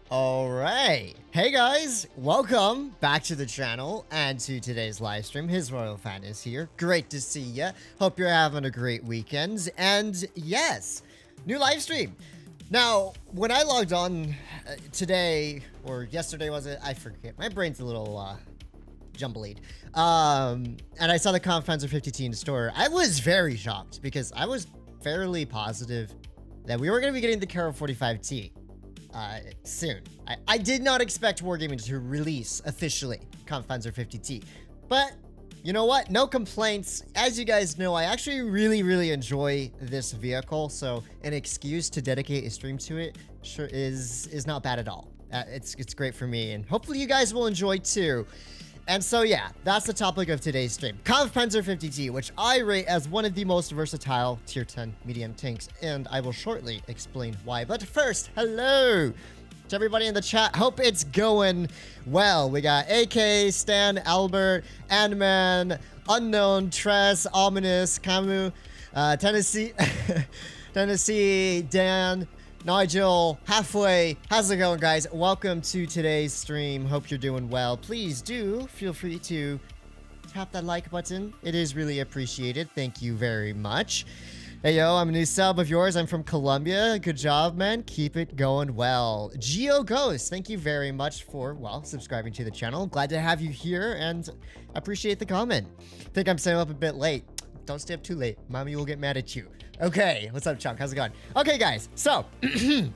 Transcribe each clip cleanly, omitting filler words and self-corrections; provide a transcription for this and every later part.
All right. Hey guys, welcome back to the channel and to today's live stream. HisRoyalFatness here. Great to see ya. Hope you're having a great weekend. And yes, new live stream. Now, when I logged on today, or yesterday was it? I forget. My brain's a little jumbled. And I saw the Confanzer 50T in the store. I was very shocked because I was fairly positive that we were going to be getting the Carol 45T. Soon. I did not expect Wargaming to release officially Confanzer 50T, but you know what? No complaints. As you guys know, I actually really enjoy this vehicle, so an excuse to dedicate a stream to it sure is not bad at all. It's great for me, and hopefully you guys will enjoy too. And so yeah, that's the topic of today's stream. Confanzer 50T, which I rate as one of the most versatile tier 10 medium tanks, and I will shortly explain why. But first, hello to everybody in the chat. Hope it's going well. We got AK, Stan, Albert, Andman, Unknown, Tress, Ominous, Camus, Tennessee, Tennessee, Dan, Nigel, Halfway. How's it going, guys? Welcome to today's stream. Hope you're doing well. Please do feel free to tap that like button. It is really appreciated. Thank you very much. Hey, yo, I'm a new sub of yours. I'm from Colombia. Good job, man. Keep it going well. Geo Ghost, thank you very much for, well, subscribing to the channel. Glad to have you here and appreciate the comment. Think I'm staying up a bit late. Don't stay up too late. Mommy will get mad at you. Okay, what's up, Chunk? How's it going? Okay, guys, so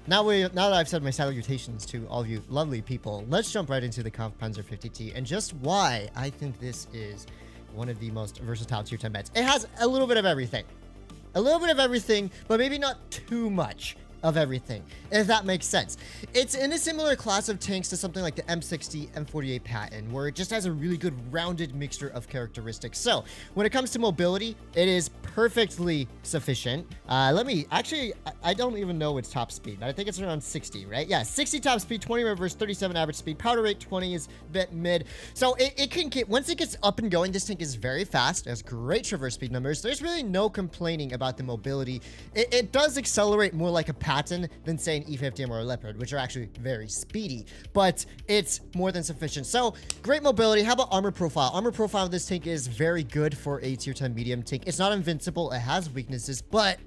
now that I've said my salutations to all of you lovely people, let's jump right into the Confanzer 50T and just why I think this is one of the most versatile tier 10 beds. It has a little bit of everything. A little bit of everything, but maybe not too much of everything, if that makes sense. It's in a similar class of tanks to something like the M60, M48 Patton, where it just has a really good rounded mixture of characteristics. So when it comes to mobility, it is perfectly sufficient. I don't even know its top speed, but I think it's around 60, right? Yeah, 60 top speed, 20 reverse, 37 average speed, powder rate 20 is a bit mid. So it can get, once it gets up and going, this tank is very fast, it has great traverse speed numbers. There's really no complaining about the mobility. It does accelerate more like a Patton than say an E50M or a Leopard, which are actually very speedy, but it's more than sufficient. So great mobility. How about armor profile? Armor profile of this tank is very good for a tier 10 medium tank. It's not invincible, it has weaknesses, but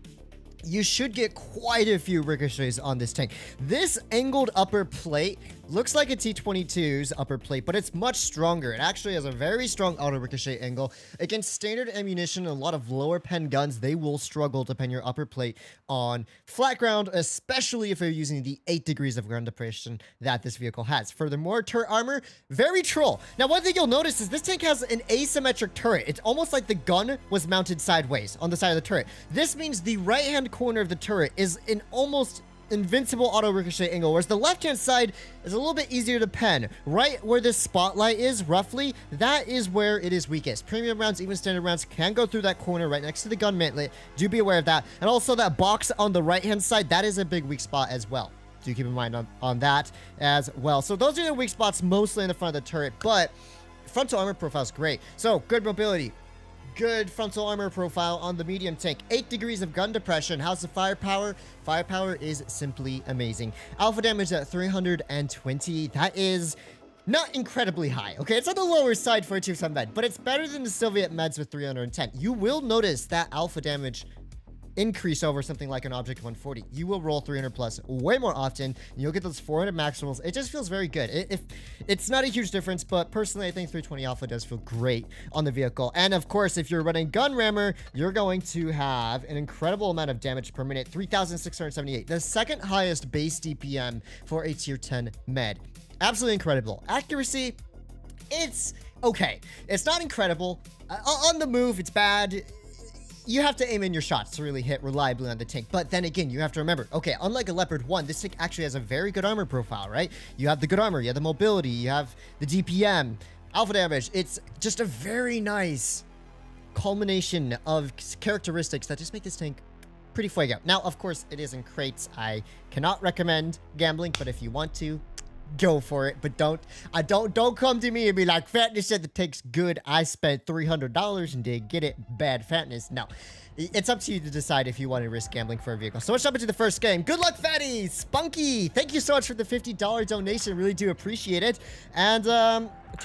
you should get quite a few ricochets on this tank. This angled upper plate looks like a T-22's upper plate, but it's much stronger. It actually has a very strong auto ricochet angle. Against standard ammunition and a lot of lower pen guns, they will struggle to pen your upper plate on flat ground, especially if you're using the 8 degrees of ground depression that this vehicle has. Furthermore, turret armor, very troll. Now, one thing you'll notice is this tank has an asymmetric turret. It's almost like the gun was mounted sideways on the side of the turret. This means the right-hand corner of the turret is an almost invincible auto ricochet angle, whereas the left-hand side is a little bit easier to pen. Right where this spotlight is, roughly, that is where it is weakest. Premium rounds, even standard rounds, can go through that corner right next to the gun mantlet. Do be aware of that. And also that box on the right-hand side, that is a big weak spot as well. Do keep in mind on that as well. So those are the weak spots mostly in the front of the turret, but frontal armor profile is great. So good mobility. Good frontal armor profile on the medium tank. 8 degrees of gun depression. How's the firepower? Firepower is simply amazing. Alpha damage at 320. That is not incredibly high. Okay, it's on the lower side for a tier 10 med, but it's better than the Soviet meds with 310. You will notice that alpha damage increase over something like an Object 140. You will roll 300 plus way more often. You'll get those 400 max rolls. It just feels very good. It's not a huge difference, but personally, I think 320 alpha does feel great on the vehicle. And of course, if you're running gun rammer, you're going to have an incredible amount of damage per minute, 3,678, the second highest base DPM for a tier 10 med. Absolutely incredible. Accuracy, it's okay. It's not incredible. On the move, it's bad. You have to aim in your shots to really hit reliably on the tank. But then again, you have to remember, okay, unlike a Leopard 1, this tank actually has a very good armor profile, right? You have the good armor, you have the mobility, you have the DPM, alpha damage. It's just a very nice culmination of characteristics that just make this tank pretty fuego. Now, of course, it is in crates. I cannot recommend gambling, but if you want to, go for it. But don't come to me and be like, Fatness said the tank's good. I spent $300 and didn't get it. Bad Fatness. No. It's up to you to decide if you want to risk gambling for a vehicle. So let's jump into the first game. Good luck, Fatty! Spunky! Thank you so much for the $50 donation. Really do appreciate it. And,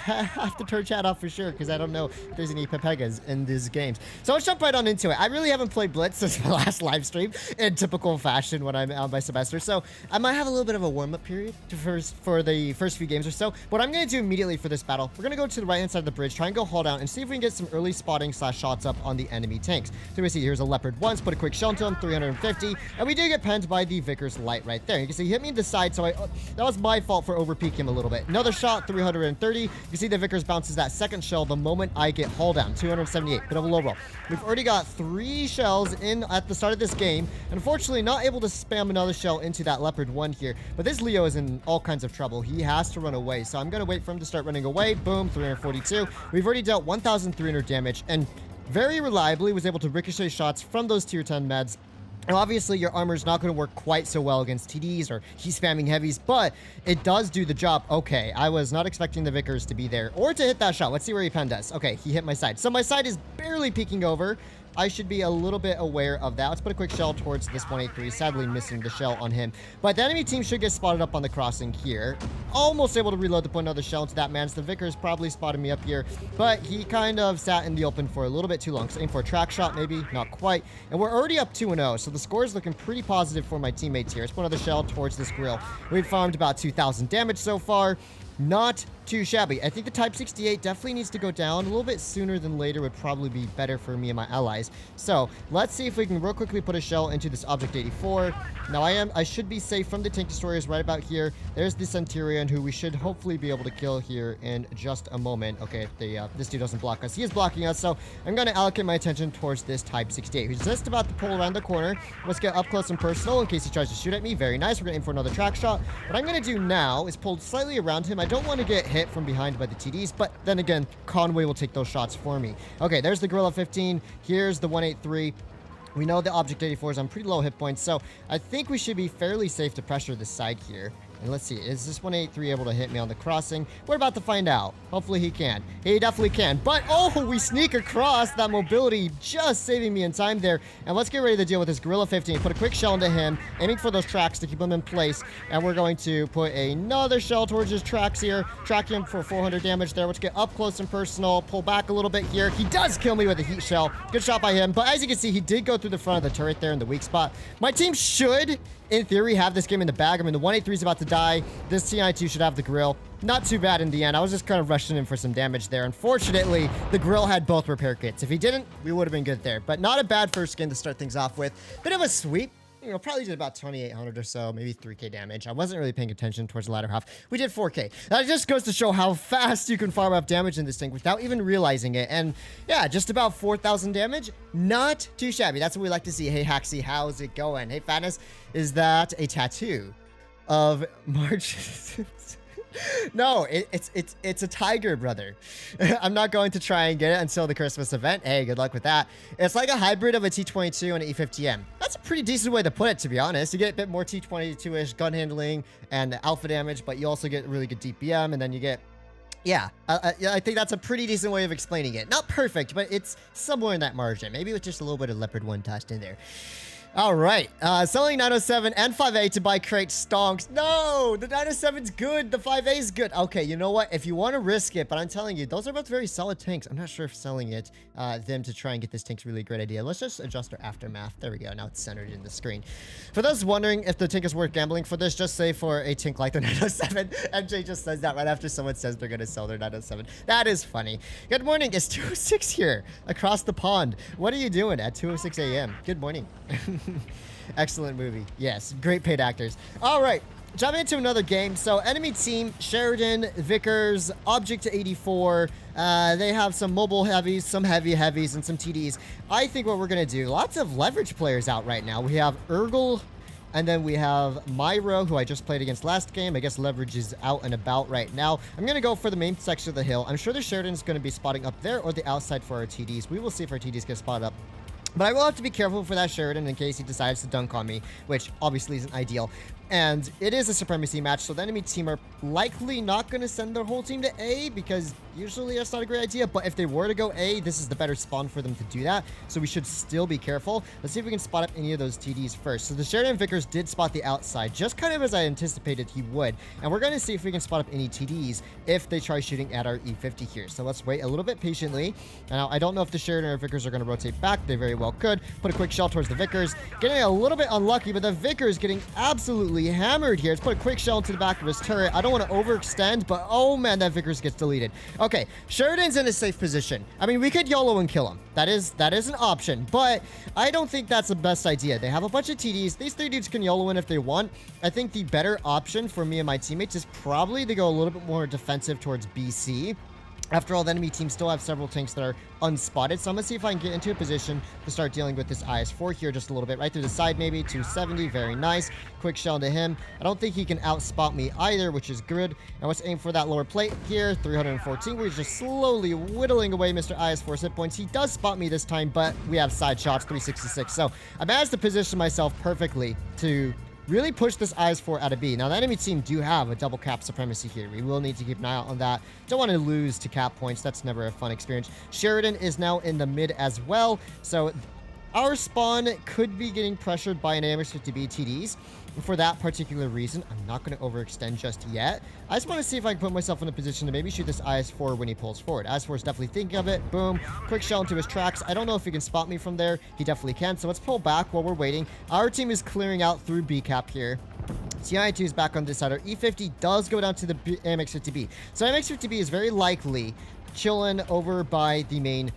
I have to turn chat off for sure because I don't know if there's any Pepegas in these games. So let's jump right on into it. I really haven't played Blitz since my last live stream in typical fashion when I'm on my semester. So I might have a little bit of a warm-up period for the first few games or so. What I'm going to do immediately for this battle, we're going to go to the right-hand side of the bridge, try and go hold out and see if we can get some early spotting / shots up on the enemy tanks. So we see here's a Leopard once, put a quick shell into him, 350. And we do get penned by the Vickers light right there. You can see he hit me in the side, so that was my fault for overpeaking him a little bit. Another shot, 330. You can see the Vickers bounces that second shell the moment I get hauled down, 278. Bit of a low roll. We've already got 3 shells in at the start of this game. Unfortunately, not able to spam another shell into that Leopard 1 here. But this Leo is in all kinds of trouble. He has to run away. So I'm going to wait for him to start running away. Boom, 342. We've already dealt 1,300 damage and very reliably was able to ricochet shots from those tier 10 meds. Now, obviously, your armor is not going to work quite so well against TDs or he's spamming heavies, but it does do the job. Okay, I was not expecting the Vickers to be there or to hit that shot. Let's see where he penned us. Okay, he hit my side. So my side is barely peeking over. I should be a little bit aware of that. Let's put a quick shell towards this 183. Sadly, missing the shell on him. But the enemy team should get spotted up on the crossing here. Almost able to reload to put another shell into that man. So the Vickers probably spotted me up here. But he kind of sat in the open for a little bit too long. So aim for a track shot, maybe. Not quite. And we're already up 2-0. So the score is looking pretty positive for my teammates here. Let's put another shell towards this grill. We've farmed about 2,000 damage so far. Not too shabby. I think the Type 68 definitely needs to go down a little bit sooner than later would probably be better for me and my allies. So let's see if we can real quickly put a shell into this Object 84. Now I should be safe from the tank destroyers right about here. There's the Centurion who we should hopefully be able to kill here in just a moment. Okay, this dude doesn't block us. He is blocking us, so I'm going to allocate my attention towards this Type 68 who's just about to pull around the corner. Let's get up close and personal in case he tries to shoot at me. Very nice. We're going to aim for another track shot. What I'm going to do now is pull slightly around him. I don't want to get hit from behind by the TDs, but then again, Conway will take those shots for me. Okay, there's the Gorilla 15. Here's the 183. We know the Object 84 is on pretty low hit points, so I think we should be fairly safe to pressure this side here. And let's see, is this 183 able to hit me on the crossing? We're about to find out. Hopefully he can. He definitely can. But, oh, we sneak across. That mobility just saving me in time there. And let's get ready to deal with this Gorilla 15. Put a quick shell into him, aiming for those tracks to keep him in place. And we're going to put another shell towards his tracks here. Track him for 400 damage there. Let's get up close and personal. Pull back a little bit here. He does kill me with a heat shell. Good shot by him. But as you can see, he did go through the front of the turret there in the weak spot. My team should, in theory, have this game in the bag. I mean, the 183 is about to die. This T92 should have the grill. Not too bad in the end. I was just kind of rushing him for some damage there. Unfortunately, the grill had both repair kits. If he didn't, we would have been good there. But not a bad first game to start things off with. Bit of a sweep. You know, probably did about 2,800 or so, maybe 3k damage. I wasn't really paying attention towards the latter half. We did 4k. That just goes to show how fast you can farm up damage in this thing without even realizing it. And yeah, just about 4,000 damage. Not too shabby. That's what we like to see. Hey, Haxie, how's it going? Hey, Fatness, is that a tattoo of March? No, it's a tiger, brother. I'm not going to try and get it until the Christmas event. Hey, good luck with that. It's like a hybrid of a T22 and an E50M. That's a pretty decent way to put it, to be honest. You get a bit more T22-ish gun handling and alpha damage, but you also get really good DPM, and then you get... Yeah, I think that's a pretty decent way of explaining it. Not perfect, but it's somewhere in that margin. Maybe with just a little bit of Leopard 1 touched in there. All right, selling 907 and 5A to buy crate stonks. No, the 907's good. The 5A is good. Okay, you know what? If you want to risk it, but I'm telling you, those are both very solid tanks. I'm not sure if selling it, them to try and get this tank's really a great idea. Let's just adjust our aftermath. There we go. Now it's centered in the screen. For those wondering if the tank is worth gambling for this, just say for a tank like the 907. MJ just says that right after someone says they're going to sell their 907. That is funny. Good morning. It's 2:06 here across the pond. What are you doing at 2:06 a.m.? Good morning. Excellent movie. Yes, great paid actors. All right, jumping into another game. So enemy team, Sheridan, Vickers, Object 84. They have some mobile heavies, some heavies, and some TDs. I think what we're going to do, lots of leverage players out right now. We have Urgel, and then we have Myro, who I just played against last game. I guess leverage is out and about right now. I'm going to go for the main section of the hill. I'm sure the Sheridan's going to be spotting up there or the outside for our TDs. We will see if our TDs get spotted up. But I will have to be careful for that Sheridan in case he decides to dunk on me, which obviously isn't ideal. And it is a supremacy match, so the enemy team are likely not going to send their whole team to A, because usually that's not a great idea. But if they were to go A, this is the better spawn for them to do that. So we should still be careful. Let's see if we can spot up any of those TDs first. So the Sheridan Vickers did spot the outside, just kind of as I anticipated he would. And we're going to see if we can spot up any TDs if they try shooting at our E50 here. So let's wait a little bit patiently. Now, I don't know if the Sheridan or Vickers are going to rotate back. They very well could. Put a quick shell towards the Vickers. Getting a little bit unlucky, but the Vickers getting absolutely hammered here. Let's put a quick shell into the back of his turret. I don't want to overextend, but oh man, that Vickers gets deleted. Okay, Sheridan's in a safe position. I mean, we could YOLO and kill him. That is an option, but I don't think that's the best idea. They have a bunch of TDs. These three dudes can YOLO in if they want. I think the better option for me and my teammates is probably to go a little bit more defensive towards BC. After all, the enemy team still have several tanks that are unspotted, so I'm going to see if I can get into a position to start dealing with this IS-4 here just a little bit. Right through the side, maybe. 270, very nice. Quick shell into him. I don't think he can outspot me either, which is good. Now let's aim for that lower plate here. 314. We're just slowly whittling away Mr. IS-4's hit points. He does spot me this time, but we have side shots, 366. So I managed to position myself perfectly to really push this IS-4 out of B. Now, the enemy team do have a double cap supremacy here. We will need to keep an eye out on that. Don't want to lose to cap points. That's never a fun experience. Sheridan is now in the mid as well. So our spawn could be getting pressured by an AMX-50B TDs. For that particular reason, I'm not going to overextend just yet. I just want to see if I can put myself in a position to maybe shoot this IS-4 when he pulls forward. IS-4 is definitely thinking of it. Boom. Quick shell into his tracks. I don't know if he can spot me from there. He definitely can. So let's pull back while we're waiting. Our team is clearing out through B cap here. TI2 is back on this side. Our E50 does go down to the AMX-50B. So AMX-50B is very likely chilling over by the main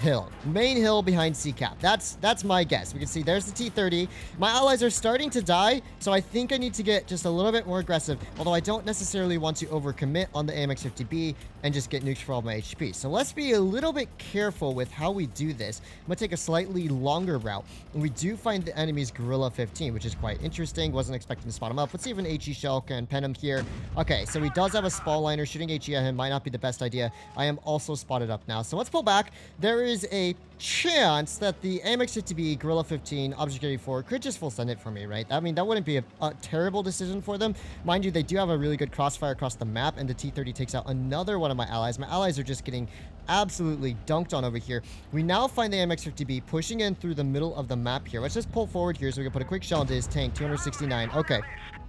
hill behind C-cap. That's my guess. We can see there's the T-30. My allies are starting to die, so I think I need to get just a little bit more aggressive, although I don't necessarily want to overcommit on the AMX-50B and just get nuked for all my HP. So let's be a little bit careful with how we do this. I'm gonna take a slightly longer route, and we do find the enemy's Gorilla 15, which is quite interesting. Wasn't expecting to spot him up. Let's see if an HE shell can pen him here. Okay, so he does have a spall liner. Shooting HE at him might not be the best idea. I am also spotted up now, so let's pull back. There is a chance that the AMX-50B, Gorilla 15, Object 84 could just full send it for me, right? I mean, that wouldn't be a terrible decision for them. Mind you, they do have a really good crossfire across the map, and the T-30 takes out another one of my allies. My allies are just getting absolutely dunked on over here. We now find the AMX-50B pushing in through the middle of the map here. Let's just pull forward here so we can put a quick shell into his tank. 269. Okay.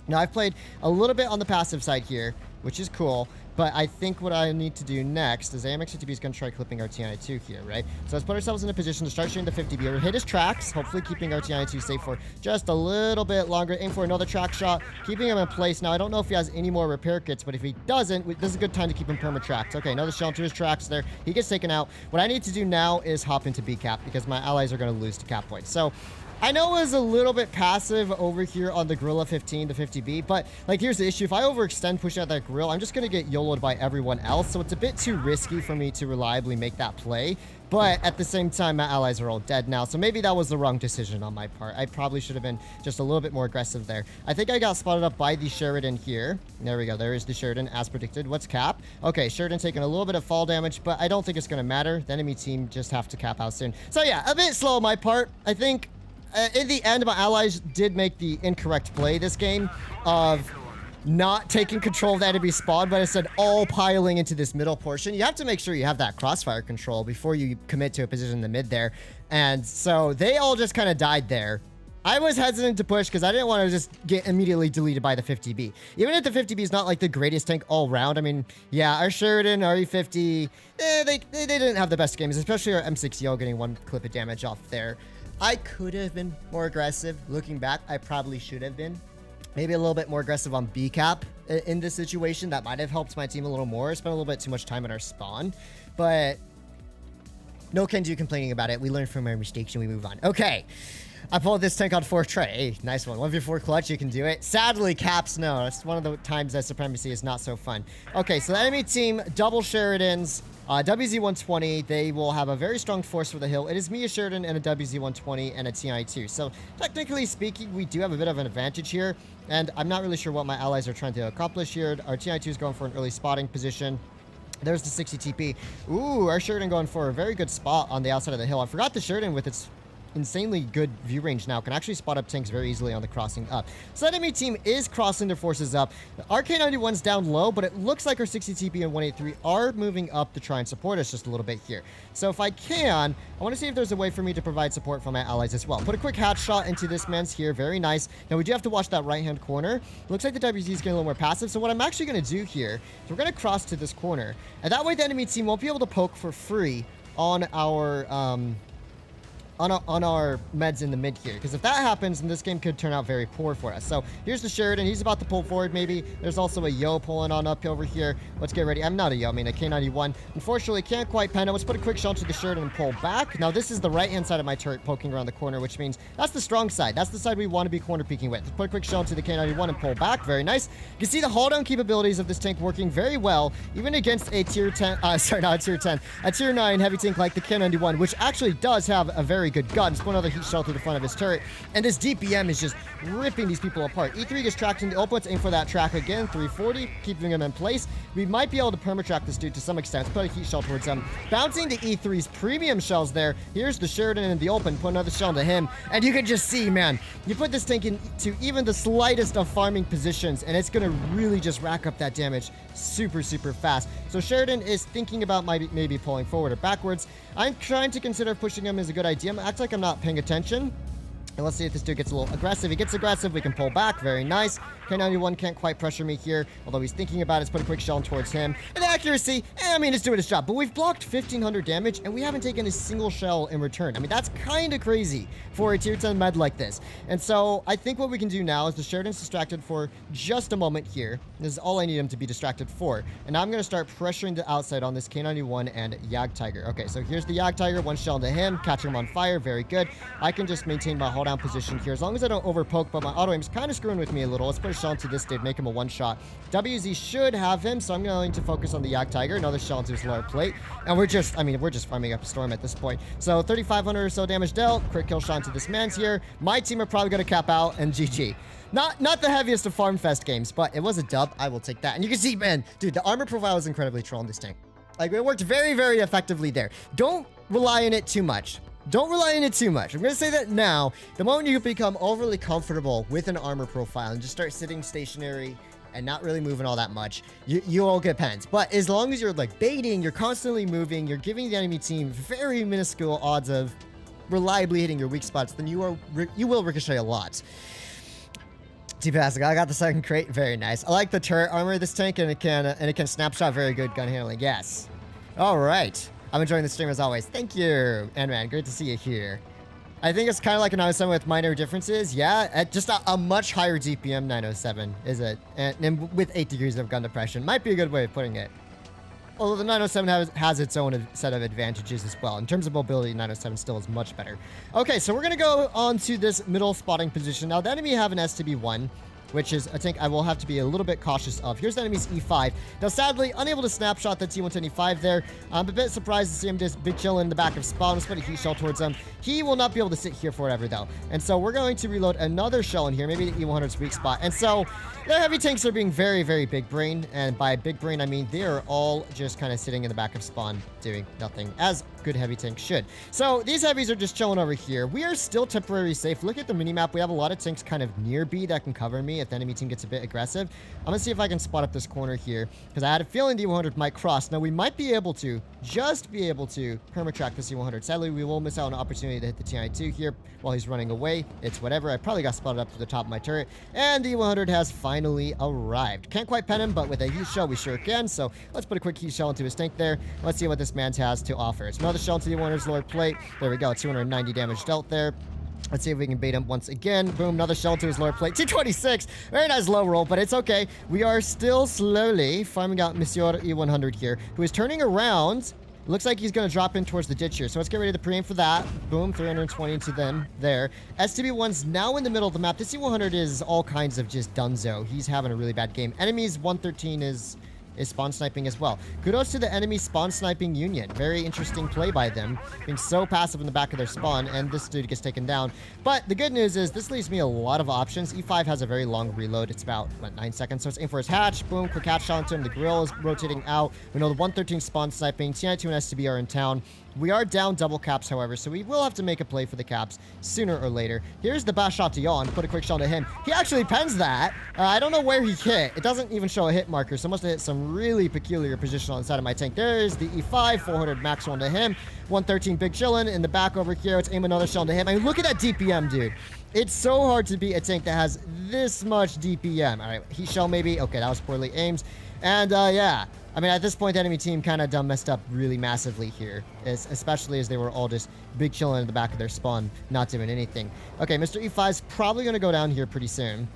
Now, I've played a little bit on the passive side here, which is cool, but I think what I need to do next is AMX-50B is going to try clipping our TI2 here, right? So let's put ourselves in a position to start shooting the 50B. We'll hit his tracks, hopefully keeping our TI2 safe for just a little bit longer. Aim for another track shot, keeping him in place. Now, I don't know if he has any more repair kits, but if he doesn't, this is a good time to keep him perma-tracked. Okay, another shell into his tracks there. He gets taken out. What I need to do now is hop into B cap because my allies are going to lose to cap points. So I know it was a little bit passive over here on the Gorilla 15, the 50B, but like here's the issue. If I overextend pushing out that grill, I'm just going to get YOLO'd by everyone else. So it's a bit too risky for me to reliably make that play. But at the same time, my allies are all dead now. So maybe that was the wrong decision on my part. I probably should have been just a little bit more aggressive there. I think I got spotted up by the Sheridan here. There we go. There is the Sheridan as predicted. What's cap? Okay, Sheridan taking a little bit of fall damage, but I don't think it's going to matter. The enemy team just have to cap out soon. So yeah, a bit slow on my part. I think in the end, my allies did make the incorrect play this game of not taking control of the enemy spawn, but instead all piling into this middle portion. You have to make sure you have that crossfire control before you commit to a position in the mid there. And so they all just kind of died there. I was hesitant to push because I didn't want to just get immediately deleted by the 50B. Even if the 50B is not like the greatest tank all round. I mean, yeah, our Sheridan, our E50, they didn't have the best games, especially our M6EL getting one clip of damage off there. I could have been more aggressive. Looking back, I probably should have been. Maybe a little bit more aggressive on B cap in this situation. That might have helped my team a little more. Spent a little bit too much time in our spawn. But no can do complaining about it. We learn from our mistakes and we move on. Okay. I pulled this tank on 4th try. Hey, nice one. 1v4 clutch, you can do it. Sadly, caps, no. That's one of the times that Supremacy is not so fun. Okay, so the enemy team, double Sheridans, WZ-120. They will have a very strong force for the hill. It is me, a Sheridan, and a WZ-120, and a TI-2. So, technically speaking, we do have a bit of an advantage here, and I'm not really sure what my allies are trying to accomplish here. Our TI-2 is going for an early spotting position. There's the 60 TP. Ooh, our Sheridan going for a very good spot on the outside of the hill. I forgot the Sheridan with its insanely good view range now, can actually spot up tanks very easily on the crossing up. So the enemy team is crossing their forces up. Our K91's down low, but it looks like our 60 TP and 183 are moving up to try and support us just a little bit here. So if I can, I want to see if there's a way for me to provide support from my allies as well. Put a quick hat shot into this man's here. Very nice. Now we do have to watch that right-hand corner. Looks like the WZ is getting a little more passive. So what I'm actually going to do here is we're going to cross to this corner. And that way the enemy team won't be able to poke for free on our on our meds in the mid here, because if that happens, then this game could turn out very poor for us. So here's the Sheridan. He's about to pull forward maybe. There's also a Yo pulling on up over here. Let's get ready. I'm not a Yo, I mean a K91. Unfortunately, can't quite pen it. Let's put a quick shot to the Sheridan and pull back. Now this is the right-hand side of my turret poking around the corner, which means that's the strong side. That's the side we want to be corner peeking with. Let's put a quick shot to the K91 and pull back. Very nice. You can see the hold down capabilities of this tank working very well, even against a tier 10, sorry, not a tier 10, a tier 9 heavy tank like the K91, which actually does have a very good gun. Just put another heat shell through the front of his turret, and this DPM is just ripping these people apart. E3 gets tracked in the open. Let's aim for that track again. 340, keeping him in place. We might be able to perma-track this dude to some extent. Let's put a heat shell towards him. Bouncing the E3's premium shells there. Here's the Sheridan in the open. Put another shell into him, and you can just see, man, you put this tank into even the slightest of farming positions, and it's going to really just rack up that damage super, super fast. So Sheridan is thinking about maybe pulling forward or backwards. I'm trying to consider pushing him as a good idea. Acts like I'm not paying attention. And let's see if this dude gets a little aggressive. He gets aggressive. We can pull back. Very nice. K91 can't quite pressure me here, although he's thinking about it. Let's put a quick shell towards him. And accuracy, I mean, it's doing its job. But we've blocked 1,500 damage, and we haven't taken a single shell in return. I mean, that's kind of crazy for a tier 10 med like this. And so I think what we can do now is the Sheridan's distracted for just a moment here. This is all I need him to be distracted for. And I'm going to start pressuring the outside on this K91 and Yag Tiger. Okay, so here's the Yag Tiger. One shell into him, catching him on fire. Very good. I can just maintain my hold down position here as long as I don't over poke, but my auto aim's kind of screwing with me a little. Let's put a shell into this dude, make him a one shot. WZ should have him, so I'm going to focus on the Yag Tiger. Another shell into his lower plate, and we're just farming up a storm at this point. So 3,500 or so damage dealt. Quick kill shot into this man's here. My team are probably going to cap out, and GG. Not the heaviest of Farm Fest games, but it was a dub. I will take that. And you can see, man, dude, the armor profile is incredibly troll in this tank. Like, it worked very, very effectively there. Don't rely on it too much. Don't rely on it too much. I'm going to say that now. The moment you become overly comfortable with an armor profile and just start sitting stationary and not really moving all that much, you all get pens. But as long as you're like baiting, you're constantly moving, you're giving the enemy team very minuscule odds of reliably hitting your weak spots, then you will ricochet a lot. T-Pass, I got the second crate. Very nice. I like the turret armor of this tank, and it can snapshot. Very good gun handling. Yes. All right. I'm enjoying the stream as always. Thank you. And man, great to see you here. I think it's kind of like an 907 with minor differences. Yeah, at just a much higher DPM 907 is it? And with 8 degrees of gun depression. Might be a good way of putting it. Although the 907 has its own set of advantages as well. In terms of mobility, 907 still is much better. Okay, so we're going to go on to this middle spotting position. Now, the enemy have an STB-1, which is a tank I will have to be a little bit cautious of. Here's the enemy's E5. Now, sadly, unable to snapshot the T125 there. I'm a bit surprised to see him just big chilling in the back of spawn. Let's put a heat shell towards him. He will not be able to sit here forever, though. And so we're going to reload another shell in here, maybe the E100's weak spot. And so the heavy tanks are being very, very big brain. And by big brain, I mean they are all just kind of sitting in the back of spawn doing nothing, as good heavy tanks should. So these heavies are just chilling over here. We are still temporarily safe. Look at the minimap. We have a lot of tanks kind of near B that can cover me if the enemy team gets a bit aggressive. I'm going to see if I can spot up this corner here, because I had a feeling the E100 might cross. Now, we might be able to, just be able to perma-track the C100. Sadly, we will miss out on an opportunity to hit the T92 here while he's running away. It's whatever. I probably got spotted up to the top of my turret, and the E100 has finally arrived. Can't quite pen him, but with a heat shell, we sure can. So let's put a quick heat shell into his tank there. Let's see what this man has to offer. So another shell into the E100's lower plate. There we go. 290 damage dealt there. Let's see if we can bait him once again. Boom, another shell to his lower plate. T26. Very nice low roll, but it's okay. We are still slowly farming out Monsieur E100 here, who is turning around. Looks like he's going to drop in towards the ditch here. So let's get ready to pre-aim for that. Boom, 320 into them there. STB1's now in the middle of the map. This E100 is all kinds of just dunzo. He's having a really bad game. Enemies 113 is is spawn sniping as well. Kudos to the enemy spawn sniping union. Very interesting play by them, being so passive in the back of their spawn, and this dude gets taken down. But the good news is this leaves me a lot of options. E5 has a very long reload. It's about, what, 9 seconds? So it's aim for his hatch. Boom, quick hatch shot into him. The grill is rotating out. We know the 113 spawn sniping. T92 and STB are in town. We are down double caps, however, so we will have to make a play for the caps sooner or later. Here's the bash shot to Yawn. Put a quick shot to him. He actually pens that. I don't know where he hit. It doesn't even show a hit marker, so must have hit some really peculiar position on the side of my tank. There's the E5, 400 max one to him. 113 big chillin' in the back over here. Let's aim another shell to him. I mean, look at that DPM, dude. It's so hard to beat a tank that has this much DPM. All right, he shell maybe. Okay, that was poorly aimed. And yeah, I mean, at this point, the enemy team kind of done messed up really massively here, especially as they were all just big chilling in the back of their spawn, not doing anything. Okay, Mr. E5's probably going to go down here pretty soon.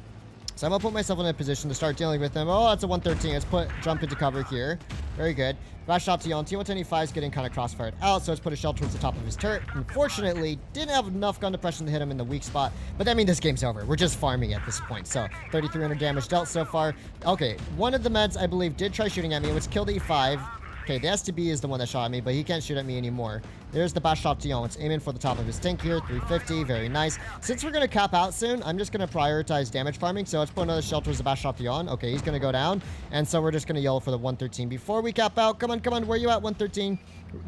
So I'm going to put myself in a position to start dealing with him. Oh, that's a 113. Let's jump into cover here. Very good. Bash shot to Yon. T125 is getting kind of crossfired out, so let's put a shell towards the top of his turret. Unfortunately, didn't have enough gun depression to hit him in the weak spot, but that means this game's over. We're just farming at this point. So 3,300 damage dealt so far. Okay, one of the meds, I believe, did try shooting at me. Let's kill the E5. Okay, the STB is the one that shot at me, but he can't shoot at me anymore. There's the bash shot to Yon. Let's aim in for the top of his tank here. 350, very nice. Since we're going to cap out soon, I'm just going to prioritize damage farming. So let's put another shell towards the bash shot to Yon. Okay, he's going to go down. And so we're just going to yell for the 113 before we cap out. Come on, come on. Where you at, 113?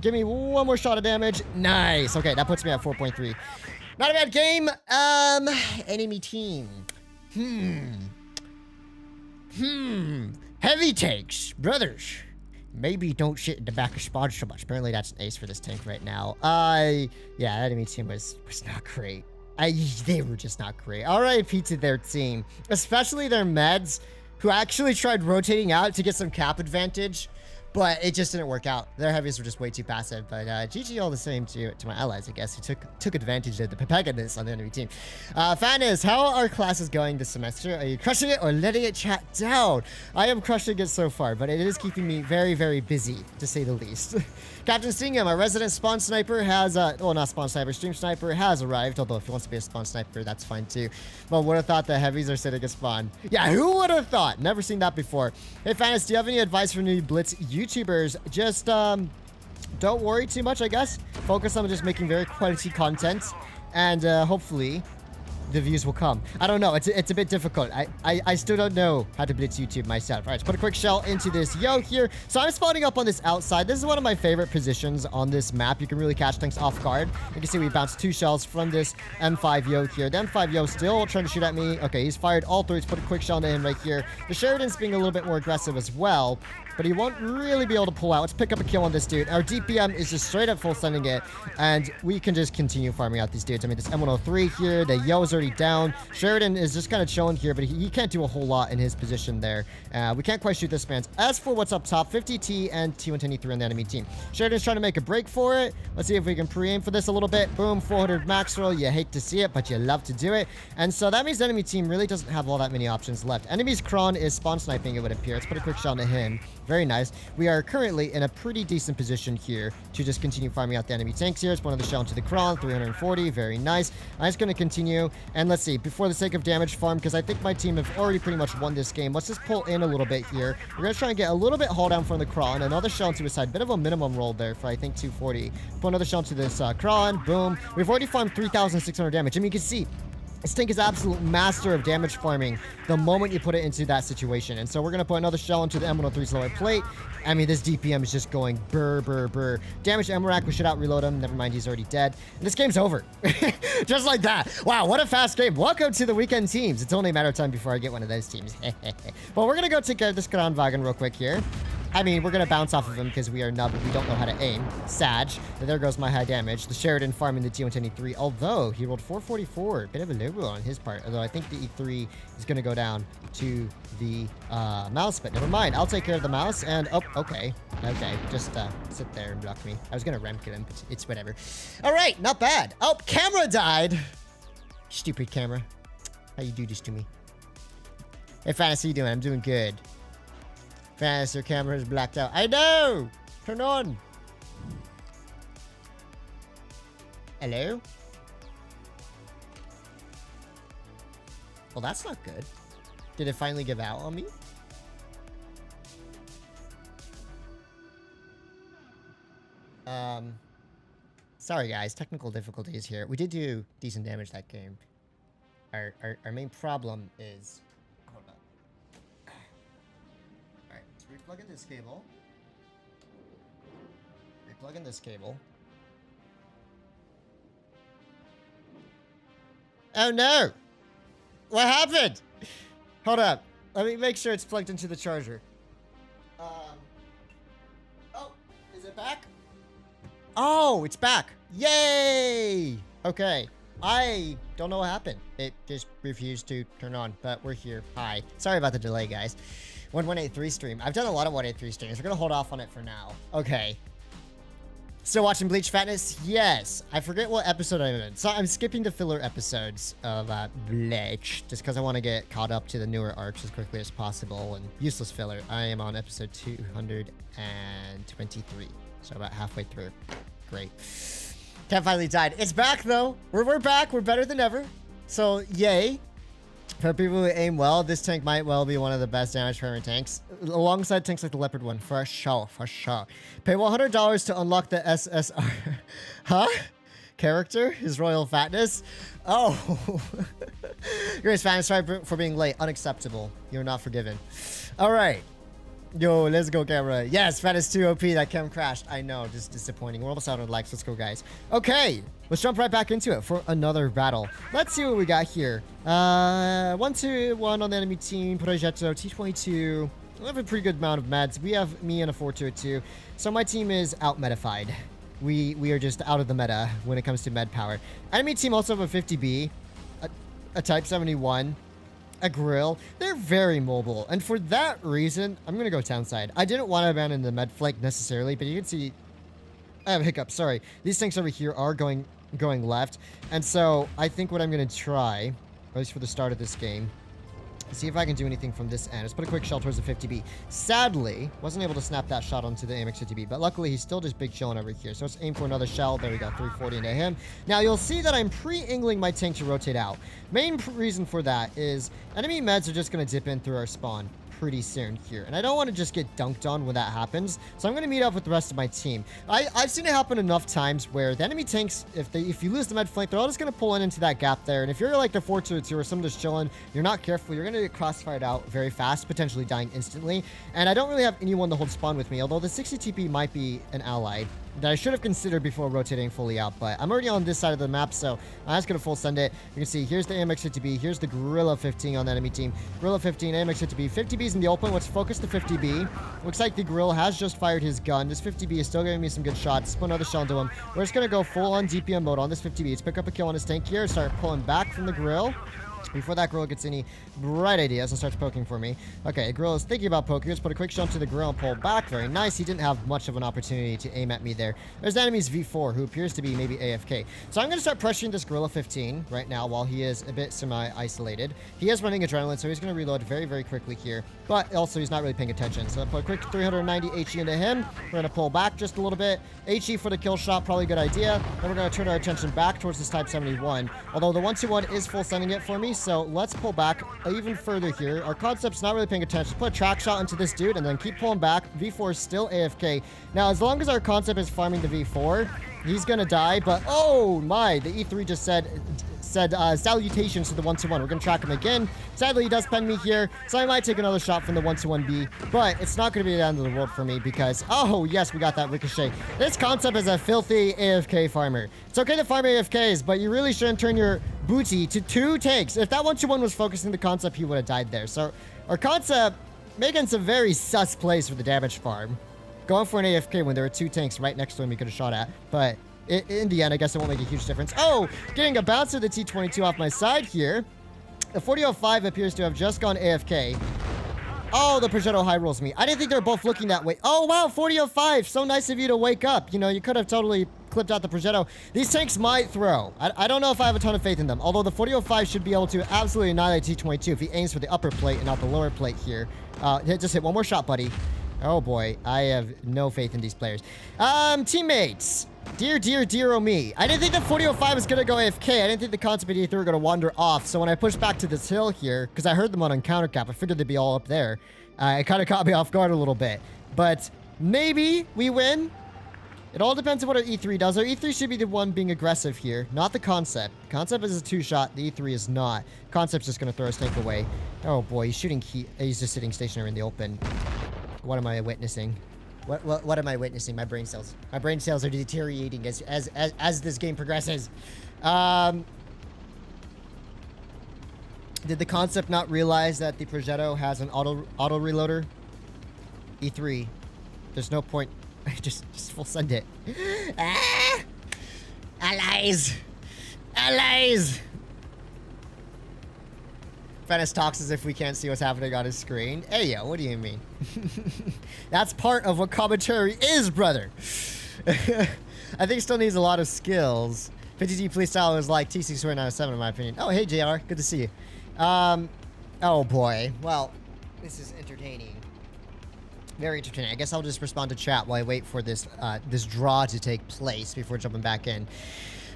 Give me one more shot of damage. Nice. Okay, that puts me at 4.3. Not a bad game. Enemy team. Heavy takes, brothers. Maybe don't shit in the back of spawn so much. Apparently that's an ace for this tank right now. Yeah, enemy team was not great. They were just not great. RIP to their team, especially their meds, who actually tried rotating out to get some cap advantage, but it just didn't work out. Their heavies were just way too passive. But GG all the same to my allies, I guess, who took advantage of the pepegadness on the enemy team. Fatness, how are classes going this semester? Are you crushing it or letting it chat down? I am crushing it so far, but it is keeping me very, very busy, to say the least. Captain Stingham, our resident spawn sniper, has, well, not spawn sniper, stream sniper, has arrived. Although if he wants to be a spawn sniper, that's fine too. But would have thought the heavies are sitting at spawn. Yeah, who would have thought? Never seen that before. Hey, Fatness, do you have any advice for new Blitz YouTubers? Just, don't worry too much, I guess. Focus on just making very quality content. And, hopefully the views will come. I don't know. It's a bit difficult. I still don't know how to blitz YouTube myself. All right, let's put a quick shell into this yo here. So I'm spawning up on this outside. This is one of my favorite positions on this map. You can really catch things off guard. You can see we bounced 2 shells from this M5 yo here. The M5 yo still trying to shoot at me. Okay, he's fired all 3. Let's put a quick shell into him right here. The Sheridan's being a little bit more aggressive as well, but he won't really be able to pull out. Let's pick up a kill on this dude. Our DPM is just straight up full sending it, and we can just continue farming out these dudes. I mean, this M103 here, the yo's already down. Sheridan is just kind of chilling here, but he can't do a whole lot in his position there. We can't quite shoot this man. As for what's up top, 50T and T123 on the enemy team. Sheridan's trying to make a break for it. Let's see if we can pre-aim for this a little bit. Boom, 400 max roll. You hate to see it, but you love to do it. And so that means the enemy team really doesn't have all that many options left. Enemy's Kron is spawn sniping, it would appear. Let's put a quick shot into him. Very nice. We are currently in a pretty decent position here to just continue farming out the enemy tanks here. It's one of the shell into the Kron, 340. Very nice. I'm just going to continue. And let's see, before the sake of damage farm, because I think my team have already pretty much won this game, let's just pull in a little bit here. We're going to try and get a little bit haul down from the Kron. Another shell into his side. Bit of a minimum roll there for, I think, 240. Put another shell into this Kron. Boom. We've already farmed 3,600 damage. I mean, you can see this tank is absolute master of damage farming the moment you put it into that situation. And so we're going to put another shell into the M103's lower plate. I mean, this DPM is just going burr, burr, burr. Damage Emrak, we should out reload him. Never mind, he's already dead. And this game's over. Just like that. Wow, what a fast game. Welcome to the weekend teams. It's only a matter of time before I get one of those teams. But we're going to go take care of this Kranwagen real quick here. I mean, we're going to bounce off of him because we are nub. We don't know how to aim. Sag. There goes my high damage. The Sheridan farming the T123, although he rolled 444. Bit of a low roll on his part. Although I think the E3 is going to go down to the mouse, but never mind. I'll take care of the mouse. And, oh, okay. Okay, just sit there and block me. I was going to rem kill him, but it's whatever. All right, not bad. Oh, camera died. Stupid camera. How you do this to me? Hey, Fatness, how you doing? I'm doing good. Fatness, your camera is blacked out. I know! Turn on! Hello? Well, that's not good. Did it finally give out on me? Sorry guys, technical difficulties here. We did do decent damage that game. Our main problem is... Hold on. Alright, let's replug in this cable. Replug in this cable. Oh no! What happened? Hold up. Let me make sure it's plugged into the charger. Oh, is it back? Oh, it's back. Yay! Okay. I don't know what happened. It just refused to turn on, but we're here. Hi. Sorry about the delay, guys. 1183 stream. I've done a lot of 183 streams. We're gonna hold off on it for now. Okay. Still watching Bleach Fatness? Yes. I forget what episode I'm in. So I'm skipping the filler episodes of Bleach just because I want to get caught up to the newer arcs as quickly as possible. And useless filler. I am on episode 223. So about halfway through. Great. Cat finally died. It's back though. We're back. We're better than ever. So yay. For people who aim well, this tank might well be one of the best damage farming tanks, alongside tanks like the Leopard one, for sure, for sure. Pay $100 to unlock the SSR. Huh? Character? HisRoyalFatness? Oh. Grace fan, sorry for being late. Unacceptable. You're not forgiven. All right. Yo, let's go, camera. Yes, Fatness 2 OP. That chem crashed. I know, just disappointing. We're almost out of likes. Let's go, guys. Okay, let's jump right back into it for another battle. Let's see what we got here. 1-2-1 on the enemy team. Progetto, T22. We have a pretty good amount of meds. We have me and a 4-2-2. So my team is out-metified. We are just out of the meta when it comes to med power. Enemy team also have a 50B, a Type 71. A grill. They're very mobile, and for that reason, I'm gonna go townside. I didn't want to abandon the med flank necessarily, but you can see I have a hiccup. Sorry, these tanks over here are going left, and so I think what I'm gonna try, at least for the start of this game, see if I can do anything from this end. Let's put a quick shell towards the 50B. Sadly, wasn't able to snap that shot onto the AMX 50B, but luckily he's still just big chilling over here. So let's aim for another shell. There we go, 340 into him. Now you'll see that I'm pre-angling my tank to rotate out. Main reason for that is enemy meds are just going to dip in through our spawn pretty soon here, and I don't want to just get dunked on when that happens, so I'm going to meet up with the rest of my team. I've seen it happen enough times where the enemy tanks, if you lose the med flank, they're all just going to pull in into that gap there, and if you're like the 4-2-2 or someone just chilling, you're not careful, you're going to get crossfired out very fast, potentially dying instantly, and I don't really have anyone to hold spawn with me, although the 60 TP might be an ally that I should have considered before rotating fully out, but I'm already on this side of the map, so I'm just going to full send it. You can see here's the AMX 50B, here's the Gorilla 15 on the enemy team. Gorilla 15, AMX 50B. 50B's in the open. Let's focus the 50B. Looks like the Gorilla has just fired his gun. This 50B is still giving me some good shots. Put another shell into him. We're just going to go full on DPM mode on this 50B. Let's pick up a kill on his tank here. Start pulling back from the grill. Before that grill gets any bright ideas and starts poking for me. Okay, grill is thinking about poking. Let's put a quick jump to the grill and pull back. Very nice. He didn't have much of an opportunity to aim at me there. There's the enemy's V4, who appears to be maybe AFK. So I'm going to start pressuring this Gorilla 15 right now while he is a bit semi-isolated. He is running adrenaline, so he's going to reload very, very quickly here. But also, he's not really paying attention. So I'll put a quick 390 HE into him. We're going to pull back just a little bit. HE for the kill shot, probably a good idea. Then we're going to turn our attention back towards this Type 71. Although the 1-2-1 is full sending it for me, so let's pull back even further here. Our concept's not really paying attention. Put a track shot into this dude and then keep pulling back. V4 is still AFK. Now, as long as our concept is farming the V4, he's gonna die, but oh my, the E3 just said salutations to the 1-2-1. We're gonna track him again. Sadly, he does pen me here, so I might take another shot from the 1-2-1B, but it's not gonna be the end of the world for me because, oh yes, we got that ricochet. This concept is a filthy AFK farmer. It's okay to farm AFKs, but you really shouldn't turn your booty to 2 tanks. If that 1-2-1 was focusing the concept, he would have died there. So our concept making some very sus plays for the damage farm. Going for an AFK when there are 2 tanks right next to him he could have shot at, but in the end, I guess it won't make a huge difference. Oh, getting a bounce of the T22 off my side here. The 4005 appears to have just gone AFK. Oh, the Progetto high rolls me. I didn't think they were both looking that way. Oh, wow, 4005. So nice of you to wake up. You know, you could have totally clipped out the Progetto. These tanks might throw. I don't know if I have a ton of faith in them. Although the 4005 should be able to absolutely annihilate T22 if he aims for the upper plate and not the lower plate here. Just hit one more shot, buddy. Oh, boy. I have no faith in these players. Teammates. Dear, oh me. I didn't think the 4005 was going to go AFK. I didn't think the concept of E3 were going to wander off. So when I pushed back to this hill here, because I heard them on counter cap, I figured they'd be all up there. It kind of caught me off guard a little bit. But maybe we win. It all depends on what our E3 does. Our E3 should be the one being aggressive here, not the concept. Concept is a 2-shot. The E3 is not. Concept's just going to throw his tank away. Oh boy, he's shooting. He's just sitting stationary in the open. What am I witnessing? What am I witnessing? My brain cells. My brain cells are deteriorating as this game progresses. Did the concept not realize that the Progetto has an auto reloader? E3. There's no point. just full send it. Ah! Allies! Allies! Fatness talks as if we can't see what's happening on his screen. Hey, yo, what do you mean? That's part of what commentary is, brother. I think it still needs a lot of skills. 50G playstyle is like TC2907 in my opinion. Oh, hey, JR. Good to see you. Oh, boy. Well, this is entertaining. Very entertaining. I guess I'll just respond to chat while I wait for this this draw to take place before jumping back in.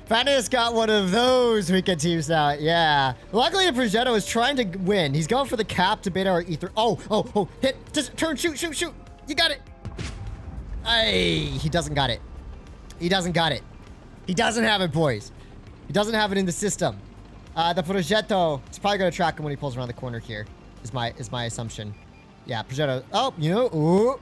Fatness got one of those weekend teams out. Yeah. Luckily, the Progetto is trying to win. He's going for the cap to bait our E3. Oh, hit. Just turn, shoot. You got it. Hey, he doesn't got it. He doesn't got it. He doesn't have it, boys. He doesn't have it in the system. The Progetto is probably going to track him when he pulls around the corner here, is my assumption. Yeah, Progetto. Oh, you know.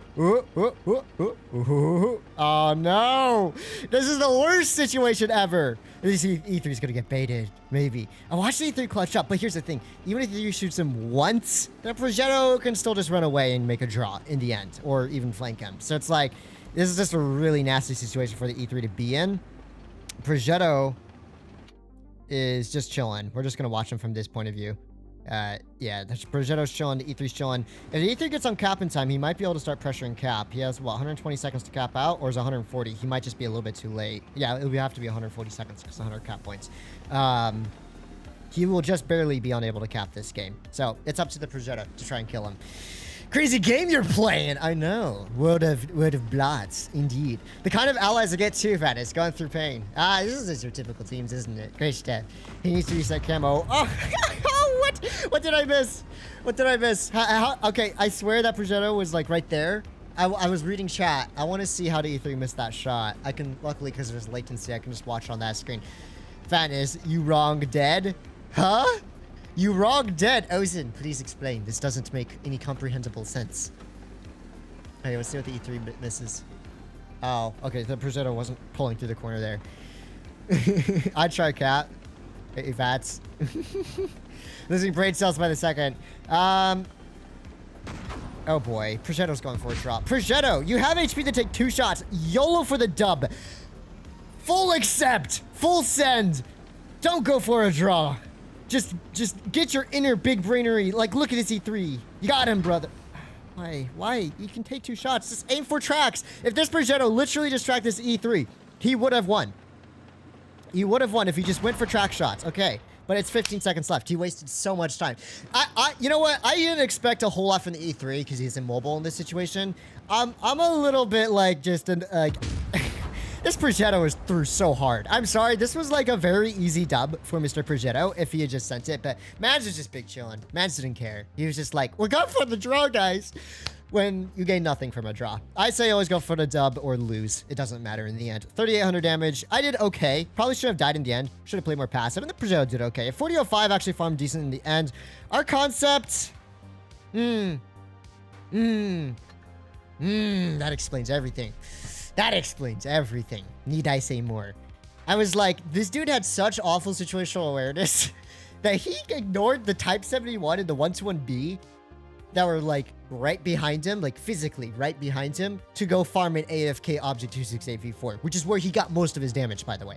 Oh, no. This is the worst situation ever. E3 is going to get baited. Maybe. I watched the E3 clutch up, but here's the thing. Even if you shoots him once, the Progetto can still just run away and make a draw in the end, or even flank him. So it's like, this is just a really nasty situation for the E3 to be in. Progetto is just chilling. We're just going to watch him from this point of view. Yeah, Progetto's chilling, the E3's chilling. If the E3 gets on cap in time, he might be able to start pressuring cap. He has, what, 120 seconds to cap out, or is it 140? He might just be a little bit too late. Yeah, it would have to be 140 seconds because 100 cap points. He will just barely be unable to cap this game. So, it's up to the Progetto to try and kill him. Crazy game you're playing. I know. WoT Blitz, indeed. The kind of allies I get too, Fatness, going through pain. This is just your typical teams, isn't it? Great stuff. He needs to reset camo. Oh, what? What did I miss? What did I miss? Okay, I swear that Progetto was like right there. I was reading chat. I want to see how the E3 missed that shot. I can, luckily, because there's latency, I can just watch on that screen. Fatness, you wrong dead? Huh? You wrong dead. Ozen, please explain. This doesn't make any comprehensible sense. Okay, let's see what the E3 misses. Oh, okay. The Progetto wasn't pulling through the corner there. I'd try cat. Hey, Fats. Losing brain cells by the second. Oh boy. Progetto's going for a drop. Progetto, you have HP to take 2 shots. YOLO for the dub. Full accept. Full send. Don't go for a draw. Just get your inner big brainery. Like, look at this E3. You got him, brother. Why? You can take 2 shots. Just aim for tracks. If this Progetto literally just tracked this E3, he would have won. He would have won if he just went for track shots. Okay. But it's 15 seconds left. He wasted so much time. You know what? I didn't expect a whole lot from the E3 because he's immobile in this situation. I'm a little bit like this Progetto is through so hard. I'm sorry. This was like a very easy dub for Mr. Progetto if he had just sent it. But Mans was just big chilling. Mans didn't care. He was just like, we're going for the draw, guys. When you gain nothing from a draw. I say always go for the dub or lose. It doesn't matter in the end. 3,800 damage. I did okay. Probably should have died in the end. Should have played more passive. And the Progetto did okay. 4005 actually farmed decent in the end. Our concept. That explains everything. That explains everything. Need I say more? I was like, this dude had such awful situational awareness that he ignored the Type 71 and the 121B that were like right behind him, like physically right behind him, to go farm an AFK Object 268v4, which is where he got most of his damage, by the way.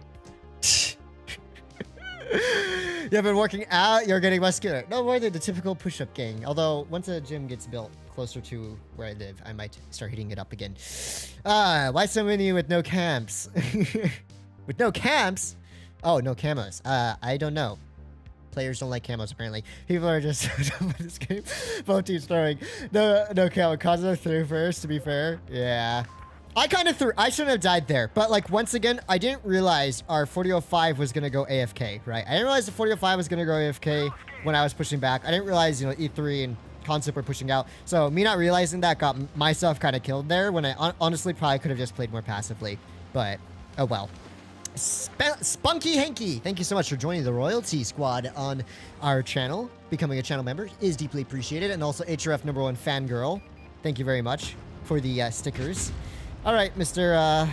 You have been working out, you're getting muscular. No more than the typical push-up gang. Although, once a gym gets built closer to where I live, I might start hitting it up again. Why so many with no camps? With no camps? Oh, no camos. I don't know. Players don't like camos, apparently. People are just done with this game. Both teams throwing. No camo. Kazuo threw first, to be fair. Yeah. I kind of threw. I shouldn't have died there. But, like, once again, I didn't realize our 4005 was going to go AFK, right? I didn't realize the 4005 was going to go AFK when I was pushing back. I didn't realize, you know, E3 and Concept were pushing out. So, me not realizing that got myself kind of killed there when I honestly probably could have just played more passively. But, oh well. Spunky Hanky, thank you so much for joining the royalty squad on our channel. Becoming a channel member is deeply appreciated. And also HRF #1 fangirl, thank you very much for the stickers. All right, Mr.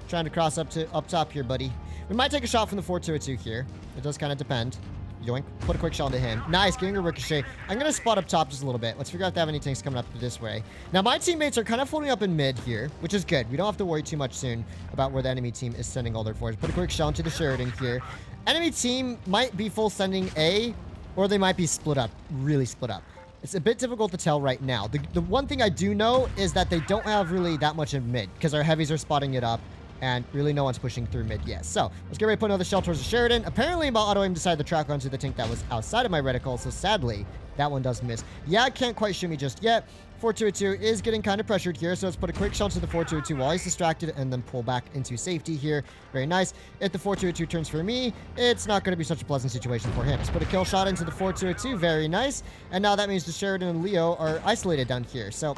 Trying to cross up top here, buddy. We might take a shot from the 4-2-2 here. It does kind of depend. Yoink. Put a quick shot into him. Nice. Getting a ricochet. I'm going to spot up top just a little bit. Let's figure out if they have any tanks coming up this way. Now, my teammates are kind of floating up in mid here, which is good. We don't have to worry too much soon about where the enemy team is sending all their forces. Put a quick shot into the Sheridan here. Enemy team might be full sending A, or they might be split up. Really split up. It's a bit difficult to tell right now. The one thing I do know is that they don't have really that much in mid, because our heavies are spotting it up. And really no one's pushing through mid yet. So, let's get ready to put another shell towards the Sheridan. Apparently, my auto-aim decided to track onto the tank that was outside of my reticle. So, sadly, that one does miss. Yeah, I can't quite shoot me just yet. 4-2-2 is getting kind of pressured here. So, let's put a quick shell to the 4-2-2 while he's distracted and then pull back into safety here. Very nice. If the 4-2-2 turns for me, it's not going to be such a pleasant situation for him. Let's put a kill shot into the 4-2-2. Very nice. And now that means the Sheridan and Leo are isolated down here. So,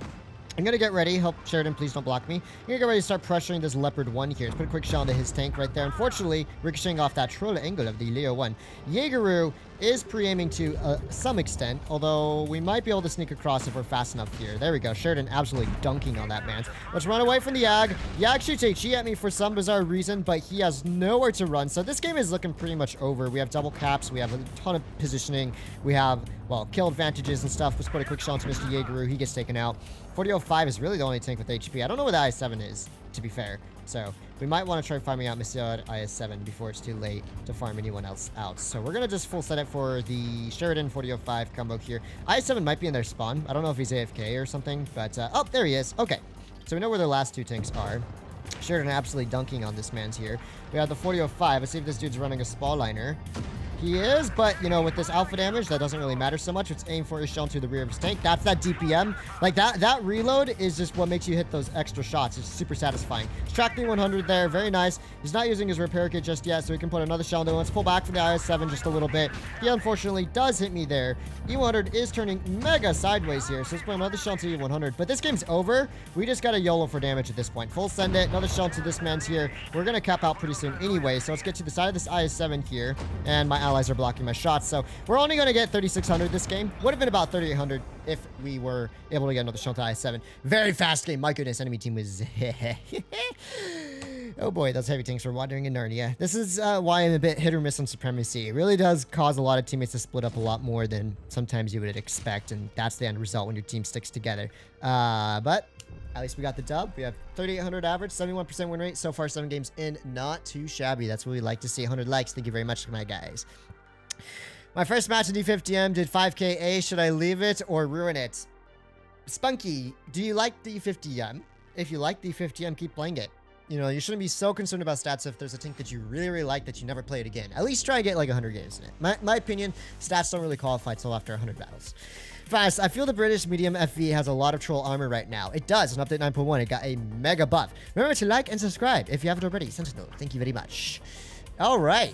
I'm going to get ready. Help, Sheridan, please don't block me. I'm going to get ready to start pressuring this Leopard 1 here. Let's put a quick shot into his tank right there. Unfortunately, ricocheting off that troll angle of the Leo 1. Jaegeru is pre-aiming to some extent, although we might be able to sneak across if we're fast enough here. There we go. Sheridan absolutely dunking on that man. Let's run away from the Yag. Yag shoots HE at me for some bizarre reason, but he has nowhere to run. So this game is looking pretty much over. We have double caps. We have a ton of positioning. We have, well, kill advantages and stuff. Let's put a quick shot to Mr. Jaegeru. He gets taken out. 4005 is really the only tank with HP. I don't know where the IS-7 is, to be fair. So we might want to try farming out Mr. IS-7 before it's too late to farm anyone else out. So we're going to just full set it for the Sheridan 4005 combo here. IS-7 might be in their spawn. I don't know if he's AFK or something, but oh, there he is. Okay, so we know where their last two tanks are. Sheridan absolutely dunking on this man's here. We have the 4005. Let's see if this dude's running a spall liner. He is, but, you know, with this alpha damage, that doesn't really matter so much. It's aim for his shell to the rear of his tank. That's that DPM. Like, that reload is just what makes you hit those extra shots. It's super satisfying. He's tracking 100 there. Very nice. He's not using his repair kit just yet, so he can put another shell into it. Let's pull back from the IS-7 just a little bit. He unfortunately does hit me there. E100 is turning mega sideways here, so let's put another shell to E100. But this game's over. We just got to YOLO for damage at this point. Full send it. Another shell to this man's here. We're going to cap out pretty soon anyway, so let's get to the side of this IS-7 here, and my allies are blocking my shots, so we're only going to get 3,600 this game. Would have been about 3,800 if we were able to get another shot to IS-7. Very fast game. My goodness, enemy team was... Oh boy, those heavy tanks were wandering in Narnia. This is why I'm a bit hit or miss on Supremacy. It really does cause a lot of teammates to split up a lot more than sometimes you would expect, and that's the end result when your team sticks together. But at least we got the dub. We have 3,800 average, 71% win rate. So far, 7 games in. Not too shabby. That's what we like to see. 100 likes. Thank you very much, my guys. My first match in D50M did 5K. Should I leave it or ruin it? Spunky, do you like D50M? If you like D50M, keep playing it. You know, you shouldn't be so concerned about stats if there's a tank that you really, really like that you never play it again. At least try to get like 100 games in it. My opinion, stats don't really qualify till after 100 battles. Fast, I feel the British medium FV has a lot of troll armor right now. It does. In update 9.1, it got a mega buff. Remember to like and subscribe if you haven't already. Sentinel, thank you very much. All right.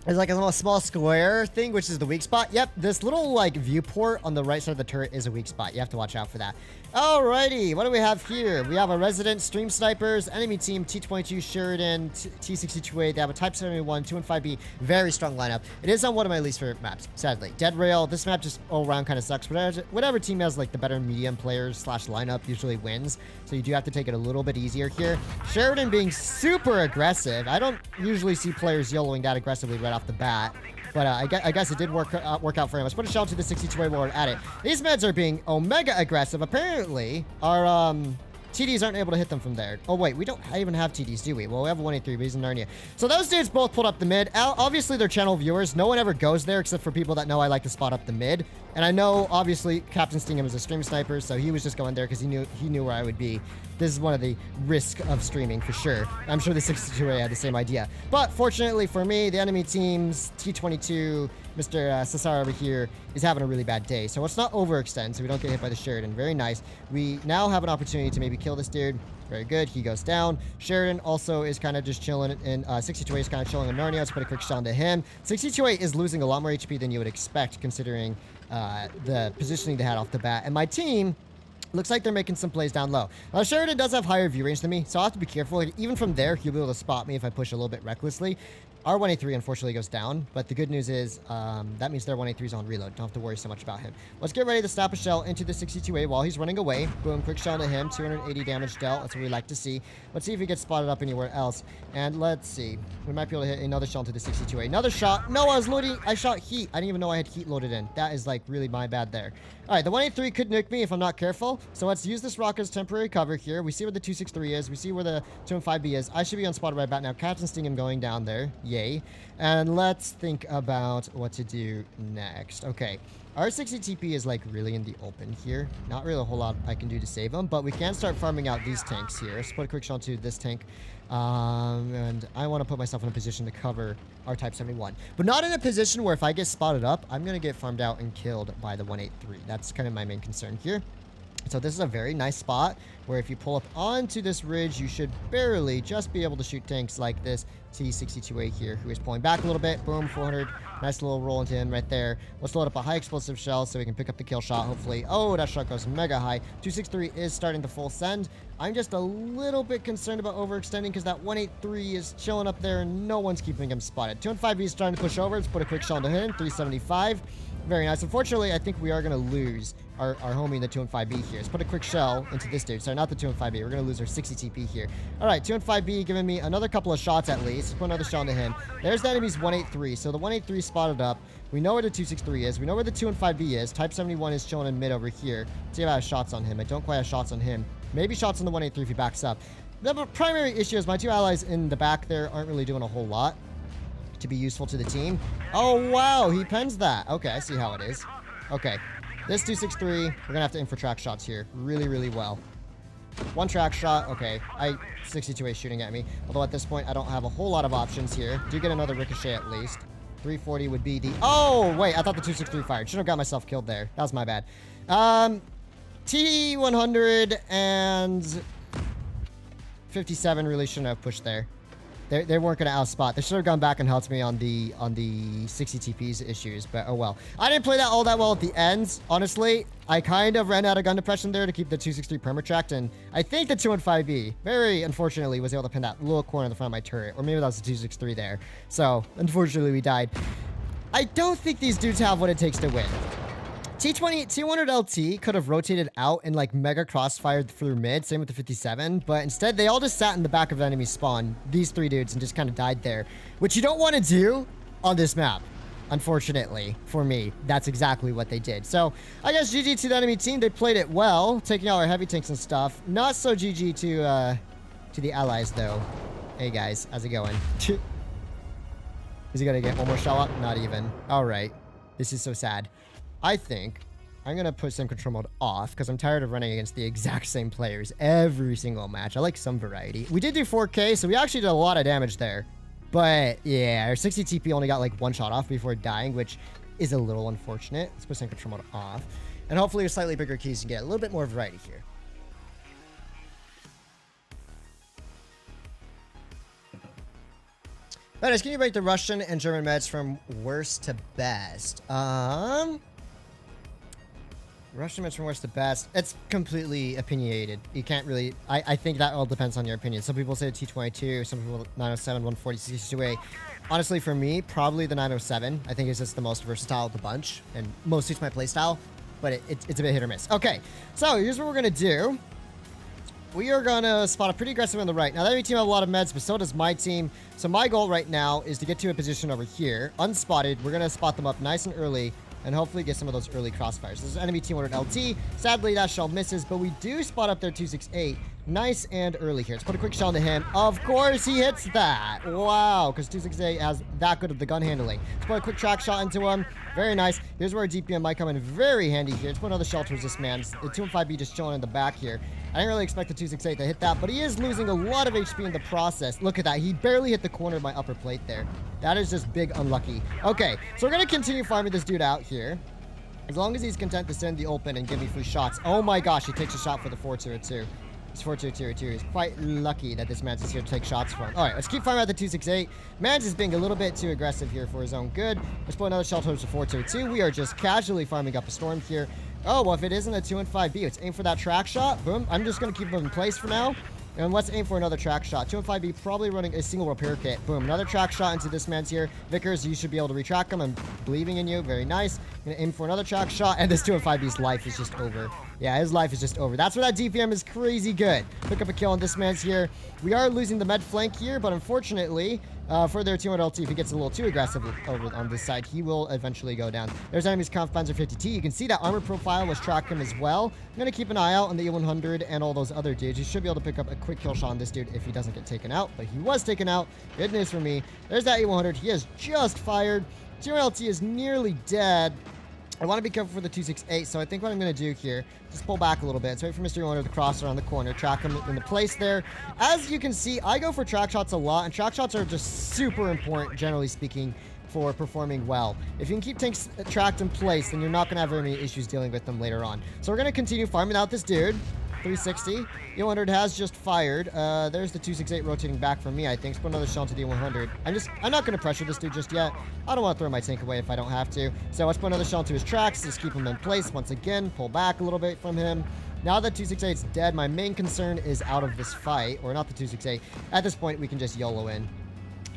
There's like a little small square thing, which is the weak spot. Yep, this little like viewport on the right side of the turret is a weak spot. You have to watch out for that. Alrighty, what do we have here? We have a resident stream snipers, enemy team T22 Sheridan, T62A. They have a Type 71, 2 and 5B. Very strong lineup. It is on one of my least favorite maps, sadly. Dead Rail. This map just all around kind of sucks. Whatever team has like the better medium players / lineup usually wins. So you do have to take it a little bit easier here. Sheridan being super aggressive. I don't usually see players YOLOing that aggressively right off the bat. But I guess it did work out for him. Let's put a shell to the 62A while we're at it. These meds are being omega aggressive. Apparently, our TDs aren't able to hit them from there. Oh, wait. We don't even have TDs, do we? Well, we have a 183, but he's in Narnia. So those dudes both pulled up the mid. Obviously, they're channel viewers. No one ever goes there except for people that know I like to spot up the mid. And I know, obviously, Captain Stingham is a stream sniper, so he was just going there because he knew where I would be. This is one of the risks of streaming, for sure. I'm sure the 62A had the same idea. But fortunately for me, the enemy team's T22, Mr. Cesar over here, is having a really bad day. So let's not overextend so we don't get hit by the Sheridan. Very nice. We now have an opportunity to maybe kill this dude. Very good. He goes down. Sheridan also is kind of just chilling, and 62A is kind of chilling in Narnia. Let's put a quick shot into him. 62A is losing a lot more HP than you would expect, considering the positioning they had off the bat. And my team Looks like they're making some plays down low. Now, Sheridan does have higher view range than me, so I'll have to be careful. Like, even from there, he'll be able to spot me if I push a little bit recklessly. Our 183 unfortunately goes down, but the good news is that means their 183 is on reload. Don't have to worry so much about him. Let's get ready to snap a shell into the 62A while he's running away. Boom, quick shell to him. 280 damage dealt. That's what we like to see. Let's see if he gets spotted up anywhere else. And let's see. We might be able to hit another shell into the 62A. Another shot. No, I shot heat. I didn't even know I had heat loaded in. That is like really my bad there. All right, the 183 could nuke me if I'm not careful. So let's use this rock as temporary cover here. We see where the 263 is. We see where the 215B is. I should be unspotted right about now. Captain Stingham going down there. Yay. And let's think about what to do next. Okay. Our 60 TP is like really in the open here. Not really a whole lot I can do to save him, but we can start farming out these tanks here. Let's put a quick shot to this tank. And I want to put myself in a position to cover our Type 71. But not in a position where if I get spotted up, I'm going to get farmed out and killed by the 183. That's kind of my main concern here. So this is a very nice spot where if you pull up onto this ridge, you should barely just be able to shoot tanks like this T62A here, who is pulling back a little bit. Boom, 400. Nice little roll into him right there. Let's load up a high explosive shell so we can pick up the kill shot, hopefully. Oh, that shot goes mega high. 263 is starting to full send. I'm just a little bit concerned about overextending because that 183 is chilling up there and no one's keeping him spotted. 215B is starting to push over. Let's put a quick shell into him. 375. Very nice. Unfortunately, I think we are going to lose our homie in the 215B here. Let's put a quick shell into this dude. Sorry, not the 215B. We're going to lose our 60 TP here. All right, 215B giving me another couple of shots at least. Let's put another shell into him. There's the enemy's 183. So the 183 spotted up. We know where the 263 is. We know where the 215B is. Type 71 is chilling in mid over here. Let's see if I have shots on him. I don't quite have shots on him. Maybe shots on the 183 if he backs up. The primary issue is my two allies in the back there aren't really doing a whole lot to be useful to the team. Oh, wow. He pens that. Okay, I see how it is. Okay. This 263, we're going to have to aim for track shots here. Really, really well. One track shot. Okay. 62A shooting at me. Although at this point, I don't have a whole lot of options here. Do get another ricochet at least. 340 would be the... Oh, wait. I thought the 263 fired. Should have got myself killed there. That was my bad. T100 and 57 really shouldn't have pushed there. They weren't going to outspot. They should have gone back and helped me on the 60 TP's issues, but oh well. I didn't play that all that well at the end, honestly. I kind of ran out of gun depression there to keep the 263 permatracked, and I think the 215B, very unfortunately, was able to pin that little corner in the front of my turret, or maybe that was the 263 there. So, unfortunately, we died. I don't think these dudes have what it takes to win. T100 LT could have rotated out and like mega crossfired through mid, same with the 57, but instead they all just sat in the back of the enemy spawn, these three dudes, and just kind of died there, which you don't want to do on this map. Unfortunately, for me, that's exactly what they did. So, I guess GG to the enemy team. They played it well, taking out our heavy tanks and stuff. Not so GG to the allies, though. Hey, guys, how's it going? Is he gonna get one more shell up? Not even. All right. This is so sad. I think I'm going to put sim control mode off because I'm tired of running against the exact same players every single match. I like some variety. We did do 4K, so we actually did a lot of damage there. But yeah, our 60 TP only got like one shot off before dying, which is a little unfortunate. Let's put sim control mode off. And hopefully with slightly bigger keys, you get a little bit more variety here. Alright, can you rate the Russian and German meds from worst to best? Russian meds from worst to best. It's completely opinionated. You can't really... I think that all depends on your opinion. Some people say T22, some people 907, 140, 62A. Honestly, for me, probably the 907. I think it's just the most versatile of the bunch and most suits my playstyle, but it's a bit hit or miss. Okay, so here's what we're gonna do. We are gonna spot a pretty aggressive on the right. Now, the enemy team have a lot of meds, but so does my team. So my goal right now is to get to a position over here, unspotted. We're gonna spot them up nice and early, and hopefully get some of those early crossfires. This is enemy T100 LT. Sadly, that shell misses, but we do spot up their 268 nice and early here. Let's put a quick shell into him. Of course, he hits that. Wow, because 268 has that good of the gun handling. Let's put a quick track shot into him. Very nice. Here's where our DPM might come in very handy here. Let's put another shell towards this man. The 215B just chilling in the back here. I didn't really expect the 268 to hit that, but he is losing a lot of HP in the process. Look at that. He barely hit the corner of my upper plate there. That is just big unlucky. Okay, so we're going to continue farming this dude out here. As long as he's content to send the open and give me free shots. Oh my gosh, he takes a shot for the 402. It's 422. He's quite lucky that this man's is here to take shots for him. All right, let's keep farming out the 268. Mans is being a little bit too aggressive here for his own good. Let's put another shell towards the 422. We are just casually farming up a storm here. Oh, well, if it isn't a 2 and 5B, let's aim for that track shot. Boom. I'm just going to keep him in place for now. And let's aim for another track shot. 2 and 5B probably running a single repair kit. Boom. Another track shot into this man's here. Vickers, you should be able to retrack him. I'm believing in you. Very nice. Gonna aim for another track shot. And this 2 and 5B's life is just over. Yeah, his life is just over. That's where that DPM is crazy good. Pick up a kill on this man's here. We are losing the med flank here, but unfortunately, for their 200 LT, if he gets a little too aggressive over on this side, he will eventually go down. There's enemy's Kampfpanzer 50T. You can see that armor profile was tracking him as well. I'm going to keep an eye out on the E100 and all those other dudes. You should be able to pick up a quick kill shot on this dude if he doesn't get taken out, but he was taken out. Good news for me. There's that E100. He has just fired. 200 LT is nearly dead. I want to be careful for the 268, so I think what I'm going to do here, just pull back a little bit. So wait for Mr. Owner to cross around the corner, track him into place there. As you can see, I go for track shots a lot, and track shots are just super important, generally speaking, for performing well. If you can keep tanks tracked in place, then you're not going to have very many issues dealing with them later on. So we're going to continue farming out this dude. 360. E100 has just fired. There's the 268 rotating back from me, I think. Let's put another shell into the E100. I'm not going to pressure this dude just yet. I don't want to throw my tank away if I don't have to. So let's put another shell into his tracks. Just keep him in place once again. Pull back a little bit from him. Now that 268's dead, my main concern is out of this fight. Or not the 268. At this point, we can just YOLO in.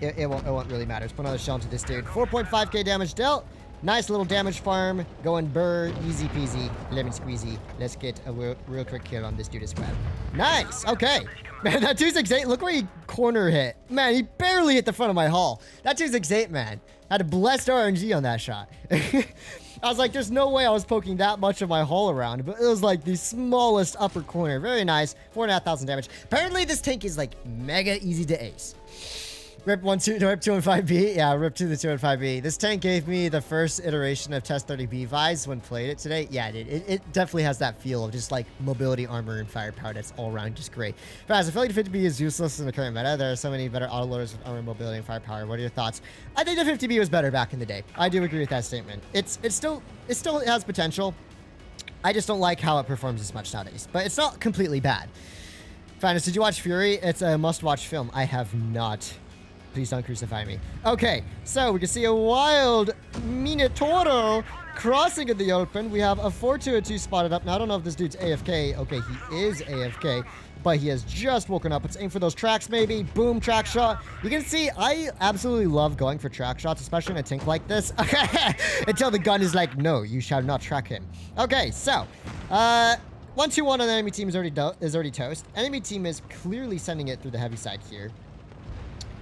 It won't really matter. Let's put another shell into this dude. 4.5k damage dealt. Nice little damage farm. Going burr. Easy peasy. Lemon squeezy. Let's get a real quick kill on this dude as well. Nice. Okay. Man, that 268, look where he corner hit. Man, he barely hit the front of my hull. That 268, man, had a blessed RNG on that shot. I was like, there's no way I was poking that much of my hull around, but it was like the smallest upper corner. Very nice. 4,500 damage. Apparently, this tank is like mega easy to ace. Rip 2 and 5B. Yeah, rip 2 the 2 and 5B. This tank gave me the first iteration of Test 30B vibes when played it today. Yeah, it did. It definitely has that feel of just like mobility, armor, and firepower that's all around just great. But as I feel like the 50B is useless in the current meta, there are so many better autoloaders with armor, mobility, and firepower. What are your thoughts? I think the 50B was better back in the day. I do agree with that statement. It still has potential. I just don't like how it performs as much nowadays. But it's not completely bad. Fatness, did you watch Fury? It's a must-watch film. I have not. Please don't crucify me. Okay, so we can see a wild Minotauro crossing in the open. We have a 4-2-2 spotted up. Now, I don't know if this dude's AFK. Okay, he is AFK, but he has just woken up. Let's aim for those tracks, maybe. Boom, track shot. You can see, I absolutely love going for track shots, especially in a tank like this. Until the gun is like, no, you shall not track him. Okay, so, 1-2-1 on the enemy team is already toast. Enemy team is clearly sending it through the heavy side here.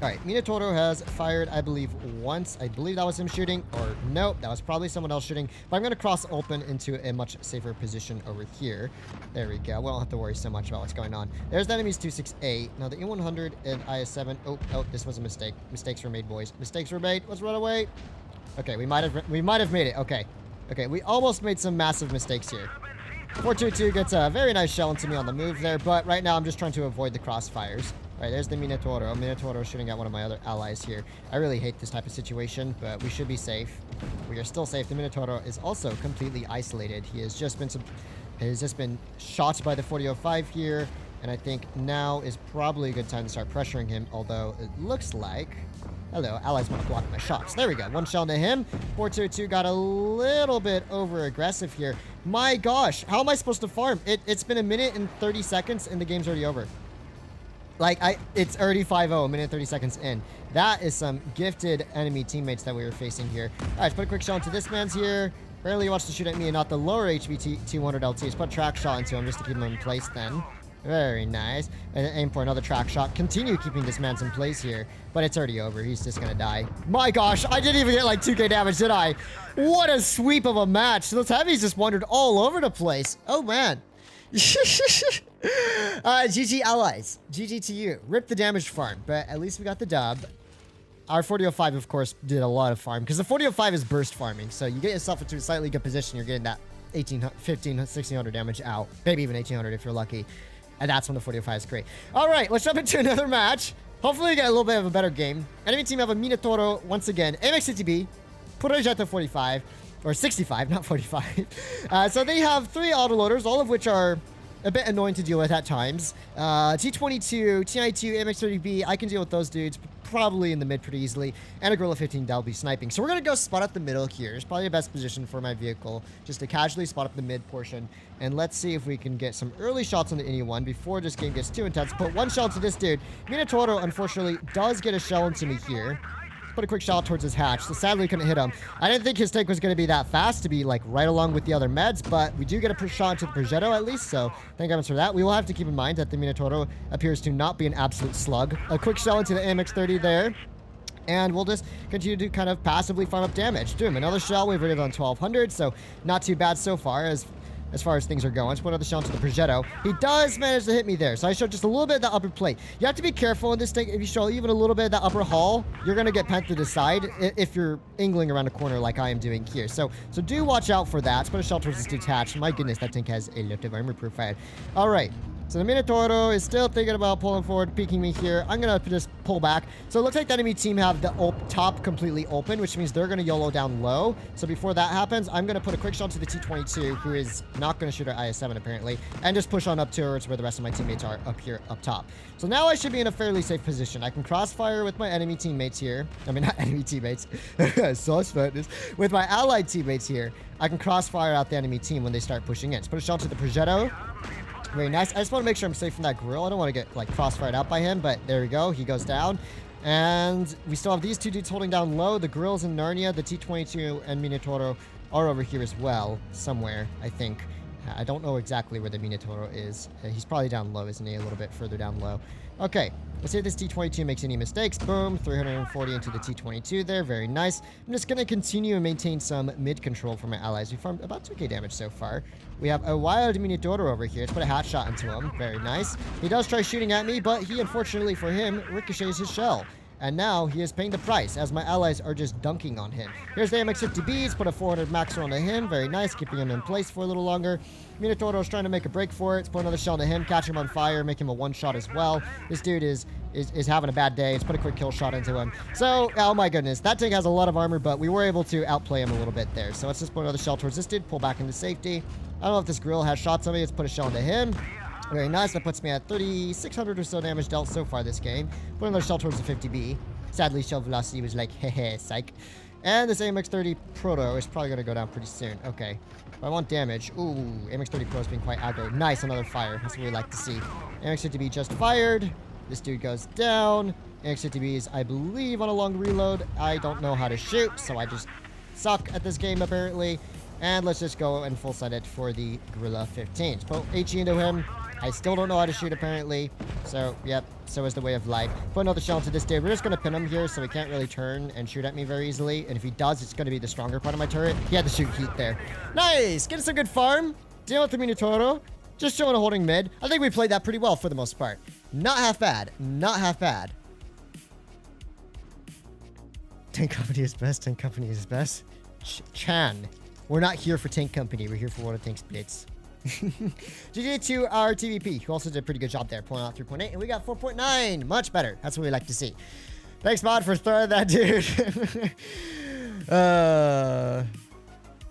All right, Minotauro has fired, I believe, once. I believe that was him shooting, or nope, that was probably someone else shooting. But I'm going to cross open into a much safer position over here. There we go. We don't have to worry so much about what's going on. There's the enemy's 268. Now, the E100 and IS-7. Oh, this was a mistake. Mistakes were made, boys. Mistakes were made. Let's run away. Okay, we might have made it. Okay. Okay, we almost made some massive mistakes here. 422 gets a very nice shell into me on the move there, but right now I'm just trying to avoid the crossfires. All right, there's the Minotauro. Minotauro shooting at one of my other allies here. I really hate this type of situation, but we should be safe. We are still safe. The Minotauro is also completely isolated. He has just been shot by the 4005 here, and I think now is probably a good time to start pressuring him, although it looks like... Hello, allies want to block my shots. There we go. One shell to him. 422 got a little bit over-aggressive here. My gosh, how am I supposed to farm? It's been a minute and 30 seconds, and the game's already over. Like, it's already 5-0, a minute and 30 seconds in. That is some gifted enemy teammates that we were facing here. All right, let's put a quick shot into this man's here. Apparently he wants to shoot at me and not the lower HP 200 LT. Let's put a track shot into him just to keep him in place then. Very nice. And aim for another track shot. Continue keeping this man in place here. But it's already over. He's just going to die. My gosh, I didn't even get like 2k damage, did I? What a sweep of a match. Those heavies just wandered all over the place. Oh, man. GG allies. GG to you. Rip the damage farm. But at least we got the dub. Our 4005, of course, did a lot of farm. Because the 4005 is burst farming. So you get yourself into a slightly good position. You're getting that 1500, 1600 damage out. Maybe even 1800 if you're lucky. And that's when the 4005 is great. All right, let's jump into another match. Hopefully we get a little bit of a better game. Enemy team have a Minotauro once again. MX-CTB, Progetto 45, or 65, not 45. So they have 3 autoloaders, all of which are a bit annoying to deal with at times. T22, Ti2, MX30B, I can deal with those dudes probably in the mid pretty easily. And a Gorilla 15, that'll be sniping. So we're going to go spot up the middle here. It's probably the best position for my vehicle, just to casually spot up the mid portion. And let's see if we can get some early shots on the anyone before this game gets too intense. Put one shell into this dude. Minotauro, unfortunately, does get a shell into me here. Put a quick shot towards his hatch, so sadly couldn't hit him. I didn't think his tank was going to be that fast to be like right along with the other meds, but we do get a shot into the Progetto at least, so thank goodness for that. We will have to keep in mind that the Minotauro appears to not be an absolute slug. A quick shell into the AMX-30 there. And we'll just continue to kind of passively farm up damage. Doom, another shell. We've rated on 1200, so not too bad so far as far as things are going. Just put another shell into the Progetto. He does manage to hit me there. So I showed just a little bit of the upper plate. You have to be careful in this thing. If you show even a little bit of that upper hull, you're going to get pent to the side if you're angling around a corner like I am doing here. So do watch out for that. Let's put a shell towards this detached. My goodness, that tank has a lot of armor profile. All right. So the Minotauro is still thinking about pulling forward, peeking me here. I'm going to just pull back. So it looks like the enemy team have the top completely open, which means they're going to YOLO down low. So before that happens, I'm going to put a quick shot to the T22, who is not going to shoot at IS-7 apparently, and just push on up towards where the rest of my teammates are up here, up top. So now I should be in a fairly safe position. I can crossfire with my enemy teammates here. I mean, not enemy teammates. HisRoyalFatness. With my allied teammates here, I can crossfire out the enemy team when they start pushing in. Let's put a shot to the Progetto. Very nice. I just want to make sure I'm safe from that grill. I don't want to get, like, crossfired out by him, but there we go. He goes down. And we still have these two dudes holding down low. The grills in Narnia, the T22 and Minotauro are over here as well, somewhere, I think. I don't know exactly where the Minotauro is. He's probably down low, isn't he? A little bit further down low. Okay, let's see if this T22 makes any mistakes. Boom, 340 into the T22 there. Very nice. I'm just going to continue and maintain some mid control for my allies. We farmed about 2k damage so far. We have a wild Minotauro over here. Let's put a hat shot into him. Very nice. He does try shooting at me, but he, unfortunately for him, ricochets his shell. And now he is paying the price as my allies are just dunking on him. Here's the MX-50Bs. Put a 400 maxer onto him. Very nice. Keeping him in place for a little longer. Minotauro is trying to make a break for it. Let's put another shell into him. Catch him on fire. Make him a one-shot as well. This dude is having a bad day. Let's put a quick kill shot into him. So, oh my goodness. That tank has a lot of armor, but we were able to outplay him a little bit there. So let's just put another shell towards this dude. Pull back into safety. I don't know if this grill has shots on me. Let's put a shell into him. Very nice. That puts me at 3,600 or so damage dealt so far this game. Put another shell towards the 50B. Sadly, shell velocity was like, hehe, psych. And this AMX-30 Proto is probably going to go down pretty soon. Okay. If I want damage. Ooh, AMX-30 Pro is being quite aggro. Nice, another fire. That's what we like to see. AMX-50B just fired. This dude goes down. AMX-50B is, I believe, on a long reload. I don't know how to shoot, so I just suck at this game, apparently. And let's just go and full set it for the Gorilla 15. Let's put HE into him. I still don't know how to shoot, apparently. So, yep, so is the way of life. Put another shell into this dude. We're just going to pin him here so he can't really turn and shoot at me very easily. And if he does, it's going to be the stronger part of my turret. He had to shoot heat there. Nice! Getting some good farm. Dealing with the Minotauro. Just showing a holding mid. I think we played that pretty well for the most part. Not half bad. Not half bad. Tank Company is best. Tank Company is best. Chan. We're not here for Tank Company. We're here for WoT Blitz. GG to our TVP, who also did a pretty good job there, pulling out 3.8, and we got 4.9. Much better. That's what we like to see. Thanks, Mod, for throwing that, dude.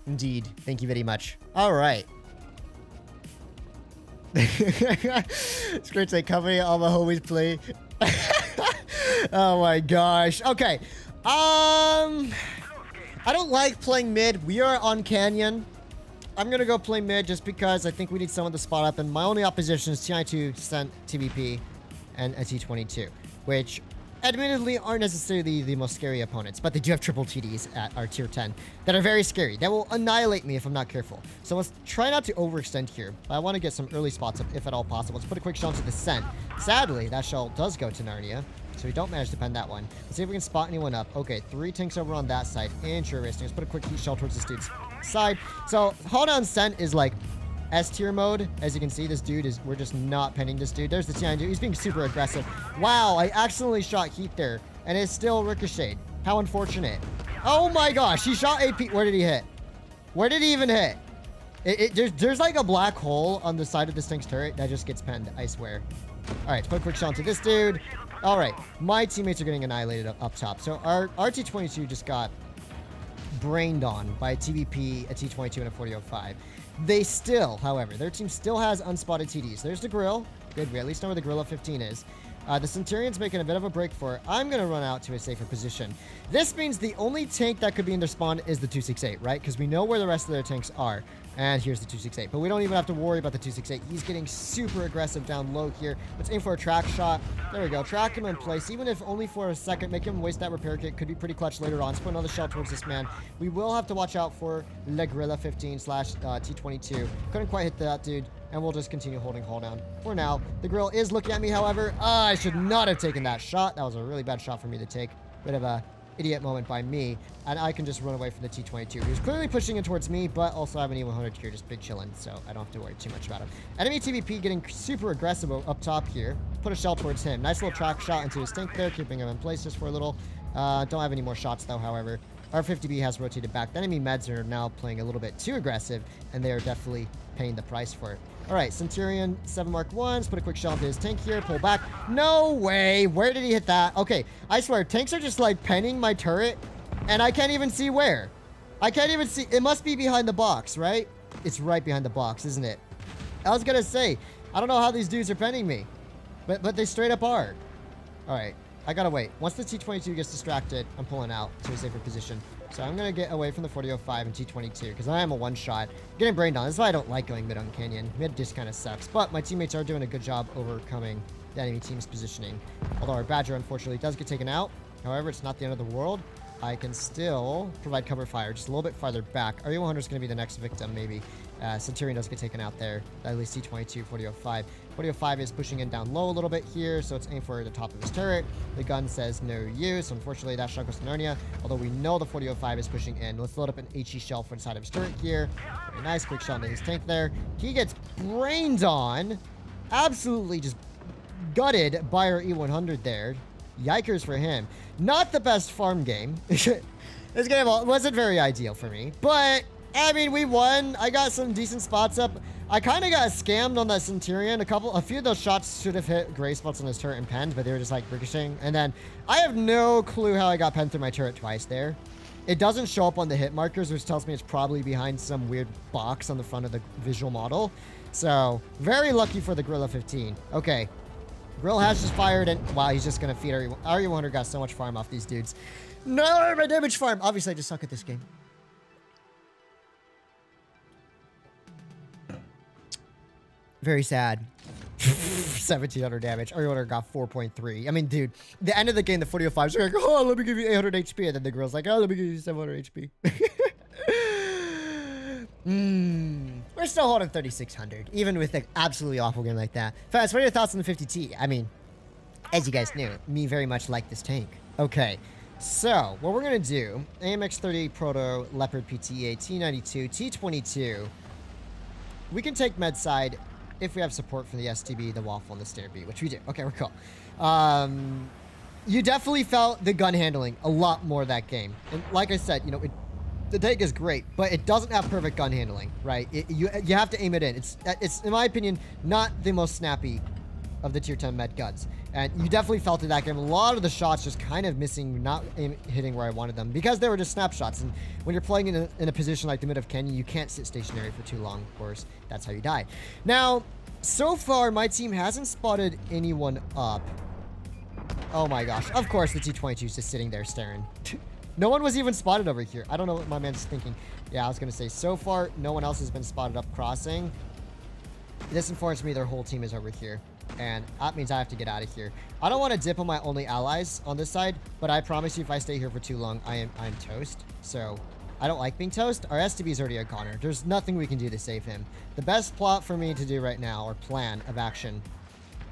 Indeed. Thank you very much. All right. It's great to say company. All my homies play. Oh my gosh. Okay. I don't like playing mid. We are on Canyon. I'm going to go play mid just because I think we need someone to spot up. And my only opposition is Ti2, Sent, TVP, and a T22, which admittedly aren't necessarily the most scary opponents, but they do have triple TDs at our tier 10 that are very scary. That will annihilate me if I'm not careful. So let's try not to overextend here. But I want to get some early spots up if at all possible. Let's put a quick shell to the Sent. Sadly, that shell does go to Narnia, so we don't manage to pen that one. Let's see if we can spot anyone up. Okay, 3 tanks over on that side. Interesting. Let's put a quick heat shell towards this dude's side. So hold on, Sent is like S tier mode. As you can see, this dude is, we're just not penning this dude. There's the Tian dude. He's being super aggressive. Wow, I accidentally shot heat there and it's still ricocheted. How unfortunate. Oh my gosh, he shot AP. Where did he hit? Where did he even hit? There's like a black hole on the side of this tank's turret that just gets penned, I swear. All right, let's put a quick shot into this dude. All right, my teammates are getting annihilated up top. So our RT-22 just got brained on by a TVP, a T22, and a 4005. They still, however, their team still has unspotted TDs. There's the Grill. Good, we at least know where the Gorilla 15 is. The Centurion's making a bit of a break for it. I'm going to run out to a safer position. This means the only tank that could be in their spawn is the 268, right? Because we know where the rest of their tanks are. And here's the 268. But we don't even have to worry about the 268. He's getting super aggressive down low here. Let's aim for a track shot. There we go. Track him in place. Even if only for a second, make him waste that repair kit. Could be pretty clutch later on. Let's put another shell towards this man. We will have to watch out for Le Gorilla 15 slash T22. Couldn't quite hit that dude. And we'll just continue holding hold down for now. The Grill is looking at me, however. I should not have taken that shot. That was a really bad shot for me to take. Bit of a idiot moment by me. And I can just run away from the T22. He was clearly pushing in towards me, but also I have an E100 here just big chilling, so I don't have to worry too much about him. Enemy TVP getting super aggressive up top here. Put a shell towards him. Nice little track shot into his tank there, keeping him in place just for a little. Don't have any more shots though, however. Our 50B has rotated back. The enemy meds are now playing a little bit too aggressive, and they are definitely paying the price for it. All right, Centurion 7 Mark 1s. Put a quick shell into his tank here. Pull back. No way. Where did he hit that? Okay, I swear, tanks are just like penning my turret, and I can't even see where. I can't even see. It must be behind the box, right? It's right behind the box, isn't it? I was gonna say, I don't know how these dudes are penning me, but they straight up are. All right, I gotta wait. Once the T22 gets distracted, I'm pulling out to a safer position. So I'm going to get away from the 4005 and T22 because I am a one-shot. Getting brained on. That's why I don't like going mid on Canyon. Mid just kind of sucks. But my teammates are doing a good job overcoming the enemy team's positioning. Although our Badger, unfortunately, does get taken out. However, it's not the end of the world. I can still provide cover fire just a little bit farther back. Our E100 is going to be the next victim, maybe. Centurion does get taken out there. At least T22, 4005. 4005 is pushing in down low a little bit here, so it's aimed for the top of his turret. The gun says no use. Unfortunately, that shot goes to Narnia, although we know the 4005 is pushing in. Let's load up an HE shell for inside of his turret here. Very nice. Quick shot into his tank there. He gets brained on. Absolutely just gutted by our E100 there. Yikers for him. Not the best farm game. This game wasn't very ideal for me, but I mean, we won. I got some decent spots up. I kind of got scammed on that Centurion. A few of those shots should have hit gray spots on his turret and penned, but they were just like ricocheting. And then I have no clue how I got penned through my turret twice there. It doesn't show up on the hit markers, which tells me it's probably behind some weird box on the front of the visual model. So very lucky for the Gorilla 15. Okay. Grill has just fired, and wow, he's just gonna feed our E100 got so much farm off these dudes. No, my damage farm. Obviously, I just suck at this game. Very sad. 1700 damage. Our E100 got 4.3. I mean, dude, the end of the game, the 4005s are like, oh, let me give you 800 HP, and then the Grill's like, oh, let me give you 700 HP. We're still holding 3,600, even with an absolutely awful game like that. Fast, what are your thoughts on the 50T? I mean, as you guys knew, me very much like this tank. Okay, so what we're going to do, AMX-30 Proto, Leopard PTA, T92, T22. We can take med side if we have support from the STB, the Waffle, and the Stair B, which we do. Okay, we're cool. You definitely felt the gun handling a lot more that game. And like I said, you know, the tank is great, but it doesn't have perfect gun handling, right? You have to aim it in. It's in my opinion, not the most snappy of the tier 10 med guns. And you definitely felt it that game. A lot of the shots just kind of missing, not hitting where I wanted them because they were just snapshots. And when you're playing in a position like the mid of Canyon, you can't sit stationary for too long. Of course, that's how you die. Now, so far, my team hasn't spotted anyone up. Oh my gosh. Of course, the T-22 is just sitting there staring. No one was even spotted over here. I don't know what my man's thinking. Yeah, I was going to say, so far, no one else has been spotted up crossing. This informs me their whole team is over here. And that means I have to get out of here. I don't want to dip on my only allies on this side, but I promise you if I stay here for too long, I'm toast. So I don't like being toast. Our STB is already a goner. There's nothing we can do to save him. The best plot for me to do right now, or plan of action,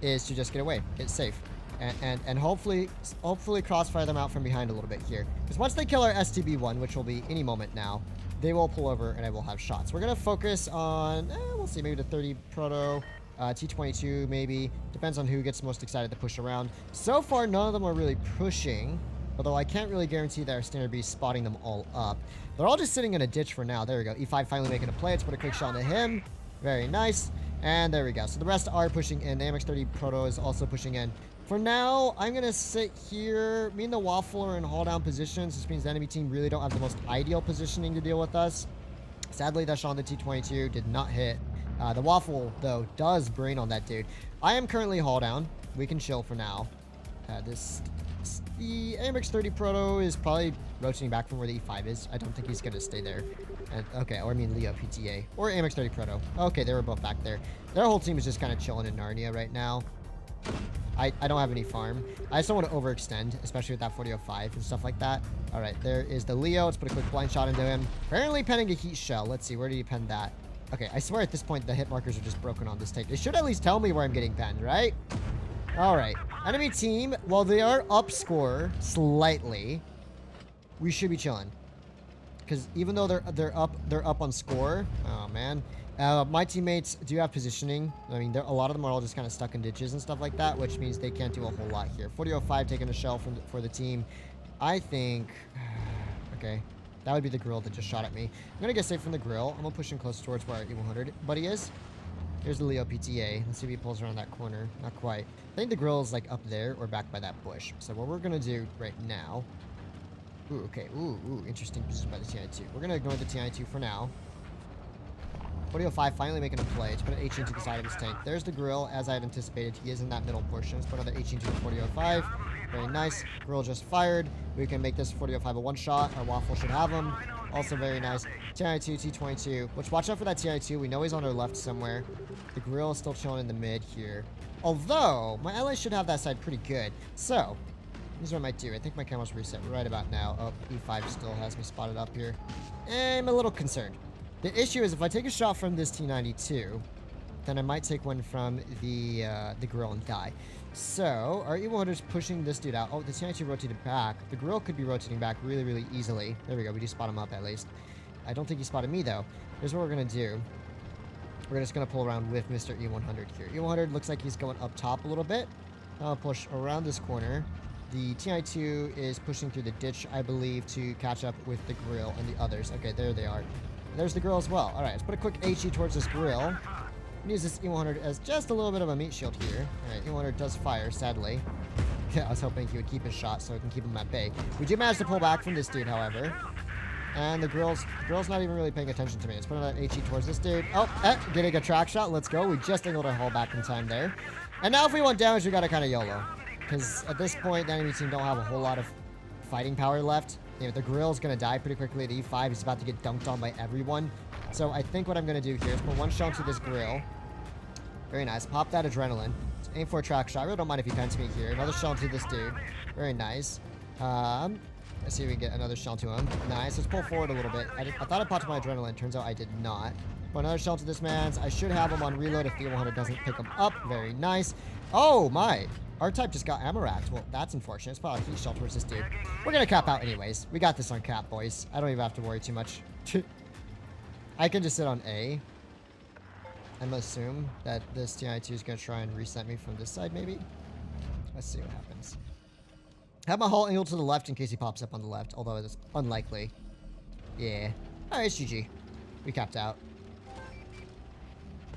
is to just get away, get safe. And hopefully crossfire them out from behind a little bit here. Because once they kill our STB-1, which will be any moment now, they will pull over and I will have shots. We're going to focus on, we'll see, maybe the 30 Proto, T-22 maybe. Depends on who gets most excited to push around. So far, none of them are really pushing. Although I can't really guarantee that our Standard B is spotting them all up. They're all just sitting in a ditch for now. There we go. E5 finally making a play. Let's put a quick shot into him. Very nice. And there we go. So the rest are pushing in. The AMX-30 Proto is also pushing in. For now, I'm going to sit here. Me and the Waffle are in haul down positions. This means the enemy team really don't have the most ideal positioning to deal with us. Sadly, that shot on the T-22 did not hit. The Waffle, though, does brain on that dude. I am currently haul down. We can chill for now. The AMX 30 Proto is probably rotating back from where the E5 is. I don't think he's going to stay there. Okay, or I mean Leo PTA. Or AMX 30 Proto. Okay, they were both back there. Their whole team is just kind of chilling in Narnia right now. I don't have any farm. I just don't want to overextend, especially with that 4005 and stuff like that. All right, there is the Leo. Let's put a quick blind shot into him. Apparently penning a heat shell. Let's see, where did he pen that? Okay, I swear at this point the hit markers are just broken on this tape. They should at least tell me where I'm getting penned, right? All right, enemy team, while they are up score slightly, we should be chilling. Because even though they're up on score. Oh man. My teammates do have positioning. I mean, a lot of them are all just kind of stuck in ditches and stuff like that, which means they can't do a whole lot here. 4005 taking a shell for the team. I think... Okay. That would be the grill that just shot at me. I'm going to get safe from the grill. I'm going to push in close towards where our E100 buddy is. Here's the Leo PTA. Let's see if he pulls around that corner. Not quite. I think the grill is like up there or back by that bush. So what we're going to do right now... Ooh, okay. Ooh, interesting position by the TI-2. We're going to ignore the TI-2 for now. 4005 finally making a play. Let's put an HE to the side of his tank. There's the grill, as I had anticipated. He is in that middle portion. Let's put another HE to the 4005. Very nice. Grill just fired. We can make this 4005 a one-shot. Our Waffle should have him. Also very nice. TI-2, T-22. Let's watch out for that TI-2. We know he's on our left somewhere. The grill is still chilling in the mid here. Although, my allies should have that side pretty good. So, here's what I might do. I think my camera's reset right about now. Oh, E5 still has me spotted up here. I'm a little concerned. The issue is if I take a shot from this T-92, then I might take one from the grill and die. So, our E100 is pushing this dude out. Oh, the T-92 rotated back. The grill could be rotating back really, really easily. There we go. We do spot him up at least. I don't think he spotted me, though. Here's what we're going to do. We're just going to pull around with Mr. E100 here. E100 looks like he's going up top a little bit. I'll push around this corner. The TI-2 is pushing through the ditch, I believe, to catch up with the grill and the others. Okay, there they are. There's the grill as well. All right, let's put a quick HE towards this grill. Use this E100 as just a little bit of a meat shield here. All right, E100 does fire, sadly. Yeah, I was hoping he would keep his shot so we can keep him at bay. We do manage to pull back from this dude, however. And the grill's not even really paying attention to me. Let's put another HE towards this dude. Oh, getting a track shot. Let's go. We just angled our hull back in time there. And now if we want damage, we got to kind of YOLO. Because at this point, the enemy team don't have a whole lot of fighting power left. You know, the grill's going to die pretty quickly. The E5 is about to get dunked on by everyone. So I think what I'm going to do here is put one shot to this grill. Very nice. Pop that adrenaline. Let's aim for a track shot. I really don't mind if he pens me here. Another shell to this dude. Very nice. Let's see if we can get another shell to him. Nice. Let's pull forward a little bit. I thought I popped my adrenaline. Turns out I did not. Put another shell to this man's. I should have him on reload if the 100 doesn't pick him up. Very nice. Oh, my. R-Type just got ammo racked. Well, that's unfortunate. It's probably a heat shell towards this dude. We're going to cap out anyways. We got this on cap, boys. I don't even have to worry too much. I can just sit on A. I'm going to assume that this TI-2 is going to try and reset me from this side, maybe. Let's see what happens. Have my hull angled to the left in case he pops up on the left, although it's unlikely. Yeah. Alright, it's GG. We capped out.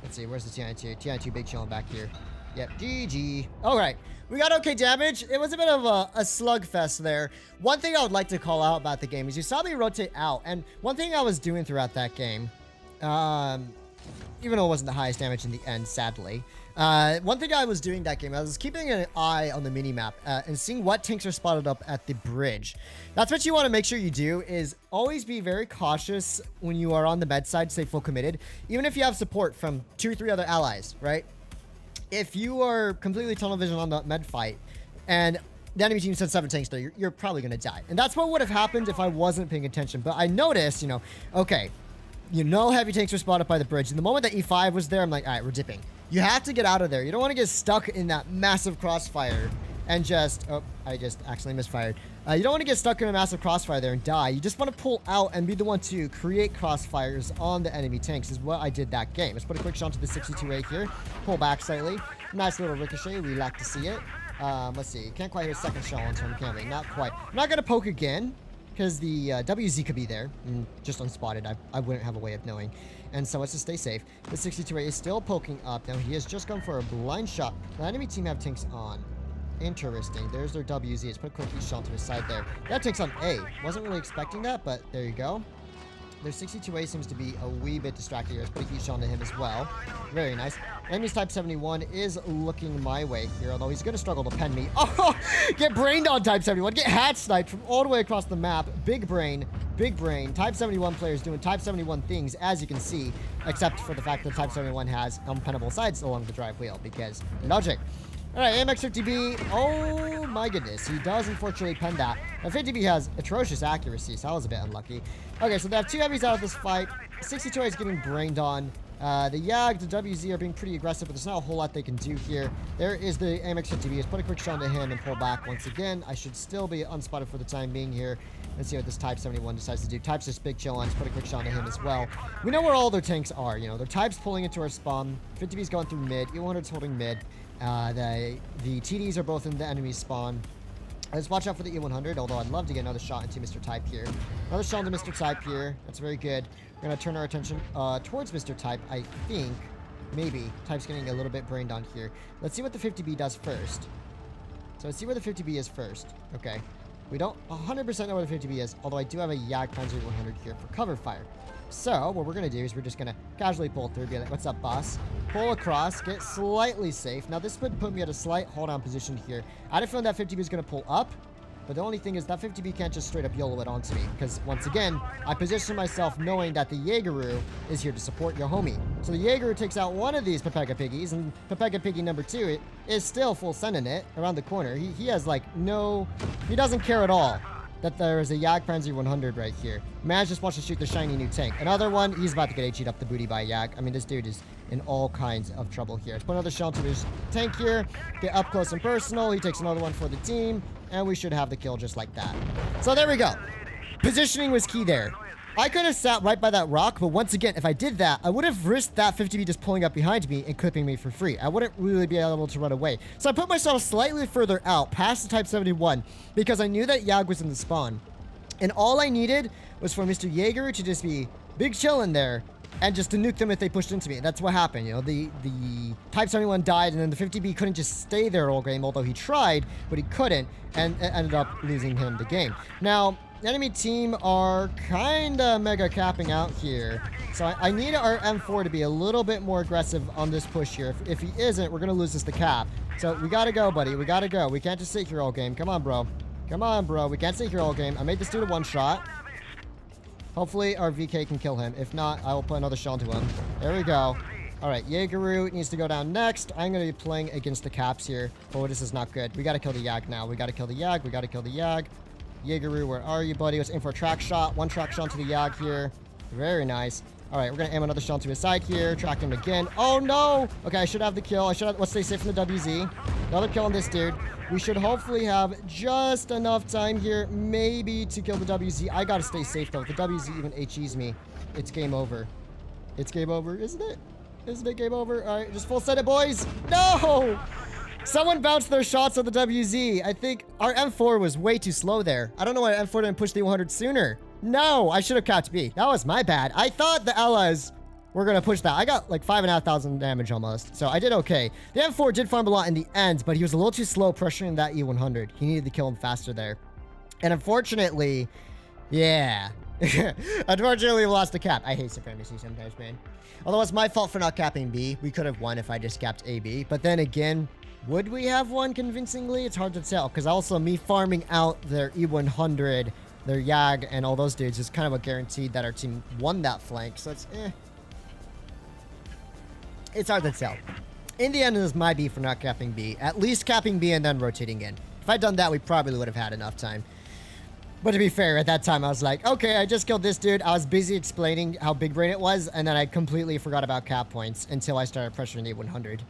Let's see, where's the TI-2? TI-2 big chilling back here. Yep, GG. Alright, we got okay damage. It was a bit of a slugfest there. One thing I would like to call out about the game is you saw me rotate out, and one thing I was doing throughout that game, even though it wasn't the highest damage in the end, sadly, one thing I was doing that game, I was keeping an eye on the minimap and seeing what tanks are spotted up at the bridge. That's what you want to make sure you do, is always be very cautious when you are on the med side, stay full committed, even if you have support from 2 or 3 other allies, right? If you are completely tunnel vision on the med fight and the enemy team sends 7 tanks there, you're probably going to die. And that's what would have happened if I wasn't paying attention. But I noticed, okay, heavy tanks were spotted by the bridge. And the moment that E5 was there, I'm like, all right, we're dipping. You have to get out of there. You don't want to get stuck in that massive crossfire and just, oh, I just accidentally misfired. You don't want to get stuck in a massive crossfire there and die. You just want to pull out and be the one to create crossfires on the enemy tanks is what I did that game. Let's put a quick shot to the 62A here. Pull back slightly. Nice little ricochet. We like to see it. Let's see. Can't quite hit a second shell on turn, can we? Not quite. I'm not going to poke again because the WZ could be there. Just unspotted. I wouldn't have a way of knowing. And so let's just stay safe. The 62A is still poking up. Now he has just gone for a blind shot. The enemy team have tanks on. Interesting. There's their WZ. Let's put a quick e-shot to his side there. That takes on A. Wasn't really expecting that, but there you go. Their 62A seems to be a wee bit distracted here. Let's put a e-shot to him as well. Very nice. Enemy's Type 71 is looking my way here, although he's going to struggle to pen me. Oh, get brained on Type 71. Get hat sniped from all the way across the map. Big brain. Big brain. Type 71 players doing Type 71 things, as you can see, except for the fact that Type 71 has unpennable sides along the drive wheel, because logic. All right, AMX-50B. Oh, my goodness. He does, unfortunately, pen that. And 50B has atrocious accuracy, so I was a bit unlucky. Okay, so they have 2 heavies out of this fight. 62A is getting brained on. The YAG, the WZ are being pretty aggressive, but there's not a whole lot they can do here. There is the AMX-50B. Let's put a quick shot to him and pull back once again. I should still be unspotted for the time being here. Let's see what this Type 71 decides to do. Type's just big chill on. Let's put a quick shot to him as well. We know where all their tanks are. You know, their Type's pulling into our spawn. 50B's going through mid. E100's holding mid. The TDs are both in the enemy spawn. Let's watch out for the E100, although I'd love to get another shot into Mr. Type here. Another shot into Mr. Type here. That's very good. We're going to turn our attention towards Mr. Type, I think. Maybe. Type's getting a little bit brained on here. Let's see what the 50B does first. So let's see where the 50B is first. Okay. We don't 100% know where the 50B is, although I do have a YAG Panzer 100 here for cover fire. So, what we're going to do is we're just going to casually pull through, be like, what's up, boss? Pull across, get slightly safe. Now, this would put me at a slight hold-on position here. I had a feeling that 50B is going to pull up, but the only thing is that 50B can't just straight up YOLO it onto me, because, once again, I position myself knowing that the Jaegeru is here to support your homie. So, the Jaegeru takes out one of these Pepega Piggies, and Pepega Piggy number 2 is still full sending it around the corner. He has, like, no... He doesn't care at all that there is a YAG Panzer 100 right here. Man just wants to shoot the shiny new tank. Another one, he's about to get HE'd up the booty by YAG. I mean, this dude is in all kinds of trouble here. Let's put another shell to his tank here. Get up close and personal. He takes another one for the team. And we should have the kill just like that. So there we go. Positioning was key there. I could have sat right by that rock, but once again, if I did that, I would have risked that 50B just pulling up behind me and clipping me for free. I wouldn't really be able to run away. So I put myself slightly further out, past the Type 71, because I knew that YAG was in the spawn. And all I needed was for Mr. Jaeger to just be big chillin' there, and just to nuke them if they pushed into me. And that's what happened, you know. The Type 71 died, and then the 50B couldn't just stay there all game, although he tried, but he couldn't, and ended up losing him the game. Now, the enemy team are kinda mega capping out here. So I need our M4 to be a little bit more aggressive on this push here. If he isn't, we're gonna lose this to cap. So we gotta go, buddy. We gotta go. We can't just sit here all game. Come on, bro. Come on, bro. We can't sit here all game. I made this dude a one-shot. Hopefully our VK can kill him. If not, I will put another shell into him. There we go. Alright, Jaegeru needs to go down next. I'm going to be playing against the caps here. Oh, this is not good. We got to kill the YAG now. We got to kill the YAG. We got to kill the YAG. Jaegeru, where are you, buddy? Let's aim for a track shot. One track shot to the YAG here. Very nice. Alright, we're going to aim another shot to his side here. Track him again. Oh, no! Okay, I should have the kill. Let's stay safe from the WZ. Another kill on this dude. We should hopefully have just enough time here, maybe, to kill the WZ. I got to stay safe, though. If the WZ even HEs me, it's game over. It's game over, isn't it? Isn't it game over? All right, just full set it, boys. No! Someone bounced their shots on the WZ. I think our M4 was way too slow there. I don't know why M4 didn't push the 100 sooner. No, I should have capped B. That was my bad. I thought the allies were going to push that. I got like 5,500 damage almost, so I did okay. The M4 did farm a lot in the end, but he was a little too slow pressuring that E100. He needed to kill him faster there. And unfortunately, yeah. Unfortunately, we lost the cap. I hate supremacy sometimes, man. Although it's my fault for not capping B. We could have won if I just capped AB. But then again, would we have won convincingly? It's hard to tell. Because also me farming out their E100, their YAG, and all those dudes is kind of a guaranteed that our team won that flank. So it's It's hard to tell. In the end, it was my B for not capping B. At least capping B and then rotating in. If I'd done that, we probably would have had enough time. But to be fair, at that time, I was like, okay, I just killed this dude. I was busy explaining how big brain it was, and then I completely forgot about cap points until I started pressuring the 100.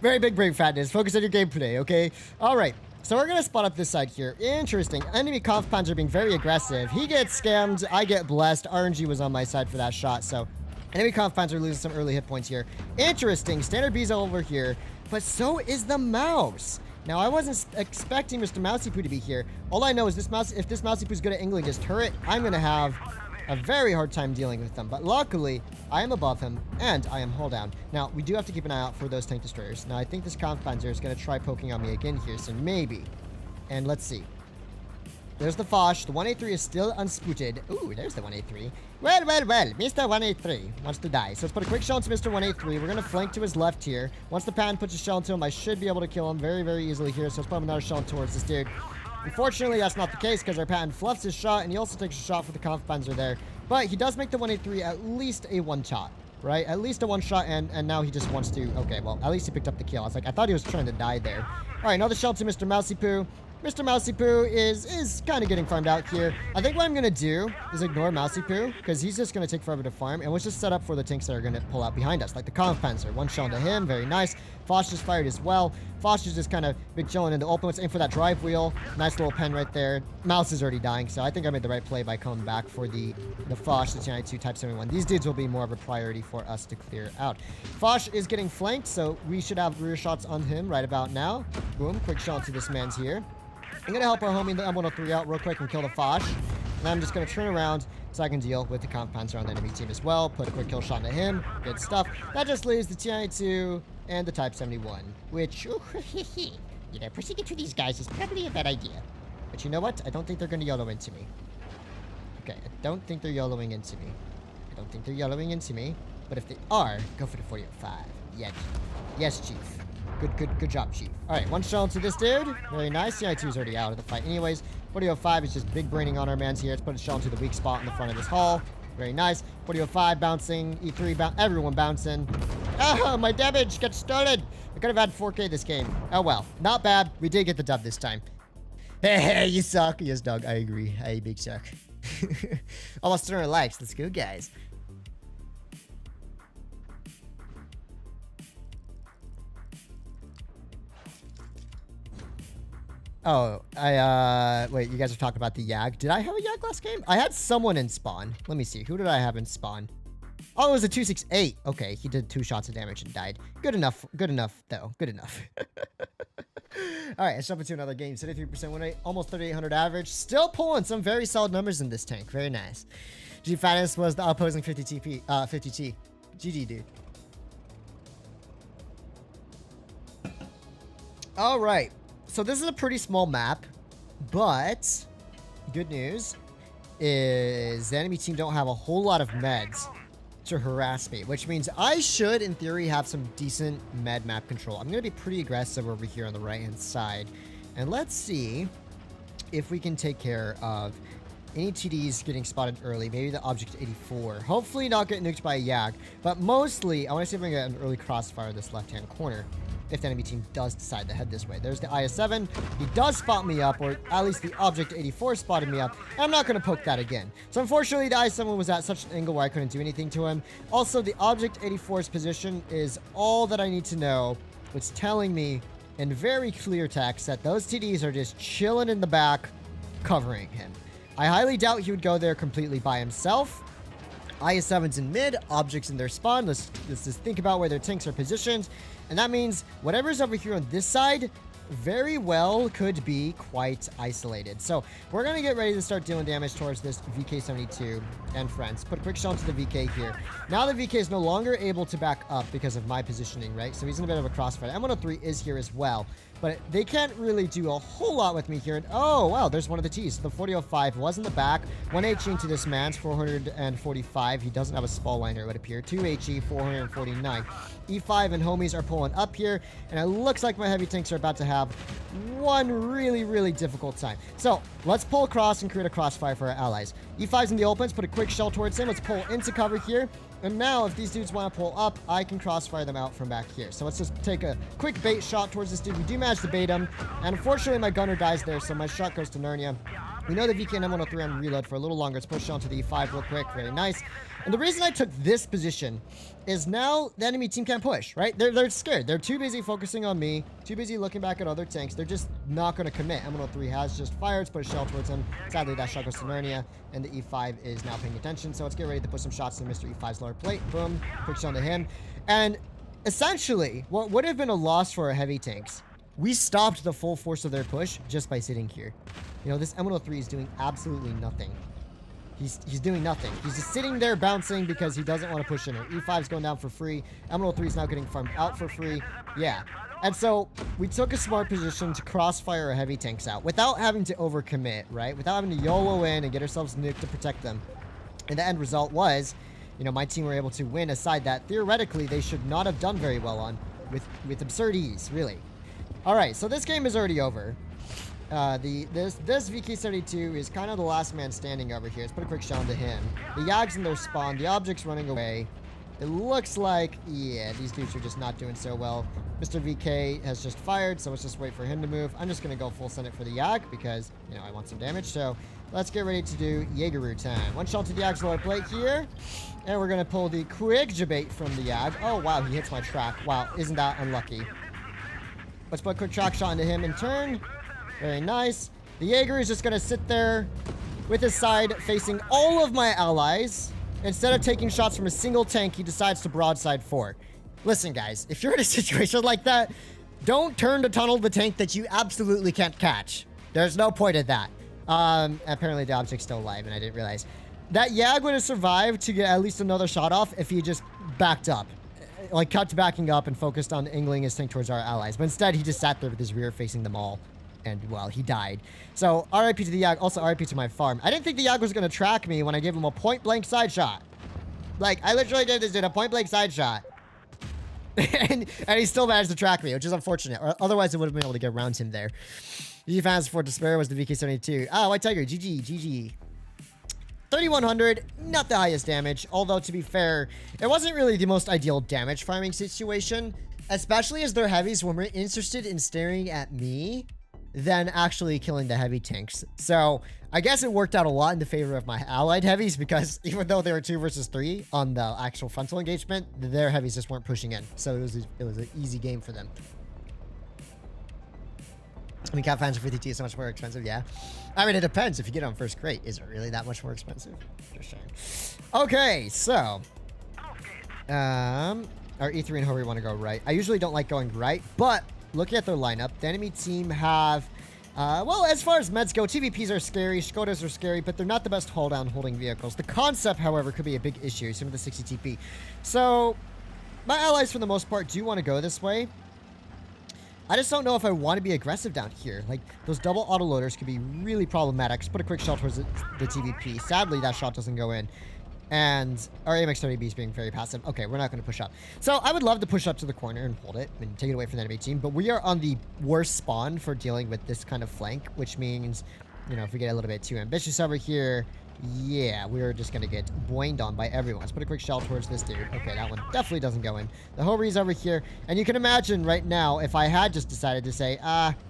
Very big brain fatness. Focus on your gameplay, okay? All right. So we're going to spot up this side here. Interesting. Enemy Conf Panzer being very aggressive. He gets scammed. I get blessed. RNG was on my side for that shot, so enemy Conf Panzer loses some early hit points here. Interesting. Standard B's over here, but so is the mouse. Now, I wasn't expecting Mr. Mousy Poo to be here. All I know is this mouse, if this Mousy Poo is good at angling his turret, I'm going to have a very hard time dealing with them. But luckily, I am above him, and I am hull down. Now, we do have to keep an eye out for those tank destroyers. Now, I think this Kampfpanzer is going to try poking on me again here, so maybe. And let's see. There's the Foch. The 183 is still unspooted. Ooh, there's the 183. Well, Mr. 183 wants to die. So let's put a quick shell into Mr. 183. We're going to flank to his left here. Once the pan puts a shell into him, I should be able to kill him very, very easily here. So let's put another shell towards this dude. Unfortunately, that's not the case because our pan fluffs his shot, and he also takes a shot for the Kampfpanzer there. But he does make the 183 at least a one-shot, right? At least a one-shot, and now he just wants to... Okay, well, at least he picked up the kill. I was like, I thought he was trying to die there. All right, another shell to Mr. Mousy Poo. Mr. Mousy Poo is kind of getting farmed out here. I think what I'm going to do is ignore Mousy Poo because he's just going to take forever to farm. And let's just set up for the tanks that are going to pull out behind us, like the Kampfpanzer. One shell into him. Very nice. Foch just fired as well. Foch is just kind of big chilling in the open. Let's aim for that drive wheel. Nice little pen right there. Mouse is already dying, so I think I made the right play by coming back for the Foch, the T92 Type 71. These dudes will be more of a priority for us to clear out. Foch is getting flanked, so we should have rear shots on him right about now. Boom. Quick shot to this man's here. I'm going to help our homie, the M103, out real quick and kill the Foch. And I'm just going to turn around so I can deal with the Kampfpanzer on the enemy team as well. Put a quick kill shot into him. Good stuff. That just leaves the T92 and the Type 71, which, you know, pushing into these guys is probably a bad idea. But you know what? I don't think they're going to YOLO into me. Okay, I don't think they're YOLOing into me. I don't think they're YOLOing into me. But if they are, go for the 40-05. Yeah, yes, Chief. Good job, Chief. All right, one shell into this dude. Very nice. CI2 is already out of the fight anyways. 40-05 is just big braining on our mans here. Let's put a shell into the weak spot in the front of this hull. Very nice. 40-05 bouncing. E3 everyone bouncing. Oh, my damage gets started. I could have had 4K this game. Oh, well. Not bad. We did get the dub this time. Hey, you suck. Yes, dog. I agree. Hey, big suck. Almost 200 likes. Let's go, guys. Oh, wait, you guys are talking about the Yag. Did I have a Yag last game? I had someone in spawn. Let me see. Who did I have in spawn? Oh, it was a 268. Okay, he did 2 shots of damage and died. Good enough, though. Good enough. All right, let's jump into another game. 73% win rate, almost 3,800 average. Still pulling some very solid numbers in this tank. Very nice. G-Fatness was the opposing 50T. GG, dude. All right. So this is a pretty small map, but good news is the enemy team don't have a whole lot of meds to harass me, which means I should, in theory, have some decent med map control. I'm going to be pretty aggressive over here on the right-hand side, and let's see if we can take care of any TDs getting spotted early, maybe the Object 84. Hopefully not get nuked by a Yag, but mostly I want to see if I can get an early crossfire this left-hand corner if the enemy team does decide to head this way. There's the IS-7. He does spot me up, or at least the Object 84 spotted me up, and I'm not going to poke that again. So unfortunately, the IS-7 was at such an angle where I couldn't do anything to him. Also, the Object 84's position is all that I need to know. It's telling me in very clear text that those TDs are just chilling in the back, covering him. I highly doubt he would go there completely by himself. IS-7's in mid, Objects in their spawn. Let's just think about where their tanks are positioned. And that means whatever's over here on this side very well could be quite isolated. So we're going to get ready to start dealing damage towards this VK-72 and friends. Put a quick shell into the VK here. Now the VK is no longer able to back up because of my positioning, right? So he's in a bit of a crossfire. M103 is here as well, but they can't really do a whole lot with me here. And oh, wow, there's one of the T's. The 40-05 was in the back. 1 HE into this man's 445. He doesn't have a spall liner, it would appear. 2 HE, 449. E5 and homies are pulling up here, and it looks like my heavy tanks are about to have one really difficult time. So let's pull across and create a crossfire for our allies. E5's in the open. Let's put a quick shell towards him. Let's pull into cover here. And now, if these dudes want to pull up, I can crossfire them out from back here. So let's just take a quick bait shot towards this dude. We do manage to bait him. And unfortunately, my gunner dies there, so my shot goes to Narnia. We know the VK and M103 on reload for a little longer. Let's push on to the E5 real quick. Very nice. And the reason I took this position is now the enemy team can't push, right? They're scared. They're too busy focusing on me, too busy looking back at other tanks. They're just not going to commit. M103 has just fired. Let's put a shell towards him. Sadly, that shot goes to Narnia, and the E5 is now paying attention. So let's get ready to put some shots to Mr. E5's lower plate. Boom. Quick shot to him. And essentially, what would have been a loss for our heavy tanks, we stopped the full force of their push just by sitting here. You know, this M103 is doing absolutely nothing. He's doing nothing. He's just sitting there bouncing because he doesn't want to push in. E5's going down for free. Emerald 3 is now getting farmed out for free. Yeah. And so we took a smart position to crossfire our heavy tanks out without having to overcommit, right? Without having to YOLO in and get ourselves nuked to protect them. And the end result was, you know, my team were able to win a side that theoretically they should not have done very well on with absurd ease, really. All right, so this game is already over. This VK72 is kind of the last man standing over here. Let's put a quick shot into him. The Yag's in their spawn. The object's running away. It looks like, yeah, these dudes are just not doing so well. Mr. VK has just fired, so let's just wait for him to move. I'm just going to go full send it for the Yag because, you know, I want some damage. So let's get ready to do Jaegeroo time. One shot to the Yag's lower plate here. And we're going to pull the quick debate from the Yag. Oh, wow, he hits my track. Wow, isn't that unlucky? Let's put a quick track shot into him in turn. Very nice. The Jaeger is just going to sit there with his side facing all of my allies. Instead of taking shots from a single tank, he decides to broadside fort. Listen, guys, if you're in a situation like that, don't turn to tunnel the tank that you absolutely can't catch. There's no point in that. Apparently the object's still alive, and I didn't realize. That Yag would have survived to get at least another shot off if he just backed up. Like, kept backing up and focused on angling his tank towards our allies. But instead, he just sat there with his rear facing them all. And, well, he died. So, RIP to the Yag. Also, RIP to my farm. I didn't think the Yag was going to track me when I gave him a point-blank side shot. Like, I literally gave this dude a point-blank side shot. and he still managed to track me, which is unfortunate. Or otherwise, I would have been able to get around him there. GG fans for despair was the VK72. Ah, White Tiger. GG. GG. 3,100. Not the highest damage. Although, to be fair, it wasn't really the most ideal damage farming situation. Especially as their heavies were more interested in staring at me than actually killing the heavy tanks. So I guess it worked out a lot in the favor of my allied heavies because even though they were 2 versus 3 on the actual frontal engagement, their heavies just weren't pushing in. So it was an easy game for them. I mean, Cat fans are 52 is so much more expensive, yeah. I mean, it depends. If you get on first crate, is it really that much more expensive? Just saying. Okay, so our E3 and Hori want to go right. I usually don't like going right, but looking at their lineup, the enemy team have, well, as far as meds go, TVPs are scary, Skodas are scary, but they're not the best hold-down holding vehicles. The concept, however, could be a big issue, some of the 60 TP. So, my allies, for the most part, do want to go this way. I just don't know if I want to be aggressive down here. Like, those double autoloaders could be really problematic. Just put a quick shot towards the TVP. Sadly, that shot doesn't go in. And our AMX-30B is being very passive. Okay, we're not going to push up. So I would love to push up to the corner and hold it and take it away from the enemy team. But we are on the worst spawn for dealing with this kind of flank, which means, you know, if we get a little bit too ambitious over here, yeah, we're just going to get boinged on by everyone. Let's put a quick shell towards this dude. Okay, that one definitely doesn't go in. The Hori's over here. And you can imagine right now, if I had just decided to say,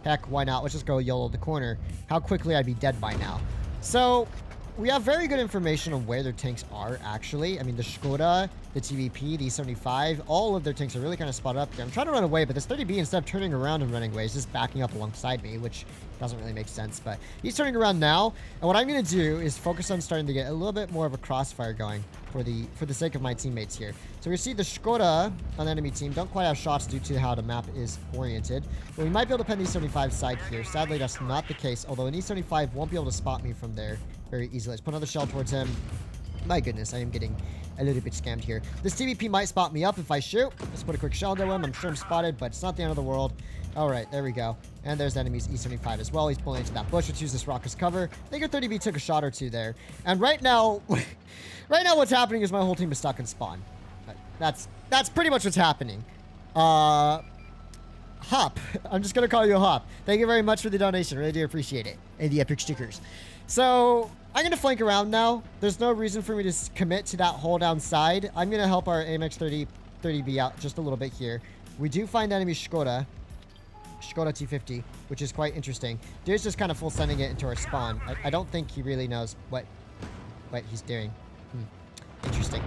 heck, why not? Let's just go YOLO the corner. How quickly I'd be dead by now. So we have very good information on where their tanks are, actually. I mean, the Skoda, the TVP, the E75, all of their tanks are really kind of spotted up here. I'm trying to run away, but this 30B, instead of turning around and running away, is just backing up alongside me, which doesn't really make sense. But he's turning around now, and what I'm going to do is focus on starting to get a little bit more of a crossfire going for the sake of my teammates here. So we see the Skoda on the enemy team don't quite have shots due to how the map is oriented, but we might be able to pen the E75 side here. Sadly, that's not the case, although an E75 won't be able to spot me from there very easily. Let's put another shell towards him. My goodness, I am getting a little bit scammed here. This TVP might spot me up if I shoot. Let's put a quick shell to him. I'm sure I'm spotted, but it's not the end of the world. All right, there we go. And there's the enemy's E75 as well. He's pulling into that bush. Let's use this rock as cover. I think our 30B took a shot or two there. And right now, what's happening is my whole team is stuck in spawn. That's pretty much what's happening. Hop. I'm just going to call you a Hop. Thank you very much for the donation. Really do appreciate it. And the epic stickers. So I'm going to flank around now. There's no reason for me to commit to that hold down side. I'm going to help our AMX 30B out just a little bit here. We do find enemy Skoda T50, which is quite interesting. Dude's just kind of full sending it into our spawn. I don't think he really knows what he's doing. Interesting.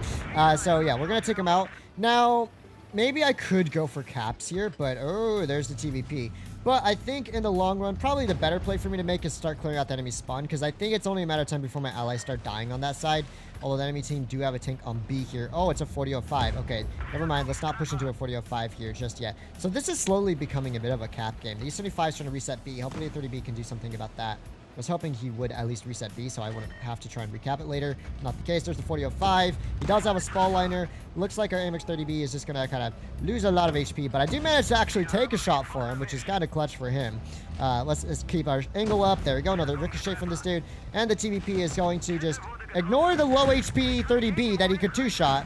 So yeah, we're going to take him out. Now, maybe I could go for caps here, but oh, there's the TVP. But I think in the long run, probably the better play for me to make is start clearing out the enemy spawn, because I think it's only a matter of time before my allies start dying on that side. Although the enemy team do have a tank on B here. Oh, it's a 4005. Okay, never mind. Let's not push into a 4005 here just yet. So this is slowly becoming a bit of a cap game. The E75 is trying to reset B. Hopefully the 30B can do something about that. was hoping he would at least reset B so I wouldn't have to try and recap it later. Not the case. There's the 4005. He does have a spall liner. Looks like our AMX-30B is just going to kind of lose a lot of HP, but I do manage to actually take a shot for him, which is kind of clutch for him. Let's keep our angle up. There we go. Another ricochet from this dude. And the TVP is going to just ignore the low HP 30B that he could two-shot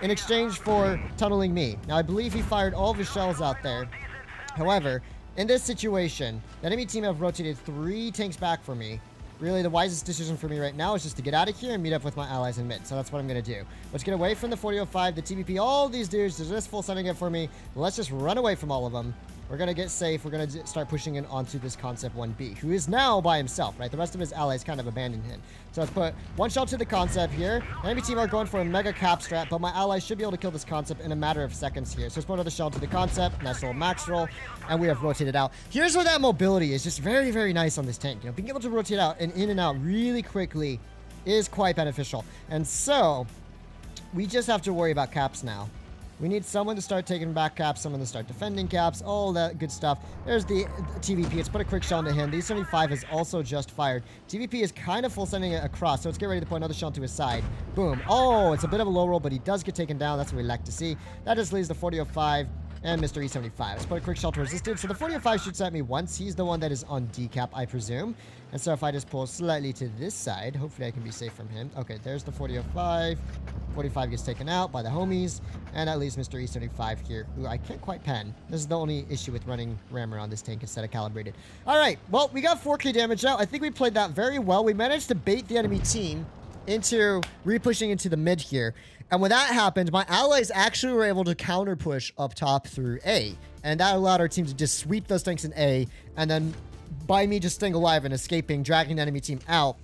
in exchange for tunneling me. Now, I believe he fired all of his shells out there. However, in this situation, the enemy team have rotated 3 tanks back for me. Really, the wisest decision for me right now is just to get out of here and meet up with my allies in mid. So that's what I'm going to do. Let's get away from the 4005, the TVP, all these dudes. They're just full sending it for me. Let's just run away from all of them. We're going to get safe. We're going to start pushing in onto this Concept 1B, who is now by himself, right? The rest of his allies kind of abandoned him. So let's put 1 shell to the Concept here. The enemy team are going for a mega cap strat, but my allies should be able to kill this Concept in a matter of seconds here. So let's put another shell to the Concept. Nice little max roll. And we have rotated out. Here's where that mobility is just very, very nice on this tank. You know, being able to rotate out and in and out really quickly is quite beneficial. And so we just have to worry about caps now. We need someone to start taking back caps, someone to start defending caps, all that good stuff. There's the TVP. Let's put a quick shell into him. The E75 is also just fired. TVP is kind of full sending it across, so let's get ready to put another shell to his side. Boom. Oh, it's a bit of a low roll, but he does get taken down. That's what we like to see. That just leaves the 4005 and Mr. E75. Let's put a quick shell towards this dude. So the 4005 shoots at me once. He's the one that is on decap, I presume. And so if I just pull slightly to this side, hopefully I can be safe from him. Okay, there's the 4005. 45 gets taken out by the homies, and that leaves Mr. E75 here, who I can't quite pen. This is the only issue with running rammer on this tank instead of calibrated. All right, well, we got 4K damage out. I think we played that very well. We managed to bait the enemy team into re-pushing into the mid here. And when that happened, my allies actually were able to counter push up top through A. And that allowed our team to just sweep those tanks in A, and then by me just staying alive and escaping, dragging the enemy team out,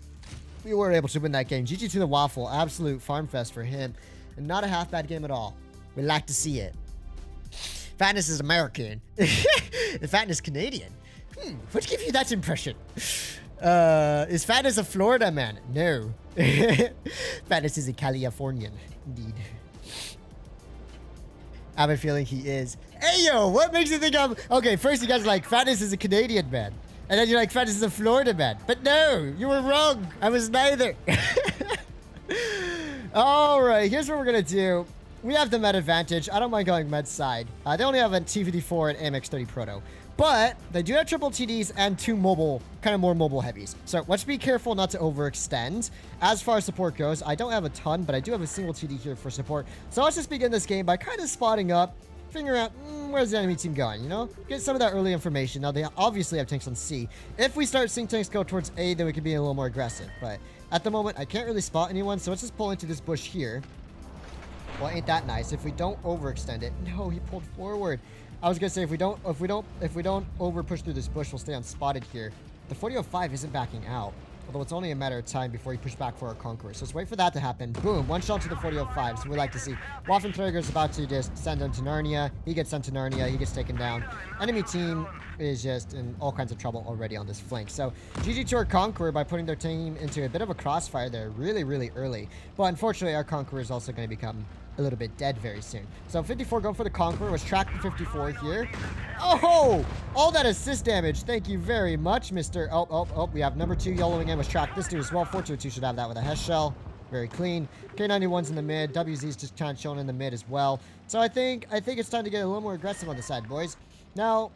we were able to win that game. GG to the Waffle. Absolute farm fest for him. And not a half bad game at all. We like to see it. Fatness is American. And Fatness Canadian. What gave you that impression? Is Fatness a Florida man? No. Fatness is a Californian. Indeed. I have a feeling he is. Hey, yo, what makes you think I'm... Okay, first you guys are like, Fatness is a Canadian man. And then you're like, Fatness is a Florida man. But no, you were wrong. I was neither. All right, here's what we're going to do. We have the med advantage. I don't mind going med side. They only have a T54 and AMX-30 Proto. But they do have triple TDs and 2 mobile, kind of more mobile heavies. So let's be careful not to overextend. As far as support goes, I don't have a ton, but I do have a single TD here for support. So let's just begin this game by kind of spotting up, figure out where's the enemy team going, you know? Get some of that early information. Now, they obviously have tanks on C. If we start seeing tanks go towards A, then we can be a little more aggressive. But at the moment, I can't really spot anyone, so let's just pull into this bush here. Well, ain't that nice? If we don't overextend it. No, he pulled forward. I was gonna say if we don't over push through this bush, we'll stay unspotted here. The 4005 isn't backing out. Although it's only a matter of time before he pushes back for our Conqueror. So let's wait for that to happen. Boom. 1 shot to the 4005. So we like to see. Waffenträger's about to just send him to Narnia. He gets sent to Narnia. He gets taken down. Enemy team is just in all kinds of trouble already on this flank. So GG to our Conqueror by putting their team into a bit of a crossfire there really, really early. But unfortunately, our Conqueror is also going to become a little bit dead very soon. So 54 going for the Conqueror. Was tracked to 54 here. Oh! All that assist damage. Thank you very much, Mr. Oh, we have number 2 yellowing in. Was tracked this dude as well. 422 should have that with a Hesh shell. Very clean. K91's in the mid. WZ's just kind of chilling in the mid as well. So I think it's time to get a little more aggressive on the side, boys. Now,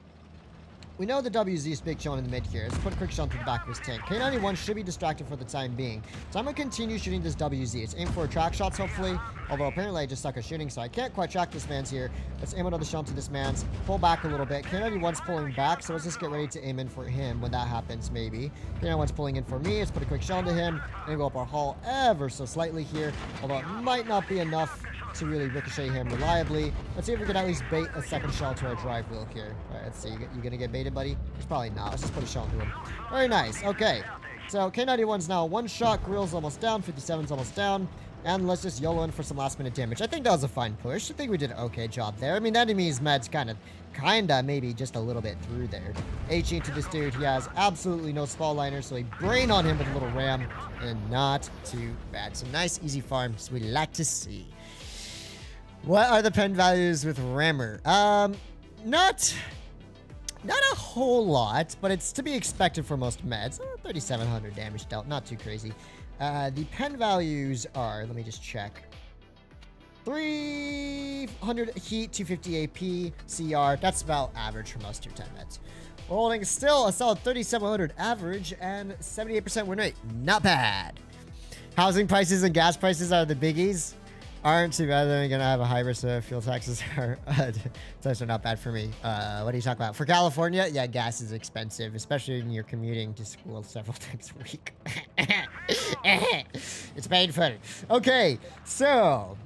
we know the WZ is big chilling in the mid here. Let's put a quick shot to the back of his tank. K91 should be distracted for the time being. So I'm going to continue shooting this WZ. It's aim for track shots, hopefully. Although apparently I just suck at shooting, so I can't quite track this man's here. Let's aim another shot to this man's. Pull back a little bit. K91's pulling back, so let's just get ready to aim in for him when that happens, maybe. K91's pulling in for me. Let's put a quick shot to him. And go up our hull ever so slightly here. Although it might not be enough to really ricochet him reliably. Let's see if we can at least bait a second shell to our drive wheel here. All right, let's see. You gonna get baited, buddy? It's probably not. Let's just put a shell into him. Very nice. Okay. So K91's now 1 shot. Grill's almost down. 57's almost down. And let's just YOLO in for some last minute damage. I think that was a fine push. I think we did an okay job there. I mean, the enemy's med's kinda, maybe just a little bit through there. H into this dude. He has absolutely no spall liner, so he brain on him with a little ram. And not too bad. Some nice, easy farms we like to see. What are the pen values with Rammer? Not Not a whole lot, but it's to be expected for most meds. 3,700 damage dealt, not too crazy. The pen values are, let me just check. 300 heat, 250 AP, CR. That's about average for most tier 10 meds. We're holding still a solid 3,700 average and 78% win rate. Not bad. Housing prices and gas prices are the biggies. Aren't too bad. Then we're gonna have a hybrid, so fuel taxes are those are not bad for me. What are you talking about? For California, yeah, gas is expensive, especially when you're commuting to school several times a week. It's painful. Okay, so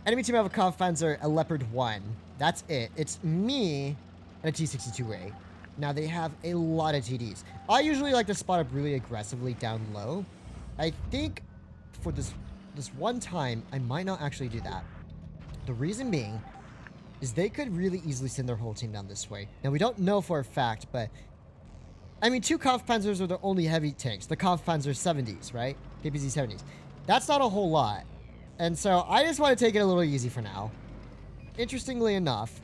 enemy team have a Kampfpanzer, a Leopard 1. That's it. It's me and a T-62A. Now they have a lot of TDs. I usually like to spot up really aggressively down low. I think for this one time, I might not actually do that. The reason being is they could really easily send their whole team down this way. Now, we don't know for a fact, but I mean, 2 Kampfpanzers are the only heavy tanks. The Kampfpanzer 70s, right? KPZ 70s. That's not a whole lot. And so I just want to take it a little easy for now. Interestingly enough,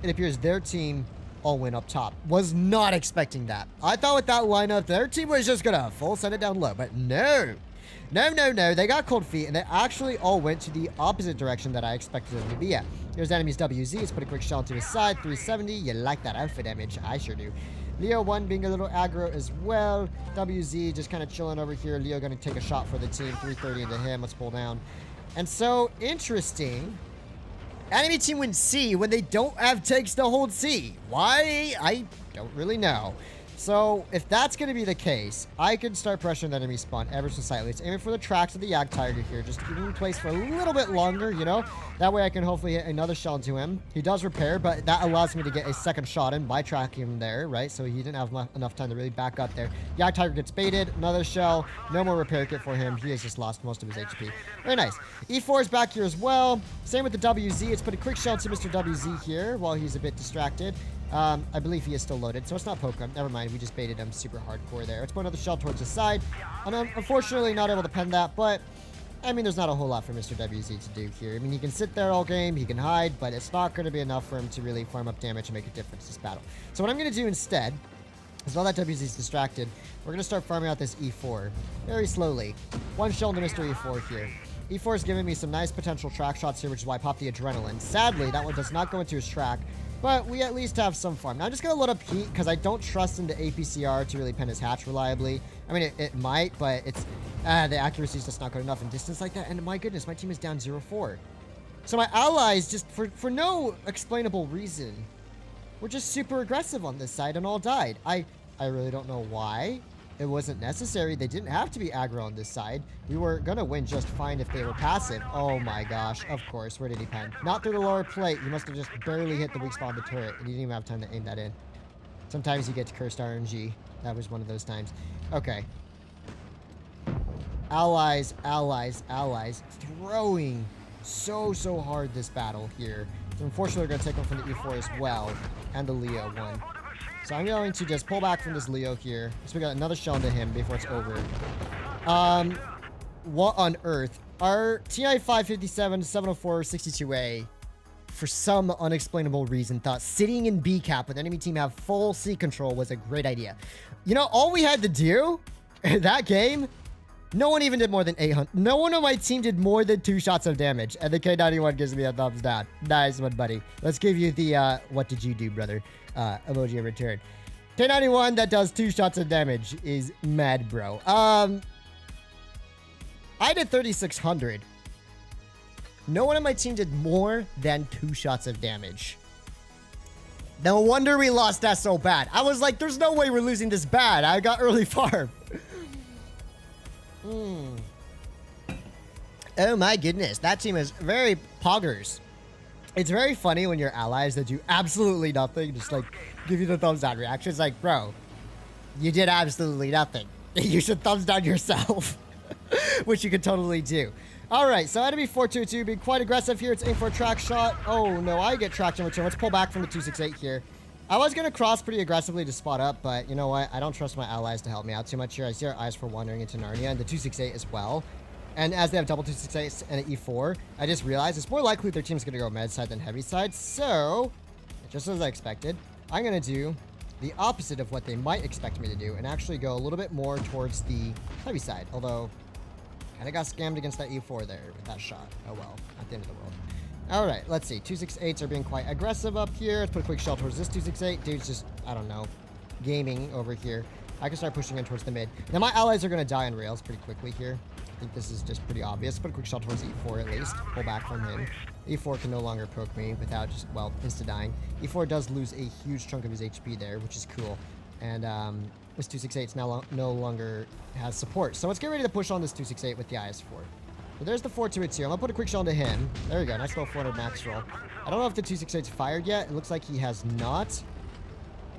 it appears their team all went up top. Was not expecting that. I thought with that lineup, their team was just going to full send it down low, but no. No. They got cold feet, and they actually all went to the opposite direction that I expected them to be at. Here's enemy's WZ. Let's put a quick shell to his side. 370. You like that alpha damage? I sure do. Leo 1 being a little aggro as well. WZ just kind of chilling over here. Leo going to take a shot for the team. 330 into him. Let's pull down. And so, interesting. Enemy team wins C when they don't have tanks to hold C. Why? I don't really know. So, if that's going to be the case, I can start pressuring the enemy spawn ever so slightly. It's aiming for the tracks of the Yak Tiger here. Just keep him in place for a little bit longer, you know? That way I can hopefully hit another shell into him. He does repair, but that allows me to get a second shot in by tracking him there, right? So he didn't have enough time to really back up there. Yak Tiger gets baited. Another shell. No more repair kit for him. He has just lost most of his HP. Very nice. E4 is back here as well. Same with the WZ. Let's put a quick shell to Mr. WZ here while he's a bit distracted. I believe he is still loaded, so it's not poke him. Never mind, we just baited him super hardcore there. Let's put another shell towards the side. And unfortunately, not able to pen that, but I mean, there's not a whole lot for Mr. WZ to do here. I mean, he can sit there all game, he can hide, but it's not going to be enough for him to really farm up damage and make a difference this battle. So what I'm going to do instead is while that WZ is distracted, we're going to start farming out this E4 very slowly. One shell into Mr. E4 here. E4 is giving me some nice potential track shots here, which is why I popped the adrenaline. Sadly, that one does not go into his track, but we at least have some farm. Now, I'm just going to load up heat because I don't trust in the APCR to really pen his hatch reliably. I mean, it might, but it's the accuracy is just not good enough in distance like that. And my goodness, my team is down 0-4. So my allies, just for no explainable reason, were just super aggressive on this side and all died. I really don't know why. It wasn't necessary. They didn't have to be aggro on this side. We were going to win just fine if they were passive. Oh my gosh. Of course. Where did he pen? Not through the lower plate. He must have just barely hit the weak spot of the turret. And he didn't even have time to aim that in. Sometimes you get to cursed RNG. That was one of those times. Okay. Allies. Throwing so hard this battle here. So unfortunately, we're going to take one from the E4 as well. And the Leo one. So I'm going to just pull back from this Leo here. So we got another shell into him before it's over. What on earth? Our TI 557 704 62A, for some unexplainable reason, thought sitting in B cap with enemy team have full C control was a great idea. You know, all we had to do in that game, no one even did more than 800. No one on my team did more than 2 shots of damage. And the K91 gives me a thumbs down. Nice one, buddy. Let's give you the, what did you do, brother? Emoji in return. K91 that does 2 shots of damage is mad, bro. I did 3,600. No one on my team did more than 2 shots of damage. No wonder we lost that so bad. I was like, there's no way we're losing this bad. I got early farm. Oh my goodness. That team is very poggers. It's very funny when your allies that do absolutely nothing just like give you the thumbs down reaction. It's like, bro, you did absolutely nothing. You should thumbs down yourself, which you could totally do. All right, so enemy 422 being quite aggressive here. It's aim for a track shot. Oh no, I get tracked in return. Let's pull back from the 268 here. I was going to cross pretty aggressively to spot up, but you know what? I don't trust my allies to help me out too much here. I see our eyes for wandering into Narnia and the 268 as well. And as they have double 268 and an E4, I just realized it's more likely their team's going to go med side than heavy side. So, just as I expected, I'm going to do the opposite of what they might expect me to do and actually go a little bit more towards the heavy side. Although, kind of got scammed against that E4 there with that shot. Oh well, not the end of the world. All right, let's see. 268s are being quite aggressive up here. Let's put a quick shell towards this 268. Dude's just, I don't know, gaming over here. I can start pushing in towards the mid. Now, my allies are going to die on rails pretty quickly here. I think this is just pretty obvious. Put a quick shell towards E4 at least. Pull back from him. E4 can no longer poke me without just, well, insta-dying. E4 does lose a huge chunk of his HP there, which is cool. And this 268 now no longer has support. So let's get ready to push on this 268 with the IS-4. So there's the 4-2-2. I'm going to put a quick shell into him. There we go. Nice little 400 max roll. I don't know if the 268's fired yet. It looks like he has not.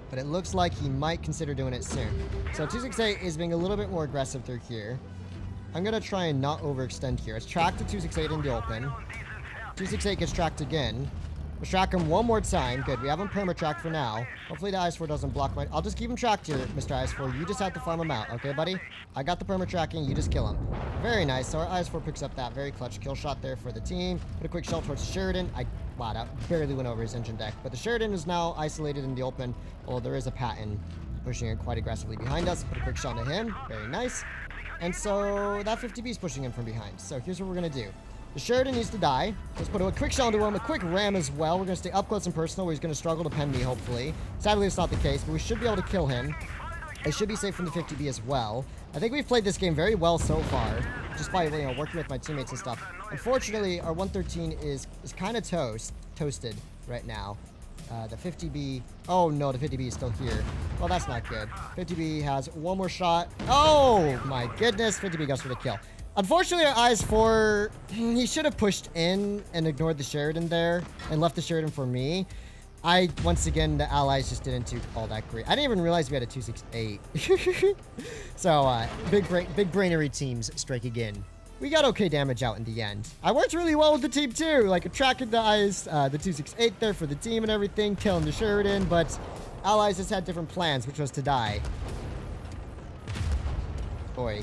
But it looks like he might consider doing it soon. So 268 is being a little bit more aggressive through here. I'm going to try and not overextend here. Let's track the 268 in the open. 268 gets tracked again. Let's track him one more time. Good. We have him perma-tracked for now. Hopefully the IS-4 doesn't block my... I'll just keep him tracked here, Mr. IS-4. You just have to farm him out. Okay, buddy? I got the perma-tracking. You just kill him. Very nice. So our IS-4 picks up that very clutch kill shot there for the team. Put a quick shell towards Sheridan. Wow, that barely went over his engine deck. But the Sheridan is now isolated in the open. Although there is a Patton pushing in quite aggressively behind us. Put a quick shell to him. Very nice. And so that 50B is pushing in from behind. So here's what we're going to do. The Sheridan needs to die. Let's put a quick shell into him, a quick ram as well. We're going to stay up close and personal where he's going to struggle to pen me, hopefully. Sadly, it's not the case, but we should be able to kill him. I should be safe from the 50B as well. I think we've played this game very well so far, just by, you know, working with my teammates and stuff. Unfortunately, our 113 is kind of toasted right now. The 50B... Oh, no, the 50B is still here. Well, that's not good. 50B has one more shot. Oh, my goodness. 50B goes for the kill. Unfortunately, our IS-4, he should have pushed in and ignored the Sheridan there and left the Sheridan for me. Once again, the allies just didn't do all that great. I didn't even realize we had a 268. So, big brainery teams strike again. We got okay damage out in the end. I worked really well with the team too. Like, attracted the 268 there for the team and everything, killing the Sheridan, but allies just had different plans, which was to die. Boy.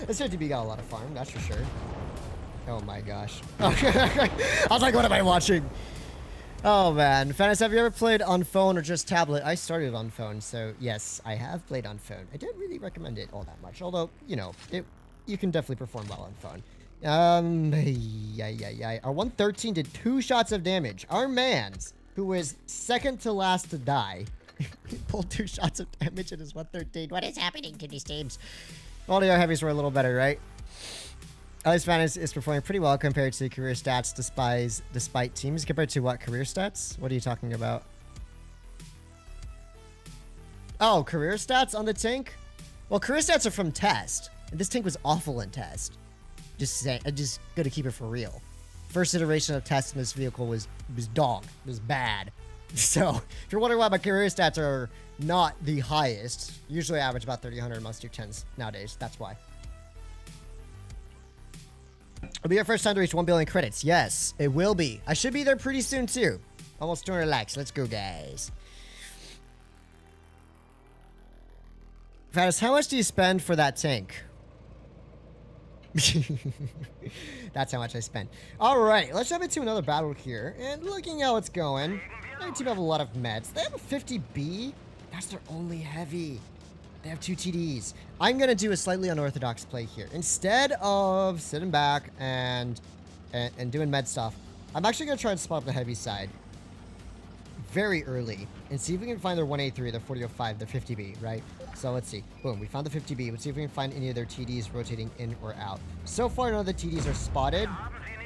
This 50B got a lot of farm, that's for sure. Oh my gosh. I was like, what am I watching? Oh man. Fannis, have you ever played on phone or just tablet? I started on phone, so yes, I have played on phone. I don't really recommend it all that much, although, you know, you can definitely perform well on phone. Our 113 did 2 shots of damage. Our mans, who was second to last to die, pulled 2 shots of damage in his 113. What is happening to these teams? All the other heavies were a little better, right? At least Fannis is performing pretty well compared to career stats despite teams. Compared to what career stats? What are you talking about? Oh, career stats on the tank? Well, career stats are from test. And this tank was awful in test. Just saying, I just gotta keep it for real. First iteration of test in this vehicle was dog. It was bad. So, if you're wondering why my career stats are not the highest, usually I average about 3,000 amongst tier 10s nowadays. That's why. It'll be your first time to reach 1 billion credits. Yes, it will be. I should be there pretty soon, too. Almost 200 likes. Let's go, guys. Fannis, how much do you spend for that tank? That's how much I spent. Alright, let's jump into another battle here. And looking how it's going. Their team have a lot of meds. They have a 50B. That's their only heavy. They have 2 TDs. I'm going to do a slightly unorthodox play here. Instead of sitting back and doing med stuff, I'm actually going to try and spot up the heavy side very early and see if we can find their 183, their 4005, their 50B, right? So let's see. Boom, we found the 50B. Let's see if we can find any of their TDs rotating in or out. So far, none of the TDs are spotted,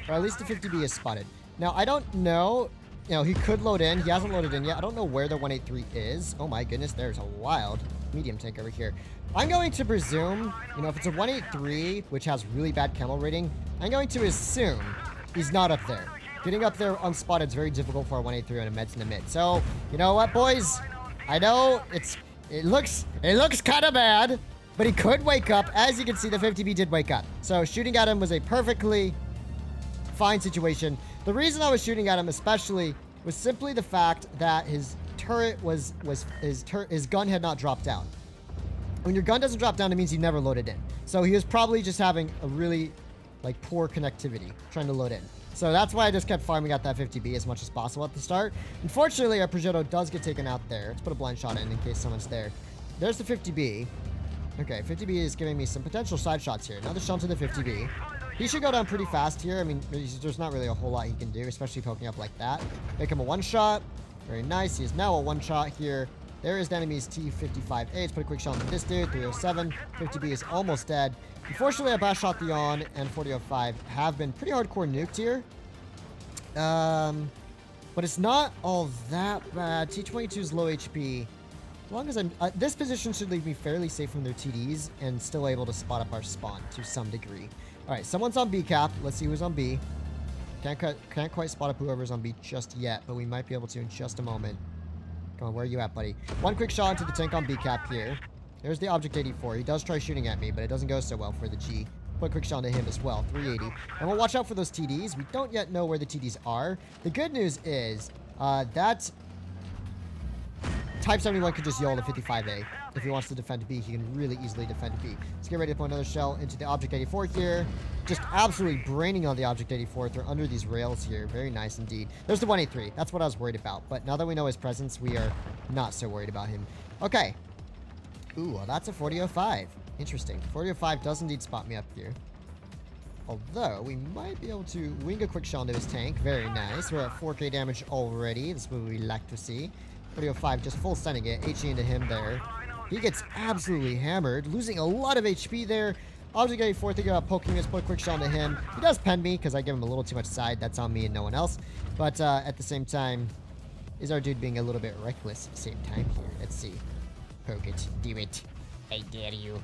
or at least the 50B is spotted. Now, I don't know. You know, he could load in. He hasn't loaded in yet. I don't know where the 183 is. Oh my goodness, there's a wild medium tank over here. I'm going to presume, you know, if it's a 183, which has really bad camo rating, I'm going to assume he's not up there. Getting up there unspotted is very difficult for a 183 on a meds in the mid. So, you know what, boys? I know it looks kind of bad, but he could wake up. As you can see, the 50B did wake up. So shooting at him was a perfectly fine situation. The reason I was shooting at him especially was simply the fact that his turret his gun had not dropped down. When your gun doesn't drop down, it means you never loaded in. So he was probably just having a really, like, poor connectivity trying to load in. So that's why I just kept farming out that 50B as much as possible at the start. Unfortunately, our Progetto does get taken out there. Let's put a blind shot in case someone's there. There's the 50B. Okay, 50B is giving me some potential side shots here. Another shot to the 50B. He should go down pretty fast here. I mean, there's not really a whole lot he can do, especially poking up like that. Make him a one-shot. Very nice. He is now a one-shot here. There is the enemy's T-55A. Let's put a quick shot on this dude. 307. 50B is almost dead. Unfortunately, our Bash Shot the On and 4005 have been pretty hardcore nuked here. But it's not all that bad. T-22 is low HP. As long as I'm... this position should leave me fairly safe from their TDs and still able to spot up our spawn to some degree. Alright, someone's on B cap. Let's see who's on B. Can't quite spot up whoever's on B just yet, but we might be able to in just a moment. Come on, where are you at, buddy? One quick shot into the tank on B cap here. There's the Object 84. He does try shooting at me, but it doesn't go so well for the G. Put a quick shot into him as well. 380. And we'll watch out for those TDs. We don't yet know where the TDs are. The good news is that Type 71 could just YOL the 55A. If he wants to defend B, he can really easily defend B. Let's get ready to put another shell into the Object 84 here. Just absolutely braining on the Object 84. They're under these rails here. Very nice indeed. There's the 183. That's what I was worried about. But now that we know his presence, we are not so worried about him. Okay. Ooh, well, that's a 4005. Interesting. 4005 does indeed spot me up here. Although, we might be able to wing a quick shot into his tank. Very nice. We're at 4k damage already. This is what we like to see. 4005 just full sending it. HE into him there. He gets absolutely hammered. Losing a lot of HP there. Object 84 thinking about poking us. Put a quick shot into him. He does pen me because I give him a little too much side. That's on me and no one else. But at the same time, is our dude being a little bit reckless at the same time here? Let's see. Poke it. Do it. I dare you.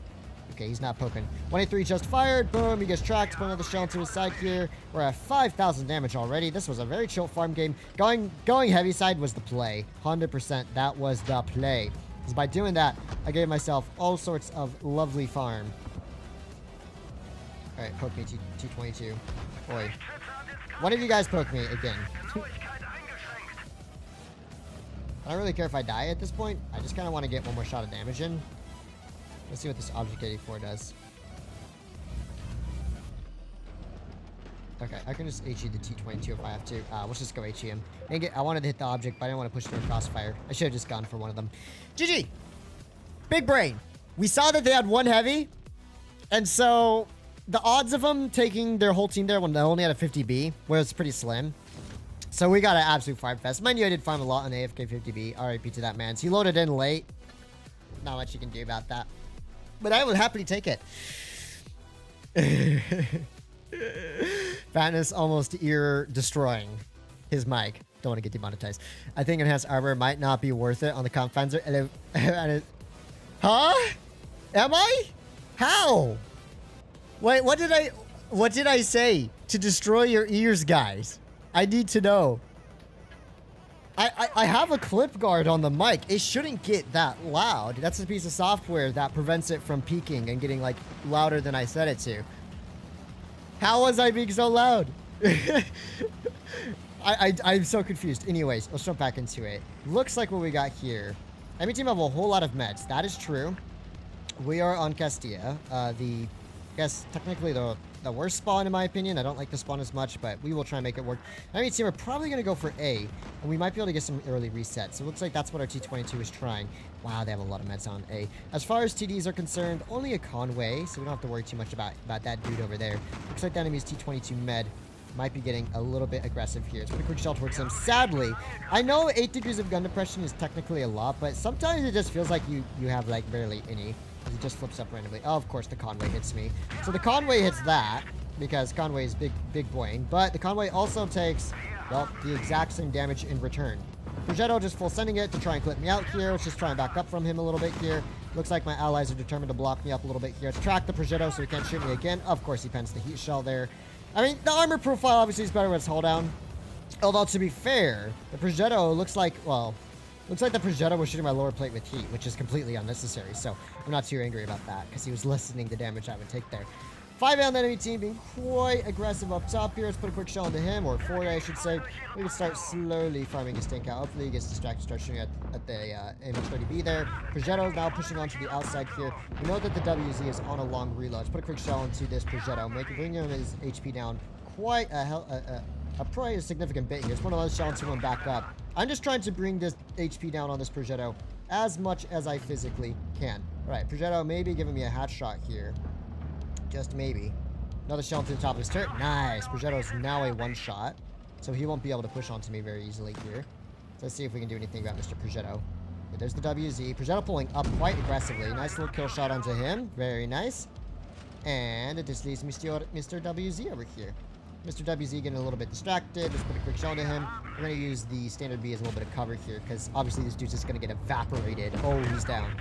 Okay, he's not poking. 183 just fired. Boom, he gets tracked. Put another shell into his side here. We're at 5,000 damage already. This was a very chill farm game. Going heavy side was the play. 100%. That was the play. Because by doing that, I gave myself all sorts of lovely farm. Alright, poke me, T22. Boy. One of you guys poke me again. I don't really care if I die at this point. I just kind of want to get one more shot of damage in. Let's see what this Object 84 does. Okay, I can just HE the T22 if I have to. Let's just go HE him. I wanted to hit the object, but I didn't want to push through a crossfire. I should have just gone for one of them. GG! Big brain! We saw that they had one heavy, and so the odds of them taking their whole team there when they only had a 50B was pretty slim. So we got an absolute farm fest. Mind you, I did farm a lot on AFK 50B. RIP to that man. So he loaded in late. Not much you can do about that. But I would happily take it. Fatness almost ear destroying his mic. Don't want to get demonetized. I think enhanced armor might not be worth it on the comp fencer. Huh? Am I? How? Wait, what did I say to destroy your ears, guys? I need to know. I have a clip guard on the mic. It shouldn't get that loud. That's a piece of software that prevents it from peaking and getting like louder than I set it to. How was I being so loud? I'm so confused. Anyways, let's jump back into it. Looks like what we got here. Enemy team have a whole lot of meds. That is true. We are on Castilla. I guess technically the worst spawn in my opinion. I don't like the spawn as much, but we will try and make it work. Enemy team are probably going to go for A, and we might be able to get some early resets. So it looks like that's what our T22 is trying. Wow, they have a lot of meds on A. As far as TDs are concerned, only a Conway, so we don't have to worry too much about that dude over there. Looks like the enemy's T22 med might be getting a little bit aggressive here. Let's put a quick shell towards him. Sadly, I know 8 degrees of gun depression is technically a lot, but sometimes it just feels like you have like barely any. It just flips up randomly. Oh, of course, the Conway hits me. So the Conway hits that, because Conway is big boying. But the Conway also takes, well, the exact same damage in return. Progetto just full sending it to try and clip me out here. Let's just try and back up from him a little bit here. Looks like my allies are determined to block me up a little bit here. Let's track the Progetto so he can't shoot me again. Of course, he pens the heat shell there. I mean, the armor profile obviously is better when it's hull down. Although, to be fair, the Progetto looks like, well... Looks like the Progetto was shooting my lower plate with heat, which is completely unnecessary, so I'm not too angry about that, because he was lessening the damage I would take there. 5A on the enemy team being quite aggressive up top here. Let's put a quick shell into him, or 4A I should say. We can start slowly farming his tank out. Hopefully he gets distracted, start shooting at the MH30B there. Progetto now pushing onto the outside here. We know that the WZ is on a long reload. Let's put a quick shell into this Progetto, bringing his HP down quite a probably a significant bit here. It's one of those shells to went back up. I'm just trying to bring this HP down on this Progetto as much as I physically can. All right, Progetto maybe giving me a hat shot here. Just maybe. Another shell to the top of his turret. Nice. Progetto's now a one-shot, so he won't be able to push onto me very easily here. So let's see if we can do anything about Mr. Progetto. Okay, there's the WZ. Progetto pulling up quite aggressively. Nice little kill shot onto him. Very nice. And it just leaves Mr. WZ over here. Mr. WZ getting a little bit distracted. Just put a quick shell to him. We're going to use the standard B as a little bit of cover here, because obviously this dude's just going to get evaporated. Oh, he's down.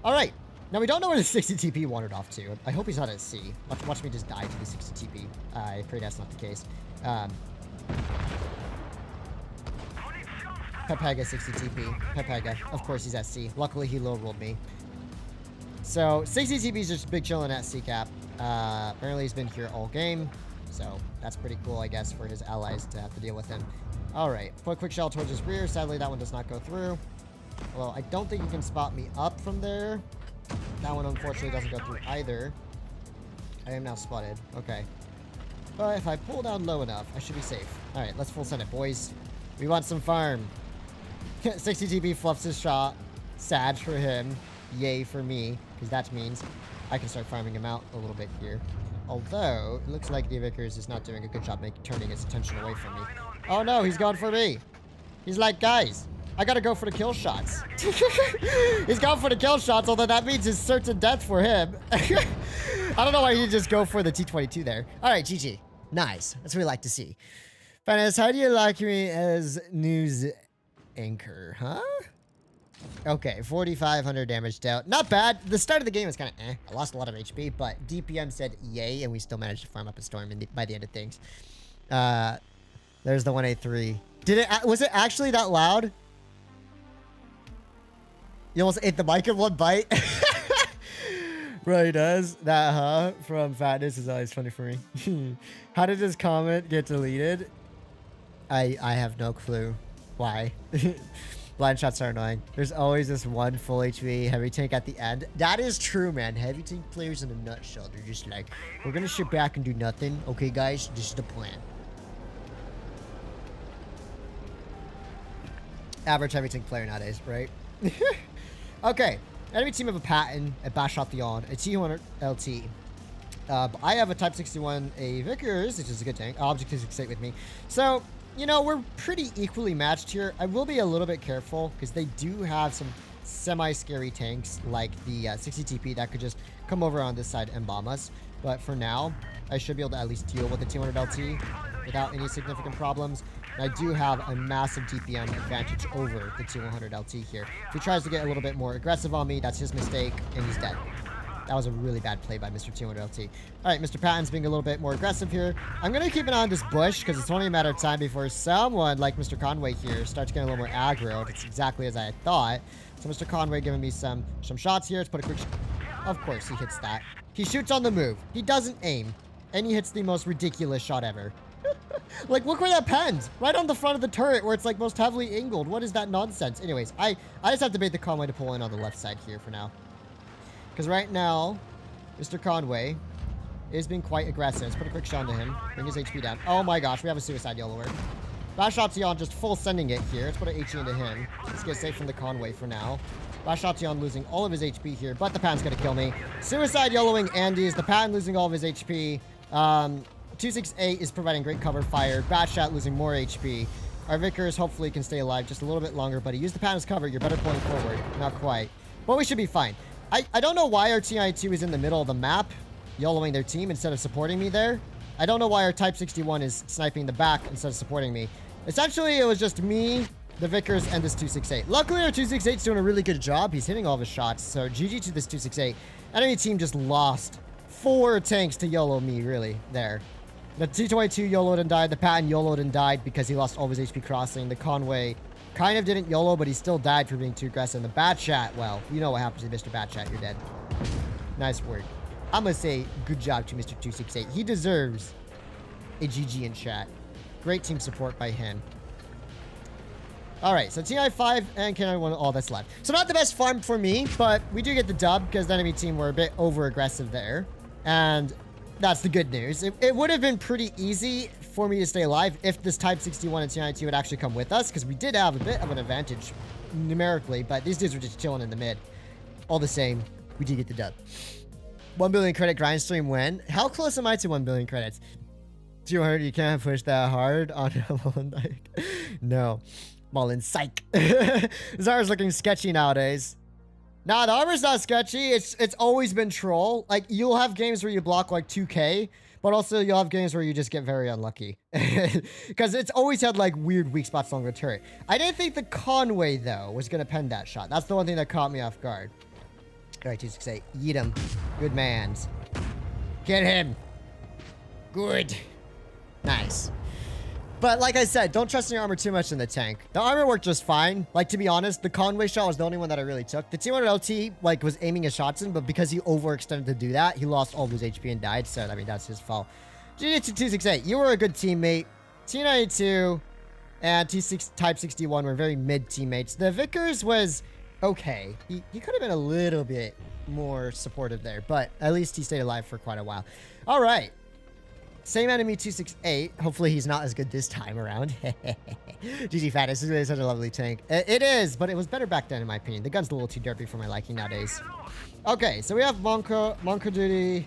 All right. Now, we don't know where the 60 TP wandered off to. I hope he's not at C. Watch me just die to the 60 TP. I pray that's not the case. Pepega 60 TP. Pepega. Of course, he's at C. Luckily, he low-rolled me. So, 60 TP is just big chilling at C cap. Apparently, he's been here all game. So, that's pretty cool, I guess, for his allies to have to deal with him. All right. Put a quick shell towards his rear. Sadly, that one does not go through. Well, I don't think he can spot me up from there. That one, unfortunately, doesn't go through either. I am now spotted. Okay. But if I pull down low enough, I should be safe. All right, let's full send it, boys. We want some farm. 60 TP fluffs his shot. Sad for him. Yay for me, because that means I can start farming him out a little bit here. Although, it looks like the Vickers is not doing a good job turning his attention away from me. Oh no, he's going for me. He's like, guys, I gotta go for the kill shots. He's going for the kill shots, although that means it's certain death for him. I don't know why he didn't just go for the T22 there. All right, GG. Nice. That's what we like to see. Fatness, how do you like me as news anchor, huh? Okay, 4,500 damage dealt. Not bad. The start of the game was kind of eh. I lost a lot of HP, but DPM said yay, and we still managed to farm up a storm by the end of things. There's the 183. Was it actually that loud? You almost ate the mic in one bite. Really does. That, huh? From Fatness is always funny for me. How did this comment get deleted? I have no clue why. Blind shots are annoying. There's always this one full HP heavy tank at the end. That is true, man. Heavy tank players in a nutshell. They're just like, we're going to sit back and do nothing. Okay, guys? This is the plan. Average heavy tank player nowadays, right? Okay. Enemy team have a Patton, a Bastion, a T100 LT. But I have a Type 61, a Vickers, which is a good tank. Object 268 with me. So, you know, we're pretty equally matched here. I will be a little bit careful because they do have some semi-scary tanks like the 60 TP that could just come over on this side and bomb us. But for now, I should be able to at least deal with the 200 LT without any significant problems. And I do have a massive DPM advantage over the 200 LT here. If he tries to get a little bit more aggressive on me, that's his mistake, and he's dead. That was a really bad play by Mr. 200 LT. All right, Mr. Patton's being a little bit more aggressive here. I'm going to keep an eye on this bush because it's only a matter of time before someone like Mr. Conway here starts getting a little more aggro. It's exactly as I had thought. So Mr. Conway giving me some shots here. Let's put a quick... Of course, he hits that. He shoots on the move. He doesn't aim. And he hits the most ridiculous shot ever. Like, look where that pens. Right on the front of the turret where it's, like, most heavily angled. What is that nonsense? Anyways, I just have to bait the Conway to pull in on the left side here for now. Because right now, Mr. Conway is being quite aggressive. Let's put a quick shot into him. Bring his HP down. Oh my gosh, we have a suicide yellower. Bastion just full sending it here. Let's put an HE into him. Let's get safe from the Conway for now. Bastion losing all of his HP here, but the Patton's going to kill me. Suicide yellowing Andes. The Patton losing all of his HP. 268 is providing great cover fire. Batshot losing more HP. Our Vickers hopefully can stay alive just a little bit longer, but he used the Patton as cover. You're better pulling forward. Not quite. But we should be fine. I don't know why our TI2 is in the middle of the map, YOLOing their team instead of supporting me there. I don't know why our Type 61 is sniping the back instead of supporting me. Essentially, it was just me, the Vickers, and this 268. Luckily, our 268 is doing a really good job. He's hitting all of his shots, so GG to this 268. Enemy team just lost 4 tanks to YOLO me, really, there. The T22 YOLO'd and died. The Patton YOLO'd and died because he lost all of his HP crossing. The Conway kind of didn't YOLO, but he still died for being too aggressive. And the Batchat, well, you know what happens to Mr. Batchat. You're dead. Nice word. I'm going to say good job to Mr. 268. He deserves a GG in chat. Great team support by him. All right, so TI5 and KI1, all that's left. So not the best farm for me, but we do get the dub because the enemy team were a bit over-aggressive there. And that's the good news. It would have been pretty easy for me to stay alive if this Type 61 and T92 would actually come with us, because we did have a bit of an advantage numerically, but these dudes were just chilling in the mid. All the same, we did get the dub. 1 billion credit grind stream win. How close am I to 1 billion credits? 200, you can't push that hard on Mullen. No. Mullen, psych. Zara's looking sketchy nowadays. Nah, the armor's not sketchy. It's always been troll. Like, you'll have games where you block like 2k, but also you'll have games where you just get very unlucky. Because it's always had like weird weak spots along the turret. I didn't think the Conway, though, was going to pen that shot. That's the one thing that caught me off guard. All right, 268. Yeet him. Good mans. Get him. Good. Nice. But like I said, don't trust in your armor too much in the tank. The armor worked just fine. Like, to be honest, the Conway shot was the only one that I really took. The T100 LT, like, was aiming his shots in, but because he overextended to do that, he lost all of his HP and died. So, I mean, that's his fault. GG268, you were a good teammate. T92 and T6 Type 61 were very mid teammates. The Vickers was okay. He could have been a little bit more supportive there, but at least he stayed alive for quite a while. All right. Same enemy, 268. Hopefully he's not as good this time around. GG Fatness is really such a lovely tank. It is, but it was better back then in my opinion. The gun's a little too derpy for my liking nowadays. Okay, so we have Monko Duty.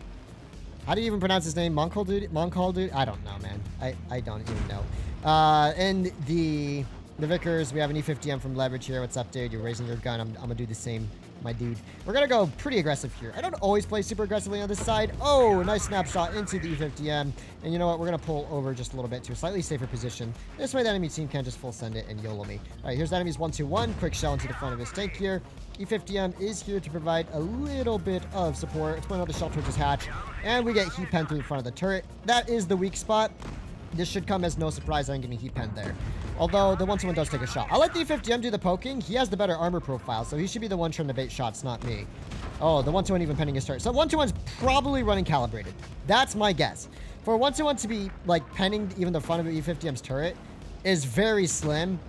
How do you even pronounce his name? Monko Duty? I don't know, man. I don't even know. And the Vickers, we have an E50M from Leverage here. What's up, dude? You're raising your gun. I'm gonna do the same, my dude. We're gonna go pretty aggressive here. I don't always play super aggressively on this side. Oh, nice snapshot into the E50M. And you know what? We're gonna pull over just a little bit to a slightly safer position. This way the enemy team can't just full send it and YOLO me. All right, here's the enemy's 1-2-1. Quick shell into the front of his tank here. E50M is here to provide a little bit of support. It's when all the shell torches hatch. And we get heat pen through the front of the turret. That is the weak spot. This should come as no surprise. I'm getting heat pen there. Although the 1-2-1 does take a shot. I let the E50M do the poking. He has the better armor profile, so he should be the one trying to bait shots, not me. Oh, the 1-2-1 even penning his turret. So 1-2-1's probably running calibrated. That's my guess. For 1-2-1 to be like penning even the front of E50M's turret is very slim,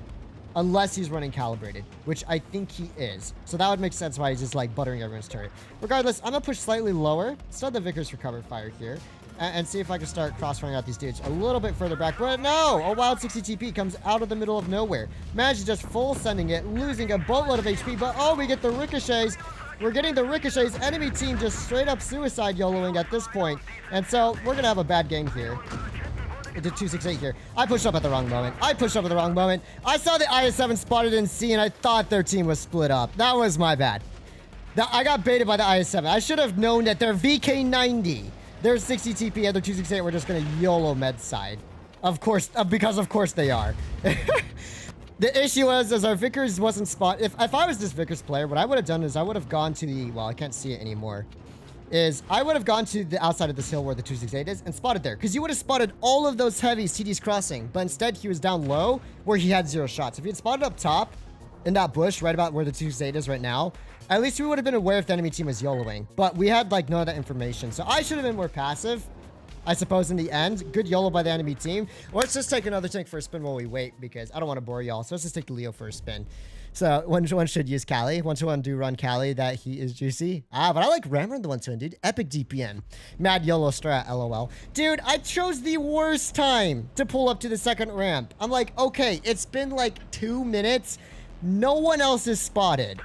unless he's running calibrated, which I think he is. So that would make sense why he's just like buttering everyone's turret. Regardless, I'm gonna push slightly lower. Start the Vickers for cover fire here. And see if I can start cross-firing out these dudes a little bit further back. But no! A wild 60 TP comes out of the middle of nowhere. Managed to just full sending it, losing a boatload of HP. But oh, we get the ricochets. We're getting the ricochets. Enemy team just straight up suicide YOLOing at this point. And so we're going to have a bad game here. It did 268 here. I pushed up at the wrong moment. I saw the IS-7 spotted in C and I thought their team was split up. That was my bad. I got baited by the IS-7. I should have known that they're VK90. There's 60 TP, other 268. We're just going to YOLO med side. Of course, because of course they are. The issue was, as our Vickers wasn't spot. If I was this Vickers player, what I would have done is I would have gone to the, well, I can't see it anymore. I would have gone to the outside of this hill where the 268 is and spotted there. Because you would have spotted all of those heavies TDs crossing. But instead, he was down low where he had 0 shots. If he had spotted up top in that bush right about where the 268 is right now, at least we would have been aware if the enemy team was YOLOing. But we had, like, none of that information. So I should have been more passive, I suppose, in the end. Good YOLO by the enemy team. Let's just take another tank for a spin while we wait, because I don't want to bore y'all. So let's just take the Leo for a spin. So one should use Kali. 1-2-1 do run Kali, that he is juicy. But I like Rammer the 1-2-1, dude. Epic DPM. Mad YOLO strat, LOL. Dude, I chose the worst time to pull up to the second ramp. I'm like, okay, it's been like 2 minutes. No one else is spotted.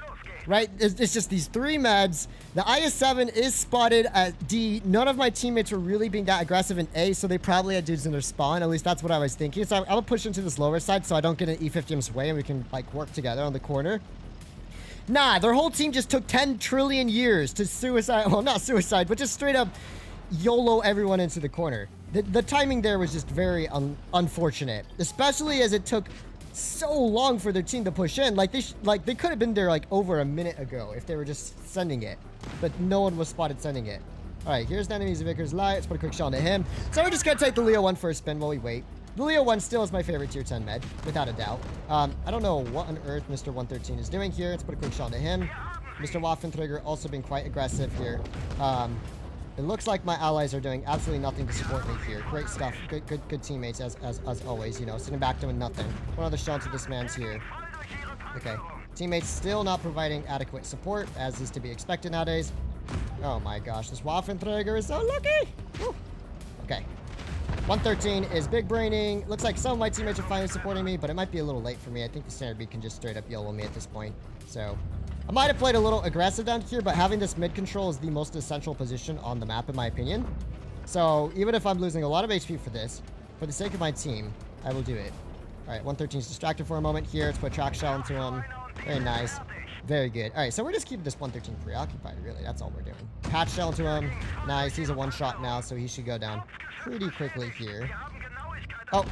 Right? It's just these 3 meds. The IS-7 is spotted at D. None of my teammates were really being that aggressive in A, so they probably had dudes in their spawn. At least that's what I was thinking. So I'm going to push into this lower side so I don't get an E50M's way and we can, like, work together on the corner. Nah, their whole team just took 10 trillion years to suicide. Well, not suicide, but just straight up YOLO everyone into the corner. The timing there was just very unfortunate, especially as it took so long for their team to push in. Like they could have been there like over a minute ago if they were just sending it, but no one was spotted sending it. All right, here's the enemy's Vickers light. Let's put a quick shot into him. So we're just gonna take the Leo 1 for a spin while we wait. The Leo 1 still is my favorite tier 10 med, without a doubt. I don't know what on earth Mr. 113 is doing here. Let's put a quick shot into him. Mr. Waffentrigger also being quite aggressive here. It looks like my allies are doing absolutely nothing to support me here. Great stuff. Good teammates as always, you know, sitting back doing nothing. One other shot to this man's here. Okay. Teammates still not providing adequate support, as is to be expected nowadays. Oh my gosh, this Waffentrigger is so lucky! Woo. Okay. 113 is big braining. Looks like some of my teammates are finally supporting me, but it might be a little late for me. I think the standard B can just straight up YOLO me at this point. So I might have played a little aggressive down here, but having this mid control is the most essential position on the map, in my opinion. So even if I'm losing a lot of HP for this, for the sake of my team, I will do it. All right, 113 is distracted for a moment here. Let's put track shell into him. Very nice. Very good. All right, so we're just keeping this 113 preoccupied, really. That's all we're doing. Patch shell into him. Nice. He's a one-shot now, so he should go down pretty quickly here. Oh,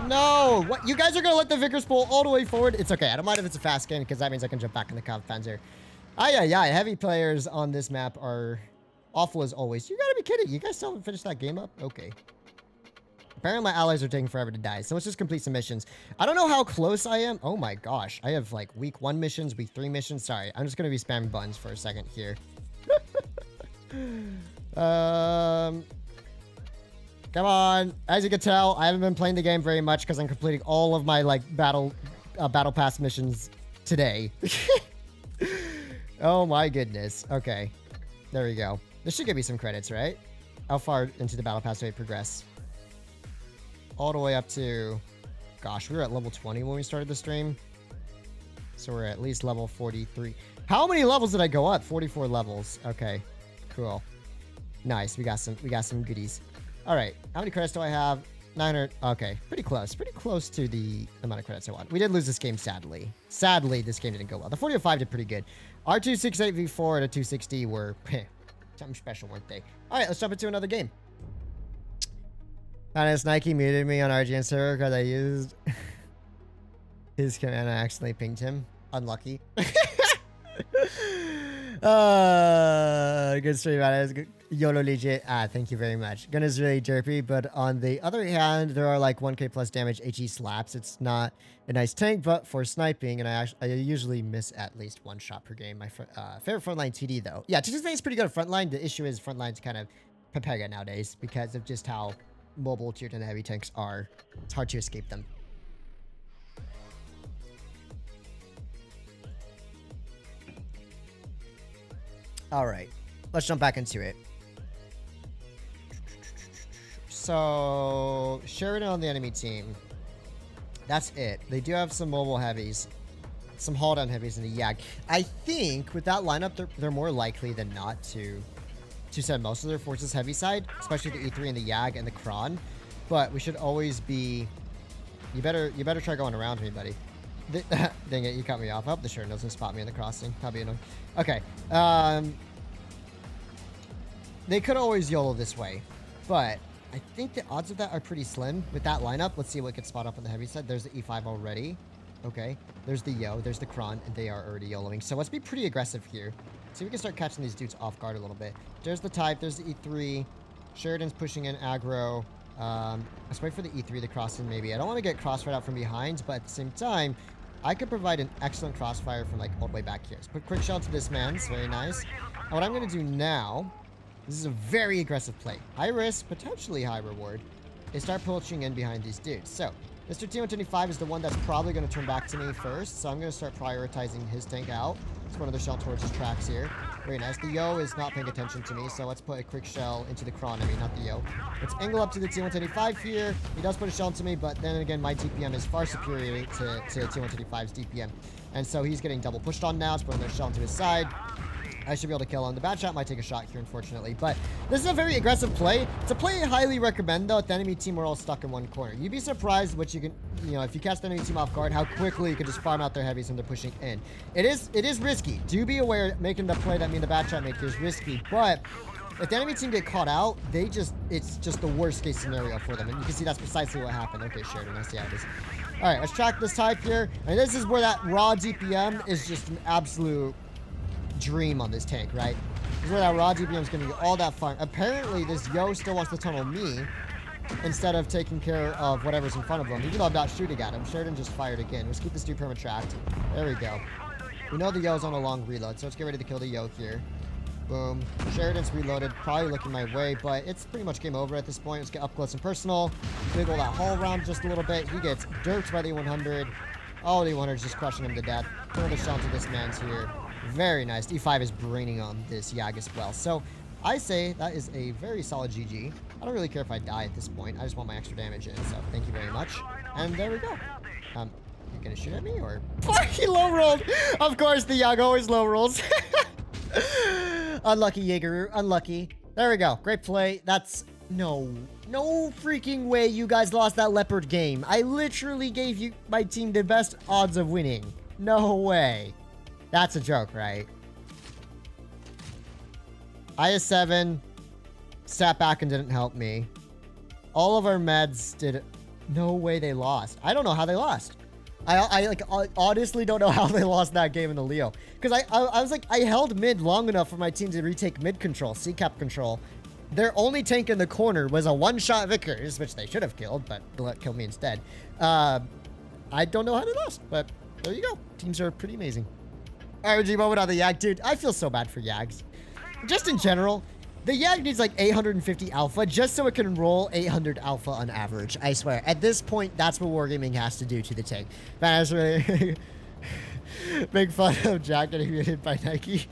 no. What? You guys are going to let the Vickers pull all the way forward? It's okay. I don't mind if it's a fast game, because that means I can jump back in the Kampfpanzer. Heavy players on this map are awful as always. You got to be kidding. You guys still haven't finished that game up? Okay. Apparently my allies are taking forever to die, so let's just complete some missions. I don't know how close I am. Oh my gosh. I have like week 1 missions, week 3 missions. Sorry, I'm just going to be spamming buttons for a second here. Come on. As you can tell, I haven't been playing the game very much because I'm completing all of my like battle pass missions today. Oh my goodness. Okay. There we go. This should give me some credits, right? How far into the battle pass do I progress? All the way up to, gosh, we were at level 20 when we started the stream. So we're at least level 43. How many levels did I go up? 44 levels. Okay, cool. Nice. We got some goodies. All right. How many credits do I have? 900. Okay, pretty close to the amount of credits I want. We did lose this game, sadly. Sadly, this game didn't go well. The 40-05 did pretty good. Our 268v4 and a 260 were something special, weren't they? All right, let's jump into another game. Honest, Nike muted me on RGN server because I used his command and I accidentally pinged him. Unlucky. Good stream, man. YOLO legit. Thank you very much. Gun is really derpy, but on the other hand, there are like 1k plus damage HE slaps. It's not a nice tank, but for sniping, and I usually miss at least 1 shot per game. My favorite frontline TD though. Yeah, TD is pretty good at frontline. The issue is frontline's kind of Pepega nowadays because of just how mobile tier 10 heavy tanks are. It's hard to escape them. All right, let's jump back into it. So Sheridan on the enemy team. That's it. They do have some mobile heavies, some haul down heavies in the Yag. I think with that lineup, they're more likely than not to send most of their forces heavy side, especially the E3 and the Yag and the Kron. But we should always be. You better try going around me, buddy. Dang it, you cut me off. I hope the Sheridan doesn't spot me in the crossing. That'd be annoying. Okay. They could always YOLO this way, but I think the odds of that are pretty slim with that lineup. Let's see what gets spot up on the heavy side. There's the E5 already. Okay. There's the Yo. There's the Kron, and they are already YOLOing. So let's be pretty aggressive here. See if we can start catching these dudes off guard a little bit. There's the type. There's the E3. Sheridan's pushing in aggro. Let's wait for the E3 to cross in maybe. I don't want to get crossfired out from behind, but at the same time, I could provide an excellent crossfire from like all the way back here. Let's put quick shell to this man. It's very nice. And what I'm going to do now, this is a very aggressive play. High risk, potentially high reward, is start pushing in behind these dudes. So Mr. T125 is the one that's probably going to turn back to me first. So I'm going to start prioritizing his tank out. Let's put another shell towards his tracks here. Very nice. The Yo is not paying attention to me, so let's put a quick shell into the Kron. I mean, not the Yo. Let's angle up to the T125 here. He does put a shell into me, but then again, my DPM is far superior to T125's DPM. And so he's getting double pushed on now. Let's put another shell into his side. I should be able to kill him. The bad shot might take a shot here, unfortunately. But this is a very aggressive play. It's a play I highly recommend, though. If the enemy team were all stuck in one corner, you'd be surprised what you can, if you catch the enemy team off guard, how quickly you can just farm out their heavies when they're pushing in. It is risky. Do be aware, making the play that me and the bad shot make here is risky. But if the enemy team get caught out, it's just the worst case scenario for them. And you can see that's precisely what happened. Okay, Sheridan, I see how it is. All right, let's track this type here. And this is where that raw DPM is just an absolute dream on this tank, right? This is where that raw DPM is going to get all that fun. Apparently, this Yo still wants to tunnel me instead of taking care of whatever's in front of him, even though I'm not shooting at him. Sheridan just fired again. Let's keep this dude perma-tracked. There we go. We know the Yo's on a long reload, so let's get ready to kill the Yo here. Boom. Sheridan's reloaded, probably looking my way, but it's pretty much game over at this point. Let's get up close and personal. Wiggle that hull around just a little bit. He gets derped by the 100. Oh, the 100 is just crushing him to death. Throw the shell to this man's here. Very nice. E5 is braining on this Yag as well. So I say that is a very solid GG. I don't really care if I die at this point. I just want my extra damage in, so thank you very much. And there we go. You're gonna shoot at me, or? He low rolled! Of course, the Yag always low rolls. Unlucky, Jaeger. Unlucky. There we go. Great play. That's... No freaking way you guys lost that leopard game. I literally gave you, my team, the best odds of winning. No way. That's a joke, right? IS-7 sat back and didn't help me. All of our meds did... No way they lost. I don't know how they lost. I honestly don't know how they lost that game in the Leo. Because I was like, I held mid long enough for my team to retake mid control, C-cap control. Their only tank in the corner was a one-shot Vickers, which they should have killed, but killed me instead. I don't know how they lost, but there you go. Teams are pretty amazing. RG moment on the Yag, dude. I feel so bad for Yags. Just in general, the Yag needs like 850 alpha just so it can roll 800 alpha on average. I swear. At this point, that's what Wargaming has to do to the tank. Man, I was really make fun of Jack getting hit by Nike.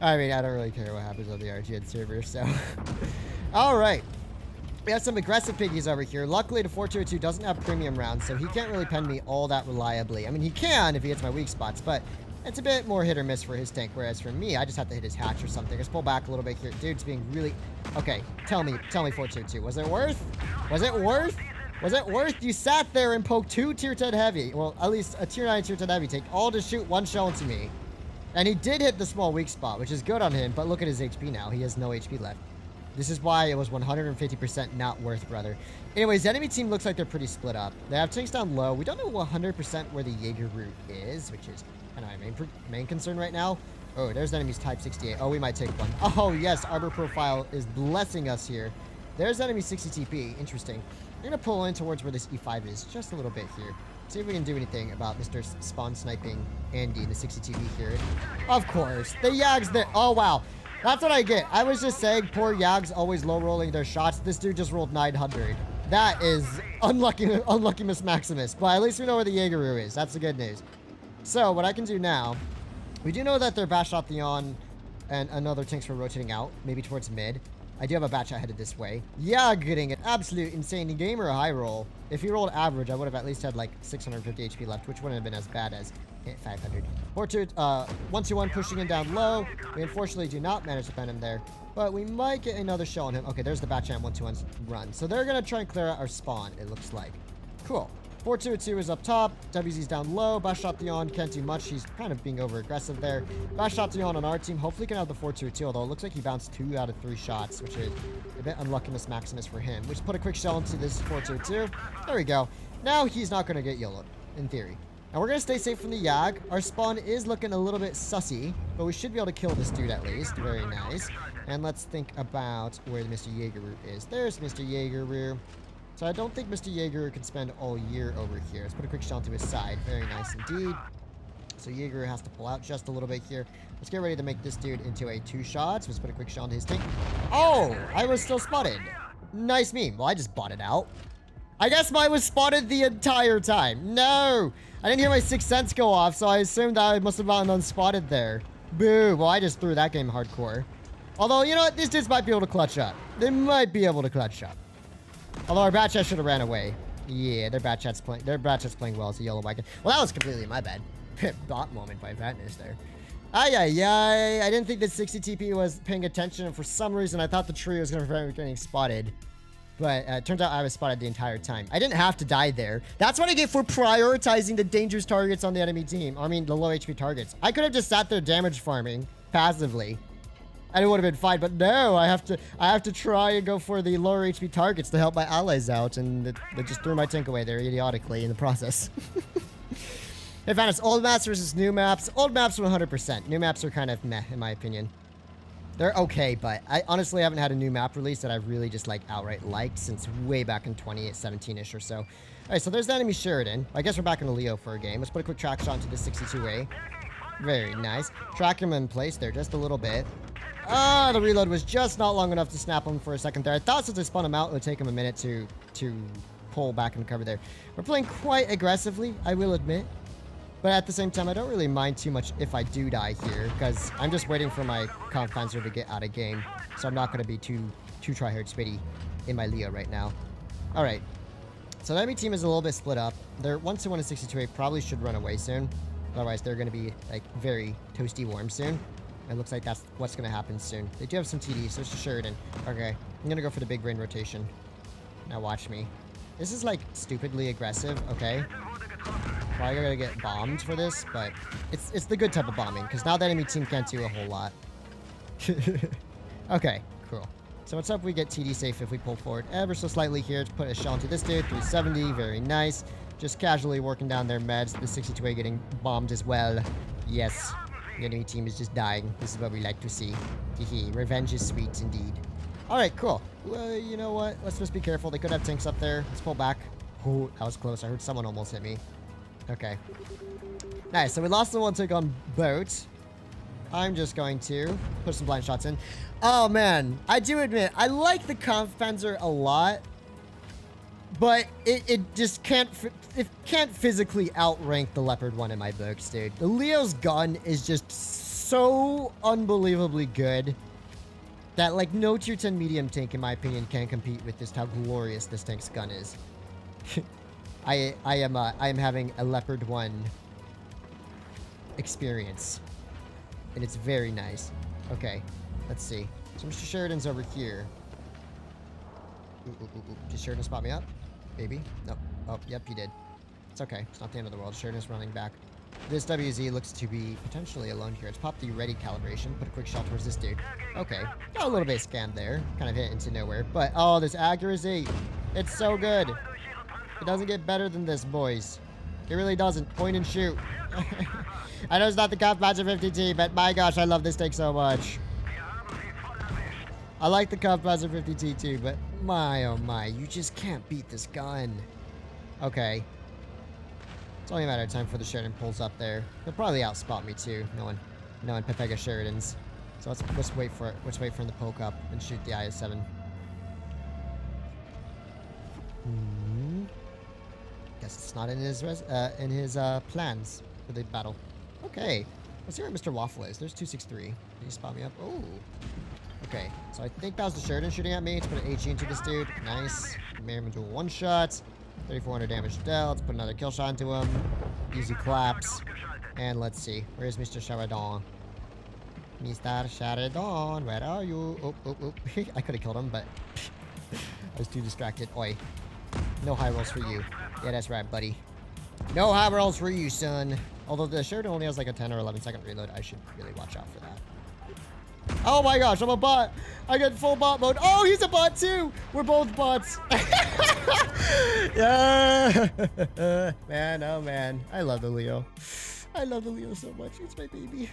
I mean, I don't really care what happens on the RGN server, so. All right. We have some aggressive piggies over here. Luckily, the 4202 doesn't have premium rounds, so he can't really pen me all that reliably. I mean, he can if he hits my weak spots, but it's a bit more hit or miss for his tank, whereas for me, I just have to hit his hatch or something. Let's pull back a little bit here. Dude's being really... Okay, tell me, 4202. Was it worth? Was it worth? Was it worth? You sat there and poked 2 tier 10 heavy. Well, at least a tier 9 tier 10 heavy take all to shoot 1 shell into me. And he did hit the small weak spot, which is good on him, but look at his HP now. He has no HP left. This is why it was 150% not worth, brother. Anyways, the enemy team looks like they're pretty split up. They have tanks down low. We don't know 100% where the Jaeger route is, which is kind of my main concern right now. Oh, there's the enemy's Type 68. Oh, we might take one. Oh, yes, Arbor Profile is blessing us here. There's enemy 60 TP. Interesting. We're going to pull in towards where this E5 is just a little bit here. See if we can do anything about Mr. Spawn Sniping Andy, the 60 TP here. Of course. The Yag's there. Oh, wow. That's what I get. I was just saying poor Yags always low rolling their shots. This dude just rolled 900. That is unlucky Miss Maximus. But at least we know where the Jaegeru is. That's the good news. So what I can do now, we do know that their Batshot Theon and another tanks were rotating out, maybe towards mid. I do have a Batshot headed this way. Yeah, getting an absolute insane game or a high roll. If he rolled average, I would have at least had like 650 HP left, which wouldn't have been as bad as 500. 1-2-1 pushing him down low. We unfortunately do not manage to pen him there, but we might get another shell on him. Okay, there's the Batchamp 1-2-1 run. So they're going to try and clear out our spawn, it looks like. Cool. 4-2-2 is up top. WZ's down low. Batshot Theon can't do much. He's kind of being over aggressive there. Batshot Theon on our team hopefully can have the 4-2-2, although it looks like he bounced 2 out of 3 shots, which is a bit unlucky Miss Maximus for him. We just put a quick shell into this 4-2-2. There we go. Now he's not going to get YOLO'd, in theory. Now we're going to stay safe from the Yag. Our spawn is looking a little bit sussy, but we should be able to kill this dude at least. Very nice. And let's think about where Mr. Jaegeru is. There's Mr. Jaegeru. So I don't think Mr. Jaeger can spend all year over here. Let's put a quick shell to his side. Very nice indeed. So Jaeger has to pull out just a little bit here. Let's get ready to make this dude into a 2-shot. So let's put a quick shell into his tank. Oh, I was still spotted. Nice meme. Well, I just bought it out. I guess mine was spotted the entire time. No, I didn't hear my 6th sense go off, so I assumed that I must have gotten unspotted there. Boo. Well, I just threw that game hardcore. Although, you know what? These dudes might be able to clutch up. They might be able to clutch up. Although our Batchat should have ran away. Yeah, their Batchat's playing well as a yellow wagon. Well, that was completely my bad. Bot moment by Fatness there. I didn't think that 60 TP was paying attention, and for some reason I thought the tree was going to prevent me getting spotted. But it turns out I was spotted the entire time. I didn't have to die there. That's what I get for prioritizing the dangerous targets on the enemy team. I mean, the low HP targets. I could have just sat there damage farming passively, and it would have been fine. But no, I have to try and go for the lower HP targets to help my allies out, and they just threw my tank away there idiotically in the process. Hey, Fanus, old maps versus new maps. Old maps are 100%. New maps are kind of meh, in my opinion. They're okay, but I honestly haven't had a new map release that I've really just like outright liked since way back in 2017-ish or so. All right, so there's the enemy Sheridan. I guess we're back in the Leo for a game. Let's put a quick track shot into the 62A. Very nice. Track him in place there just a little bit. Ah, the reload was just not long enough to snap him for a second there. I thought since I spun him out, it would take him a minute to pull back and cover there. We're playing quite aggressively, I will admit. But at the same time, I don't really mind too much if I do die here, because I'm just waiting for my Kampfpanzer to get out of game. So I'm not going to be too tryhard spitty in my Leo right now. Alright. So the enemy team is a little bit split up. Their 1-1 and 62-8 probably should run away soon. Otherwise, they're going to be, like, very toasty warm soon. It looks like that's what's going to happen soon. They do have some TD, so it's just Sheridan. Okay. I'm going to go for the big brain rotation. Now watch me. This is, like, stupidly aggressive, okay? Probably gonna get bombed for this, but it's the good type of bombing, because now the enemy team can't do a whole lot. Okay, cool. So what's up? We get TD safe if we pull forward ever so slightly here to put a shell into this dude. 370, very nice. Just casually working down their meds. The 62A getting bombed as well. Yes, the enemy team is just dying. This is what we like to see. Hehe, revenge is sweet indeed. Alright, cool. Well, you know what? Let's just be careful. They could have tanks up there. Let's pull back. Oh, that was close. I heard someone almost hit me. Okay. Nice. So we lost the one tick on WoT. I'm just going to put some blind shots in. Oh, man. I do admit, I like the Kampfpanzer a lot. But it just can't physically outrank the Leopard 1 in my books, dude. The Leo's gun is just so unbelievably good that, like, no tier 10 medium tank, in my opinion, can compete with just how glorious this tank's gun is. I am having a Leopard 1 experience, and it's very nice. Okay, let's see. So Mr. Sheridan's over here. Ooh. Did Sheridan spot me up? Maybe. Nope. Oh, yep, he did. It's okay. It's not the end of the world. Sheridan's running back. This WZ looks to be potentially alone here. Let's pop the ready calibration. Put a quick shot towards this dude. Okay. Got a little bit scammed there. Kind of hit into nowhere. But, oh, this accuracy. It's so good. It doesn't get better than this, boys. It really doesn't. Point and shoot. I know it's not the Kampfpanzer 50T, but my gosh, I love this tank so much. I like the Kampfpanzer 50T too, but my oh my, you just can't beat this gun. Okay. It's only a matter of time before the Sheridan pulls up there. He'll probably outspot me too, knowing Pepega Sheridans. So let's wait for it. Let's wait for him to poke up and shoot the IS-7. Guess it's not in his plans for the battle. Okay, let's see where Mr. Waffle is. There's 263. Did he spot me up? Oh. Okay, so I think that was the Sheridan shooting at me. Let's put an HE into this dude. Nice. Made him into a one-shot. 3,400 damage dealt. Let's put another kill shot into him. Easy claps. And let's see. Where's Mr. Sheridan? Mr. Sheridan, where are you? Oh. I could have killed him, but I was too distracted. Oi. No high rolls for you. Yeah, that's right, buddy. No high rolls for you, son. Although the Sheridan only has like a 10 or 11 second reload, I should really watch out for that. Oh my gosh, I'm a bot. I get full bot mode. Oh, he's a bot too. We're both bots. Yeah. Man, oh man. I love the Leo. I love the Leo so much. It's my baby.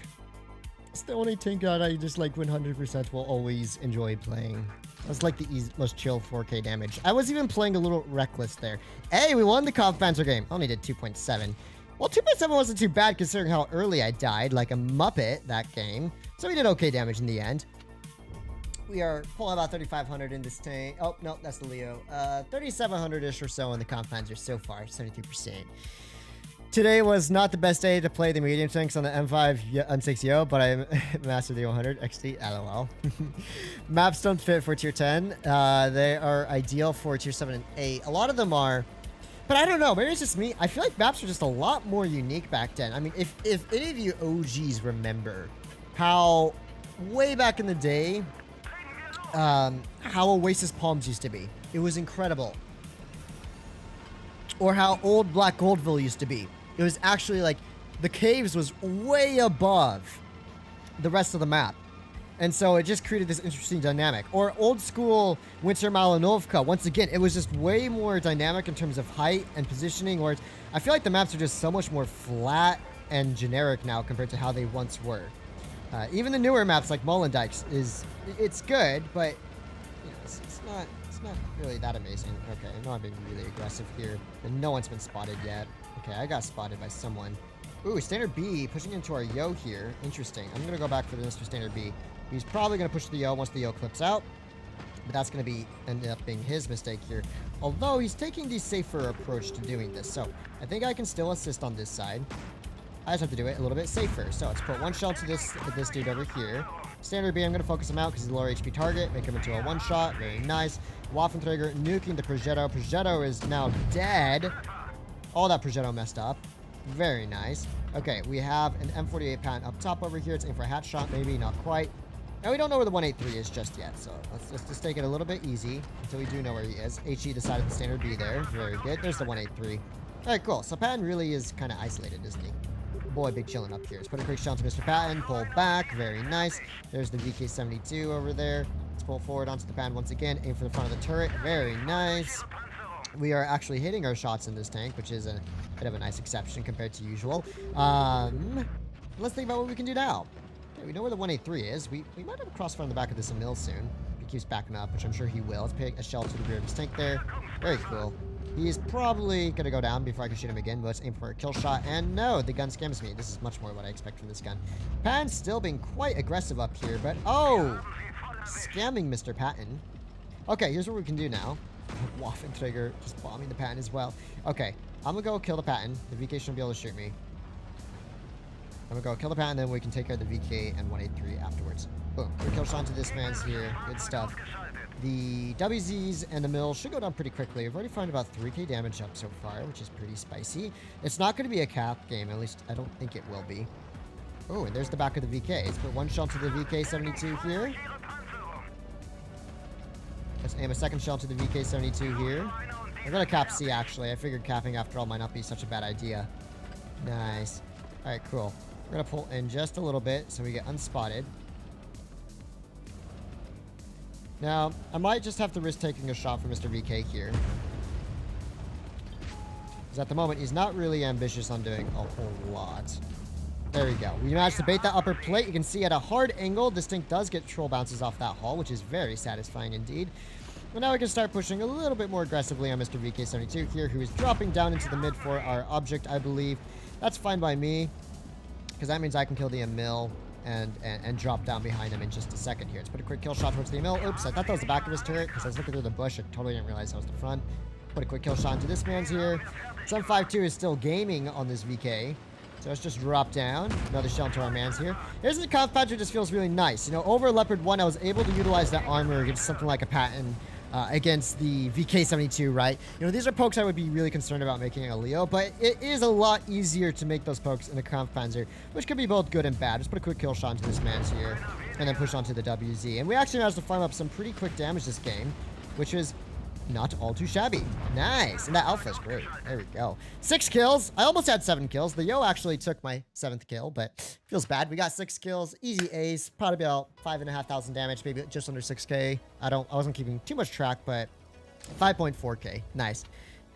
It's the only tank that I just like 100% will always enjoy playing. That's like the most chill 4K damage. I was even playing a little reckless there. Hey, we won the Kampfpanzer game. Only did 2.7. Well, 2.7 wasn't too bad considering how early I died, like a muppet that game. So we did okay damage in the end. We are pulling about 3,500 in this tank. Oh, no, that's the Leo. 3,700-ish or so in the Kampfpanzer so far, 72%. Today was not the best day to play the medium tanks on the M5 M6Yo, but I mastered the 100 XD. LOL. Maps don't fit for tier 10. They are ideal for tier 7 and 8. A lot of them are, but I don't know. Maybe it's just me. I feel like maps were just a lot more unique back then. I mean, if any of you OGs remember how way back in the day, how Oasis Palms used to be. It was incredible. Or how old Black Goldville used to be. It was actually like the caves was way above the rest of the map. And so it just created this interesting dynamic. Or old school Winter Malinovka. Once again, it was just way more dynamic in terms of height and positioning. Or I feel like the maps are just so much more flat and generic now compared to how they once were. Even the newer maps like Mollendykes it's good, but you know, it's not really that amazing. Okay, I know I'm being really aggressive here, and no one's been spotted yet. Okay, I got spotted by someone. Ooh, Standard B pushing into our Yo here. Interesting. I'm gonna go back for the Mr. Standard B. He's probably gonna push the Yo once the Yo clips out, but that's gonna end up being his mistake here. Although he's taking the safer approach to doing this, so I think I can still assist on this side. I just have to do it a little bit safer. So let's put one shell to this dude over here. Standard B, I'm going to focus him out because he's a lower HP target. Make him into a one-shot. Very nice. Waffenträger nuking the Progetto. Progetto is now dead. All that Progetto messed up. Very nice. Okay, we have an M48 Patton up top over here. It's aiming for a hat shot, maybe. Not quite. And we don't know where the 183 is just yet, so let's just take it a little bit easy until we do know where he is. HE decided the standard B there. Very good. There's the 183. All right, cool. So Patton really is kind of isolated, isn't he? Boy, big chilling up here. Let's put a quick shot to Mr. Patton. Pull back. Very nice. There's the VK-72 over there. Let's pull forward onto the Patton once again. Aim for the front of the turret. Very nice. We are actually hitting our shots in this tank, which is a bit of a nice exception compared to usual. Let's think about what we can do now. Okay, we know where the 183 is. We might have a crossfire on the back of this Emil soon. If he keeps backing up, which I'm sure he will. Let's pick a shell to the rear of his tank there. Very cool. He's probably going to go down before I can shoot him again, but let's aim for a kill shot. And no, the gun scams me. This is much more what I expect from this gun. Patton's still being quite aggressive up here, but oh! Scamming Mr. Patton. Okay, here's what we can do now. Waffenträger just bombing the Patton as well. Okay, I'm going to go kill the Patton. The VK shouldn't be able to shoot me. I'm going to go kill the Patton, then we can take care of the VK and 183 afterwards. Boom. Quick kill shot to this man's here. Good stuff. The WZs and the mill should go down pretty quickly. We've already found about 3k damage up so far, which is pretty spicy. It's not going to be a cap game, at least I don't think it will be. Oh, and there's the back of the VK. Let's put one shell to the VK-72 here. Let's aim a second shell to the VK-72 here. I'm going to cap C, actually. I figured capping after all might not be such a bad idea. Nice. All right, cool. We're going to pull in just a little bit so we get unspotted. Now, I might just have to risk taking a shot for Mr. VK here. Because at the moment, he's not really ambitious on doing a whole lot. There we go. We managed to bait that upper plate. You can see at a hard angle, this tank does get troll bounces off that hull, which is very satisfying indeed. But now we can start pushing a little bit more aggressively on Mr. VK-72 here, who is dropping down into the mid for our object, I believe. That's fine by me, because that means I can kill the Emil and drop down behind him in just a second here. Let's put a quick kill shot towards the Emil. Oops, I thought that was the back of his turret because I was looking through the bush. I totally didn't realize that was the front. Put a quick kill shot into this man's here. 752 is still gaming on this VK. So let's just drop down. Another shell into our man's here. Here's the Conf Patcher just feels really nice. You know, over Leopard 1, I was able to utilize that armor against something like a Patton. Against the VK-72, right? You know, these are pokes I would be really concerned about making a Leo, but it is a lot easier to make those pokes in a Kampfpanzer, which can be both good and bad. Just put a quick kill shot into this man's here, and then push onto the WZ. And we actually managed to farm up some pretty quick damage this game, which is not all too shabby. Nice. And that alpha is great. There we go. 6 kills. I almost had 7 kills. The Yo actually took my 7th kill, but feels bad. We got 6 kills. Easy ace. Probably about 5,500 damage, maybe just under 6k. I wasn't keeping too much track, but 5.4k. Nice.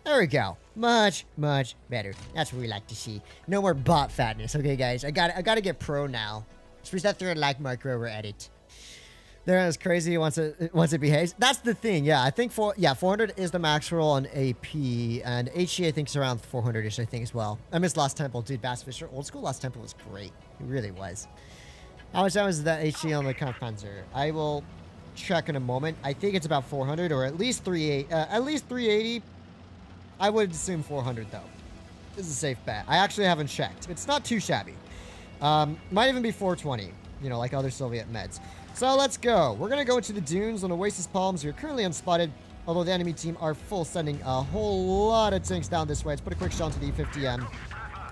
There we go. Much, much better. That's what we like to see. No more bot fatness. Okay, guys. I gotta get pro now. Just reset through a like marker over edit. They're as crazy once it behaves. That's the thing, yeah. I think 400 is the max roll on AP, and HE I think is around 400ish. I think as well. I missed Lost Temple, dude. Bass Fisher, old school Lost Temple was great. It really was. How much damage is that HE on the Kampfpanzer? I will check in a moment. I think it's about 400 or at least 380. I would assume 400 though. This is a safe bet. I actually haven't checked. It's not too shabby. Might even be 420. You know, like other Soviet meds. So let's go. We're going to go into the dunes on Oasis Palms. We're currently unspotted, although the enemy team are full sending a whole lot of tanks down this way. Let's put a quick shell into the E50M.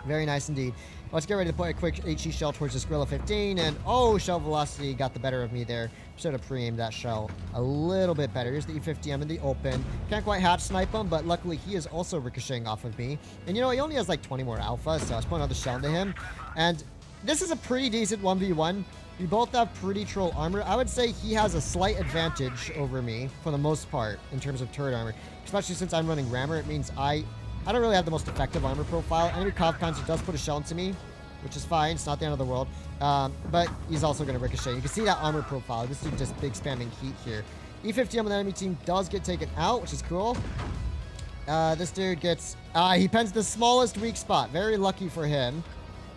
Very nice indeed. Let's get ready to put a quick HE shell towards this Gorilla 15. And oh, shell velocity got the better of me there. Should have pre-aimed that shell a little bit better. Here's the E50M in the open. Can't quite hatch snipe him, but luckily he is also ricocheting off of me. And you know, he only has like 20 more alpha, so let's put another shell into him. And this is a pretty decent 1v1. We both have pretty troll armor. I would say he has a slight advantage over me for the most part in terms of turret armor, especially since I'm running rammer. It means I don't really have the most effective armor profile. Enemy Kampfpanzer does put a shell into me, which is fine. It's not the end of the world. But he's also going to ricochet. You can see that armor profile. This dude just big spamming heat here. E50M on the enemy team does get taken out, which is cool. This dude gets... he pens the smallest weak spot. Very lucky for him.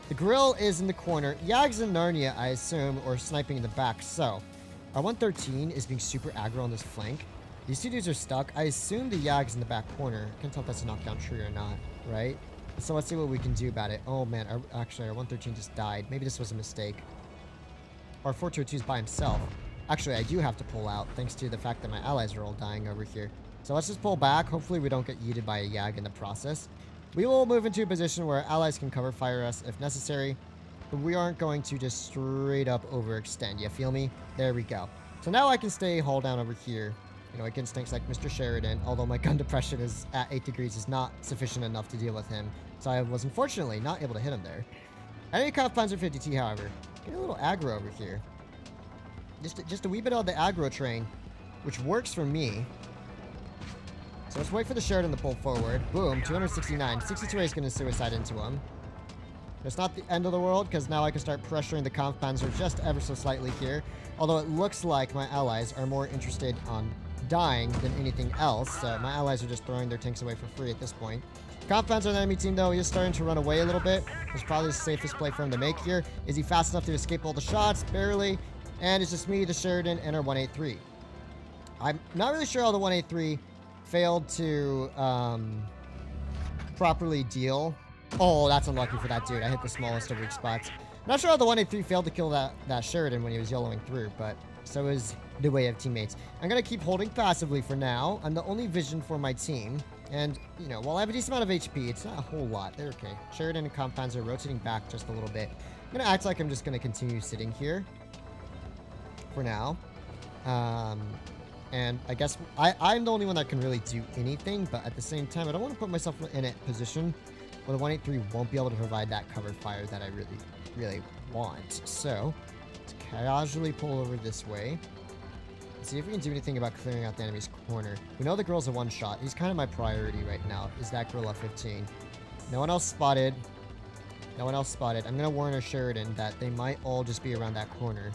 The grill is in the corner. Yag's in Narnia, I assume, or sniping in the back. So, our 113 is being super aggro on this flank. These two dudes are stuck. I assume the Yag's in the back corner. I can't tell if that's a knockdown tree or not, right? So let's see what we can do about it. Oh man, actually our 113 just died. Maybe this was a mistake. Our 422 is by himself. Actually, I do have to pull out thanks to the fact that my allies are all dying over here. So let's just pull back. Hopefully we don't get yeeted by a Yag in the process. We will move into a position where allies can cover fire us if necessary. But we aren't going to just straight up overextend. You feel me? There we go. So now I can stay hull down over here. You know, against things like Mr. Sheridan. Although my gun depression is at 8 degrees is not sufficient enough to deal with him. So I was unfortunately not able to hit him there. Enemy Kampfpanzer 50T, however. Get a little aggro over here. Just a wee bit on the aggro train, which works for me. So let's wait for the Sheridan to pull forward. Boom, 269. 62A is going to suicide into him. It's not the end of the world, because now I can start pressuring the Kampfpanzer just ever so slightly here. Although it looks like my allies are more interested on dying than anything else. So my allies are just throwing their tanks away for free at this point. Kampfpanzer on the enemy team, though, he is starting to run away a little bit. It's probably the safest play for him to make here. Is he fast enough to escape all the shots? Barely. And it's just me, the Sheridan, and our 183. I'm not really sure how the 183 failed to properly deal. Oh, that's unlucky for that dude. I hit the smallest of weak spots. Not sure how the 183 failed to kill that Sheridan when he was yellowing through, but so is the way of teammates. I'm going to keep holding passively for now. I'm the only vision for my team. And, you know, while I have a decent amount of HP, it's not a whole lot. They're okay. Sheridan and Kampfpanzer are rotating back just a little bit. I'm going to act like I'm just going to continue sitting here for now. And I guess I'm the only one that can really do anything, but at the same time, I don't want to put myself in a position where the 183 won't be able to provide that cover fire that I really want. So, let's casually pull over this way. See if we can do anything about clearing out the enemy's corner. We know the girl's a one-shot. He's kind of my priority right now, is that gorilla 15. No one else spotted. No one else spotted. I'm going to warn our Sheridan that they might all just be around that corner.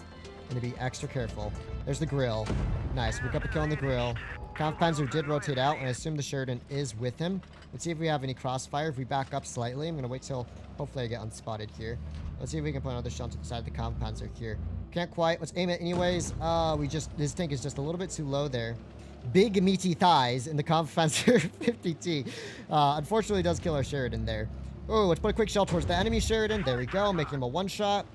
And to be extra careful. There's the grill. Nice. We got the kill on the grill. Kampfpanzer did rotate out, and I assume the Sheridan is with him. Let's see if we have any crossfire. If we back up slightly, I'm going to wait till hopefully I get unspotted here. Let's see if we can put another shot to the side of the Kampfpanzer here. Can't quite. Let's aim it anyways. This tank is just a little bit too low there. Big meaty thighs in the Kampfpanzer 50T. Unfortunately, does kill our Sheridan there. Oh, let's put a quick shell towards the enemy Sheridan. There we go, making him a one-shot.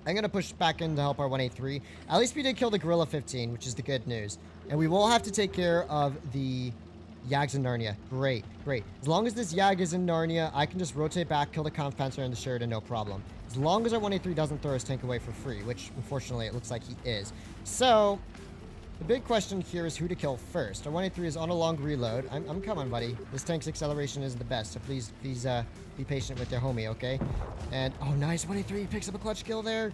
I'm going to push back in to help our 183. At least we did kill the Gorilla 15, which is the good news. And we will have to take care of the Yags in Narnia. Great, great. As long as this Yag is in Narnia, I can just rotate back, kill the Kampfpanzer and the Sheridan, no problem. As long as our 183 doesn't throw his tank away for free, which unfortunately it looks like he is. So, the big question here is who to kill first. Our 183 is on a long reload. I'm coming, buddy. This tank's acceleration isn't the best, so please be patient with your homie, okay? And, oh, nice. 183 picks up a clutch kill there.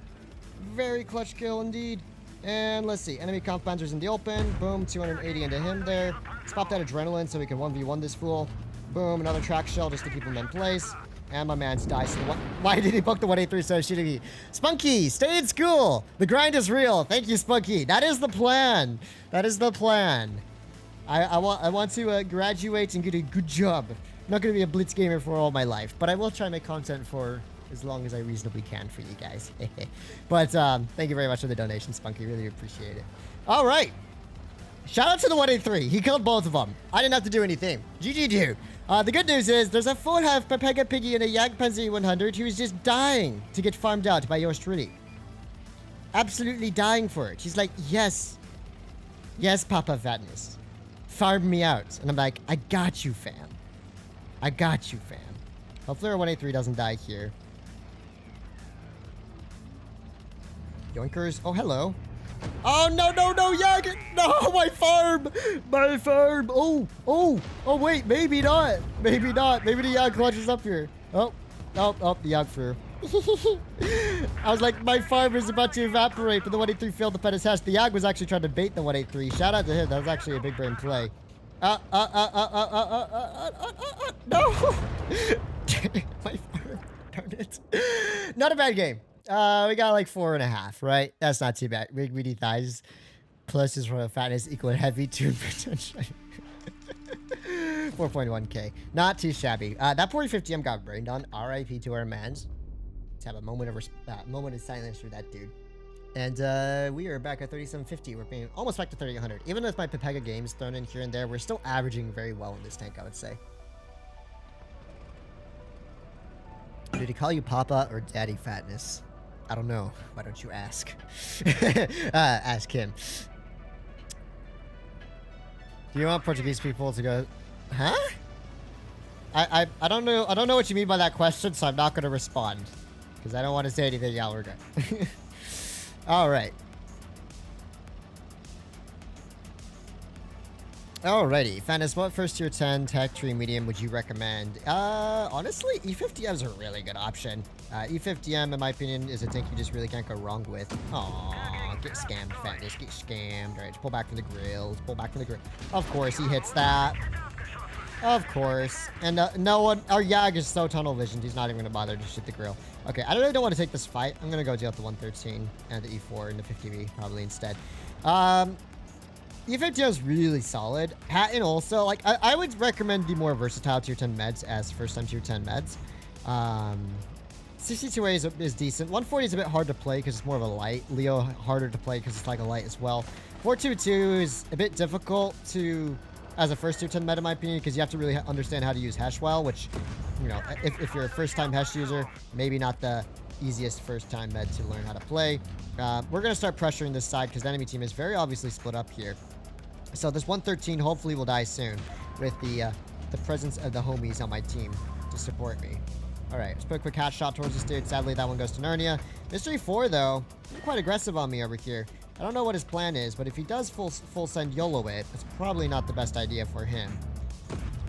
Very clutch kill indeed. And let's see. Enemy Kampfpanzer's in the open. Boom, 280 into him there. Let's pop that adrenaline so we can 1v1 this fool. Boom, another track shell just to keep him in place. And my man's died. So why did he book the 183 so shooting me? Spunky, stay in school. The grind is real. Thank you, Spunky. That is the plan. That is the plan. I want to graduate and get a good job. I'm not going to be a Blitz gamer for all my life, but I will try to make content for as long as I reasonably can for you guys. But thank you very much for the donation, Spunky. Really appreciate it. All right. Shout out to the 183. He killed both of them. I didn't have to do anything. GG, dude. The good news is there's a full half Pepega Piggy and a Jagdpanzer 100 who is just dying to get farmed out by yours truly. Absolutely dying for it. She's like, yes. Yes, Papa Fatness. Farm me out. And I'm like, I got you, fam. I got you, fam. Hopefully our 183 doesn't die here. Yoinkers. Oh, hello. Oh, no, no, no, Yag! No, my farm! My farm! Oh, wait, maybe not. Maybe not. Maybe the Yag clutches up here. Oh, the Yag threw. I was like, my farm is about to evaporate, but the 183 failed to pet his hatch. The Yag was actually trying to bait the 183. Shout out to him. That was actually a big brain play. No! My farm. Darn it. Not a bad game. We got like 4.5, right? That's not too bad. Big meaty thighs plus his royal fatness equal heavy tune potential. 4.1k. Not too shabby. That 4050M got brained on. RIP to our mans. Let's have a moment of silence for that dude. And we are back at 3750. We're being almost back to 3800. Even with my Pepega games thrown in here and there, we're still averaging very well in this tank, I would say. Did he call you Papa or Daddy Fatness? I don't know. Why don't you ask? Ask him. Do you want Portuguese people to go? Huh? I don't know. I don't know what you mean by that question, so I'm not going to respond because I don't want to say anything y'all regret. All right. Alrighty, Fatness, what first tier 10 tech tree medium would you recommend? Honestly, E50M is a really good option. E50M, in my opinion, is a tank you just really can't go wrong with. Aww, get scammed, Fatness, get scammed. Alright, pull back from the grill, pull back from the grill. Of course, he hits that. Of course. And no one, our Yag is so tunnel visioned, he's not even gonna bother to shoot the grill. Okay, I really don't want to take this fight. I'm gonna go deal with the 113 and the E4 and the 50B probably instead. E50 is really solid. Hatton also, like, I would recommend the more versatile tier 10 meds as first time tier 10 meds. 62A is decent. 140 is a bit hard to play because it's more of a light. Leo, harder to play because it's like a light as well. 422 is a bit difficult to, as a first tier 10 med in my opinion, because you have to really understand how to use Hesh well, which, you know, if you're a first time Hesh user, maybe not the easiest first time med to learn how to play. We're going to start pressuring this side because the enemy team is very obviously split up here. So this 113 hopefully will die soon with the presence of the homies on my team to support me. All right, let's put a quick hat shot towards this dude. Sadly, that one goes to Narnia. Mystery 4, though, quite aggressive on me over here. I don't know what his plan is, but if he does full send YOLO it, it's probably not the best idea for him.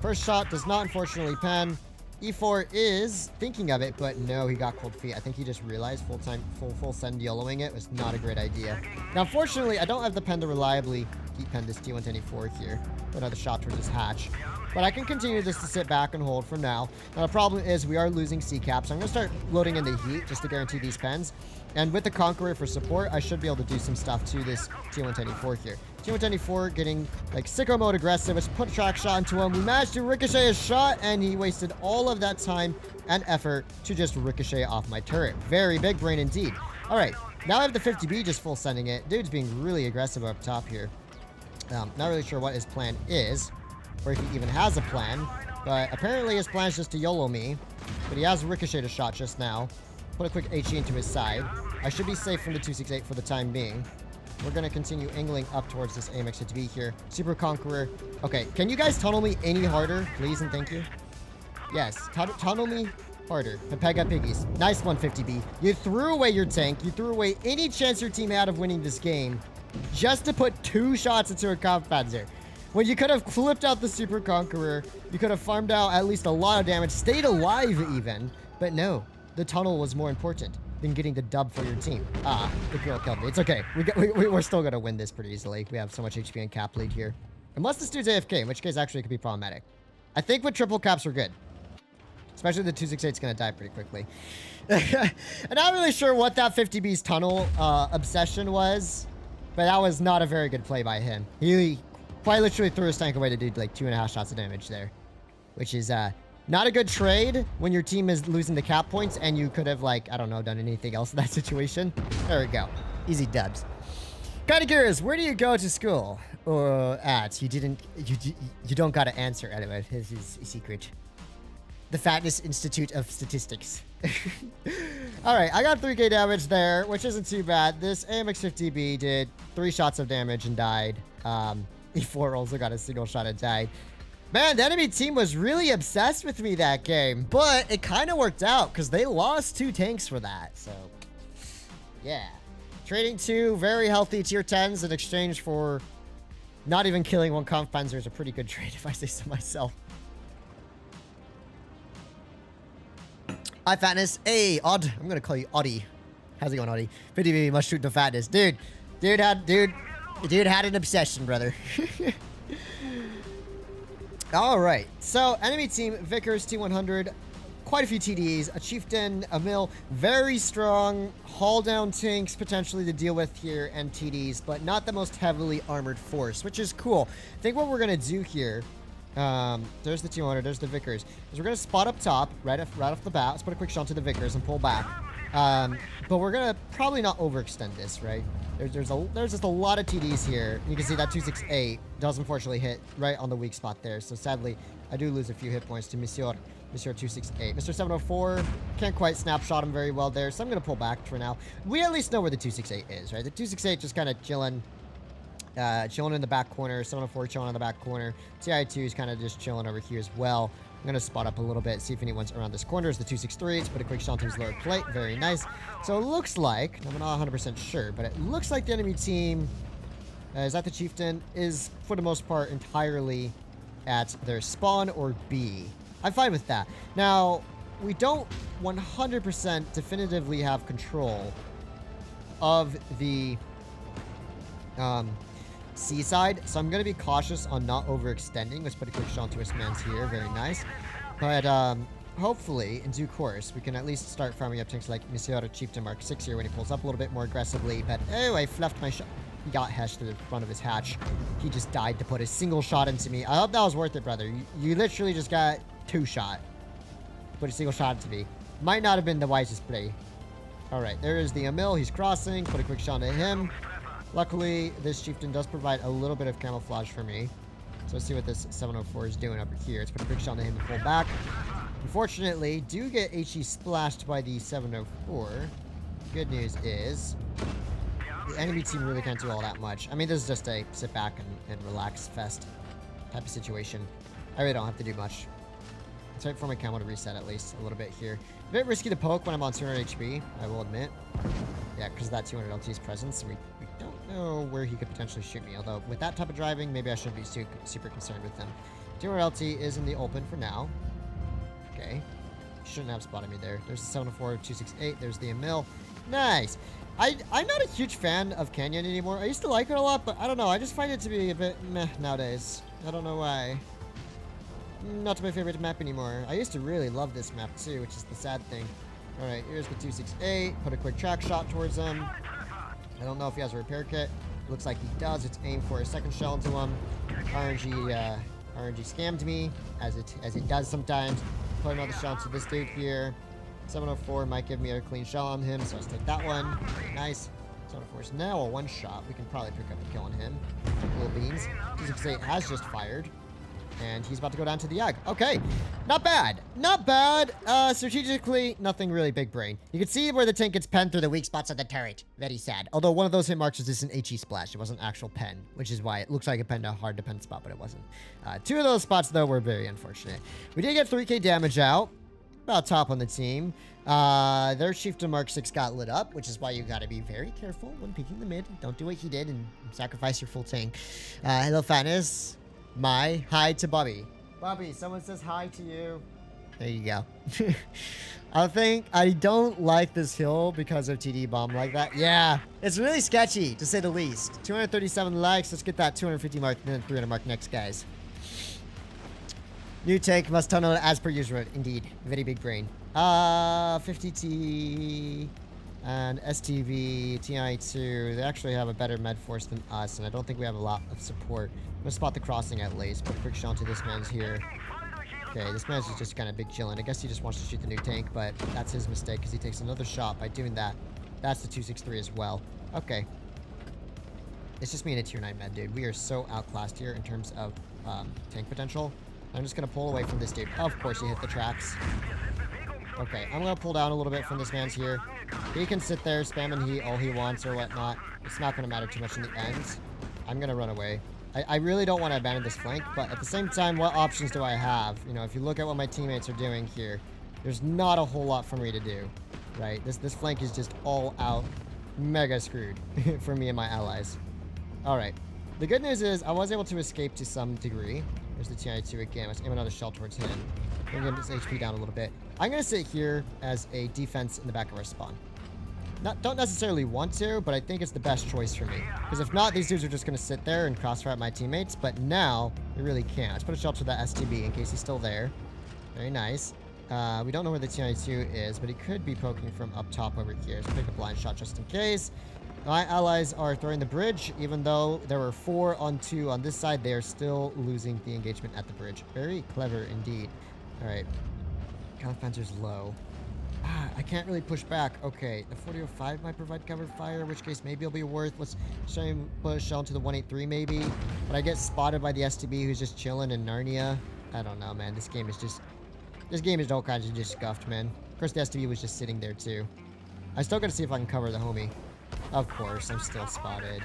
First shot does not unfortunately pen. E4 is thinking of it, but no, he got cold feet. I think he just realized full send YOLOing it was not a great idea. Now, unfortunately, I don't have the pen to reliably keep pen this T124 here. Another shot towards his hatch. But I can continue this to sit back and hold for now. Now, the problem is we are losing C-cap, so I'm going to start loading in the heat just to guarantee these pens. And with the Conqueror for support, I should be able to do some stuff to this T124 here. T124 getting like sicko mode aggressive. Let's put a track shot into him. We managed to ricochet his shot, and he wasted all of that time and effort to just ricochet off my turret. Very big brain indeed. All right, now I have the 50B just full sending it. Dude's being really aggressive up top here. Not really sure what his plan is, or if he even has a plan, but apparently his plan is just to YOLO me. But he has ricocheted a shot just now. Put a quick HE into his side. I should be safe from the 268 for the time being. We're going to continue angling up towards this AMX 50B here. Super Conqueror. Okay, can you guys tunnel me any harder, please and thank you? Yes, tunnel me harder. Pepega Piggies. Nice 150B. You threw away your tank. You threw away any chance your team had of winning this game just to put 2 shots into a Kampfpanzer. When you could have flipped out the Super Conqueror, you could have farmed out at least a lot of damage, stayed alive even, but no, the tunnel was more important than getting the dub for your team. Ah, the girl killed me. It's okay. We're still going to win this pretty easily. We have so much HP and cap lead here. Unless this dude's AFK, in which case actually it could be problematic. I think with triple caps we're good. Especially the 268's going to die pretty quickly. I'm not really sure what that 50B's tunnel obsession was, but that was not a very good play by him. He quite literally threw his tank away to do like 2.5 shots of damage there, which is not a good trade when your team is losing the cap points and you could have, like, I don't know, done anything else in that situation. There we go. Easy dubs. Kind of curious, where do you go to school? Or at? You don't got to answer anyway. This is a secret. The Fatness Institute of Statistics. Alright, I got 3k damage there, which isn't too bad. This AMX-50B did 3 shots of damage and died. E4 also got a single shot and died. Man, the enemy team was really obsessed with me that game, but it kind of worked out because they lost 2 tanks for that. So, yeah. Trading 2 very healthy tier 10s in exchange for not even killing 1 Kampfpanzer is a pretty good trade if I say so myself. Hi, Fatness. Hey, Odd. I'm going to call you Oddie. How's it going, Oddie? 50B must shoot the Fatness. Dude had an obsession, brother. All right. So, enemy team, Vickers, T100, quite a few TDs, a Chieftain, a Mill, very strong haul down tanks potentially to deal with here, and TDs, but not the most heavily armored force, which is cool. I think what we're going to do here, there's the T100, there's the Vickers, is we're going to spot up top right off the bat. Let's put a quick shot to the Vickers and pull back. But we're gonna probably not overextend this, right? There's just a lot of TDs here. You can see that 268 does unfortunately hit right on the weak spot there. So sadly, I do lose a few hit points to Monsieur 268. Mr. 704 can't quite snapshot him very well there, so I'm gonna pull back for now. We at least know where the 268 is, right? The 268 just kind of chilling in the back corner. 704 chilling in the back corner. TI2 is kind of just chilling over here as well. I'm going to spot up a little bit, see if anyone's around this corner. Is the 263. Let's put a quick shot to his lower plate. Very nice. So it looks like, I'm not 100% sure, but it looks like the enemy team, is that the Chieftain, is for the most part entirely at their spawn or B. I'm fine with that. Now, we don't 100% definitively have control of the seaside, so I'm going to be cautious on not overextending. Let's put a quick shot to his man's here. Very nice. But hopefully, in due course, we can at least start farming up tanks like Monsieur Chieftain Mark 6 here when he pulls up a little bit more aggressively. But anyway, fluffed my shot. He got Hesh to the front of his hatch. He just died to put a single shot into me. I hope that was worth it, brother. You literally just got 2 shot. Put a single shot into me. Might not have been the wisest play. Alright, there is the Emil. He's crossing. Put a quick shot at him. Luckily, this Chieftain does provide a little bit of camouflage for me. So let's see what this 704 is doing over here. Let's put a quick shot on him and pull back. Unfortunately, do get HE splashed by the 704. Good news is, the enemy team really can't do all that much. I mean, this is just a sit back and relax fest type of situation. I really don't have to do much. Let's wait for my camo to reset at least a little bit here. A bit risky to poke when I'm on 200 HP, I will admit. Yeah, because of that 200 LT's presence. We don't know where he could potentially shoot me. Although, with that type of driving, maybe I shouldn't be super concerned with him. 200 LT is in the open for now. Okay. Shouldn't have spotted me there. There's the 704, 268. There's the Emil. Nice. I'm not a huge fan of Canyon anymore. I used to like it a lot, but I don't know. I just find it to be a bit meh nowadays. I don't know why. Not my favorite map anymore. I used to really love this map too, which is the sad thing. Alright, here's the 268. Put a quick track shot towards him. I don't know if he has a repair kit. Looks like he does. It's aimed for a second shell into him. RNG scammed me, as it does sometimes. Put another shell into this dude here. 704 might give me a clean shell on him, so let's take that one. Very nice. 704 is now a one shot. We can probably pick up a kill on him. Little beans. 268 has just fired. And he's about to go down to the Yag. Okay. Not bad. Not bad. Strategically, nothing really big brain. You can see where the tank gets penned through the weak spots of the turret. Very sad. Although one of those hit marks was just an HE splash. It wasn't actual pen, which is why it looks like it penned a hard to pen spot, but it wasn't. 2 of those spots, though, were very unfortunate. We did get 3k damage out. About top on the team. Their Chieftain Mark 6 got lit up, which is why you gotta be very careful when picking the mid. Don't do what he did and sacrifice your full tank. Hello, Fatness. Hi to Bobby. Bobby, someone says hi to you. There you go. I don't like this hill because of TD bomb like that. Yeah, it's really sketchy, to say the least. 237 likes. Let's get that 250 mark and then 300 mark next, guys. New tank must tunnel as per usual. Indeed. Very big brain. 50T and STV, TI2. They actually have a better med force than us, and I don't think we have a lot of support. I'm gonna spot the crossing at least. Put a quick shot to this man's here. Okay, this man's just kind of big chilling. I guess he just wants to shoot the new tank, but that's his mistake because he takes another shot by doing that. That's the 263 as well. Okay. It's just me and a tier 9 med, dude. We are so outclassed here in terms of tank potential. I'm just gonna pull away from this dude. Of course, he hit the tracks. Okay, I'm gonna pull down a little bit from this man's here. He can sit there, spam and heat all he wants or whatnot. It's not gonna matter too much in the end. I'm gonna run away. I really don't want to abandon this flank, but at the same time, what options do I have? You know, if you look at what my teammates are doing here, there's not a whole lot for me to do, right? This flank is just all out mega screwed for me and my allies. All right. The good news is I was able to escape to some degree. There's the TI2 again. Let's aim another shell towards him. Bring his HP down a little bit. I'm going to sit here as a defense in the back of our spawn. Don't necessarily want to, but I think it's the best choice for me. Because if not, these dudes are just going to sit there and crossfire at my teammates. But now, they really can't. Let's put a shell to the STB in case he's still there. Very nice. We don't know where the TI2 is, but he could be poking from up top over here. Let's pick a blind shot just in case. My allies are throwing the bridge. Even though there were 4 on 2 on this side, they are still losing the engagement at the bridge. Very clever indeed. Alright. Panzer's low. I can't really push back. Okay, the 4005 might provide cover fire, in which case maybe it'll be worth. Let's try and push onto the 183 maybe. But I get spotted by the STB who's just chilling in Narnia. I don't know, man. This game is all kinds of just scuffed, man. Of course, the STB was just sitting there too. I still gotta see if I can cover the homie. Of course, I'm still spotted.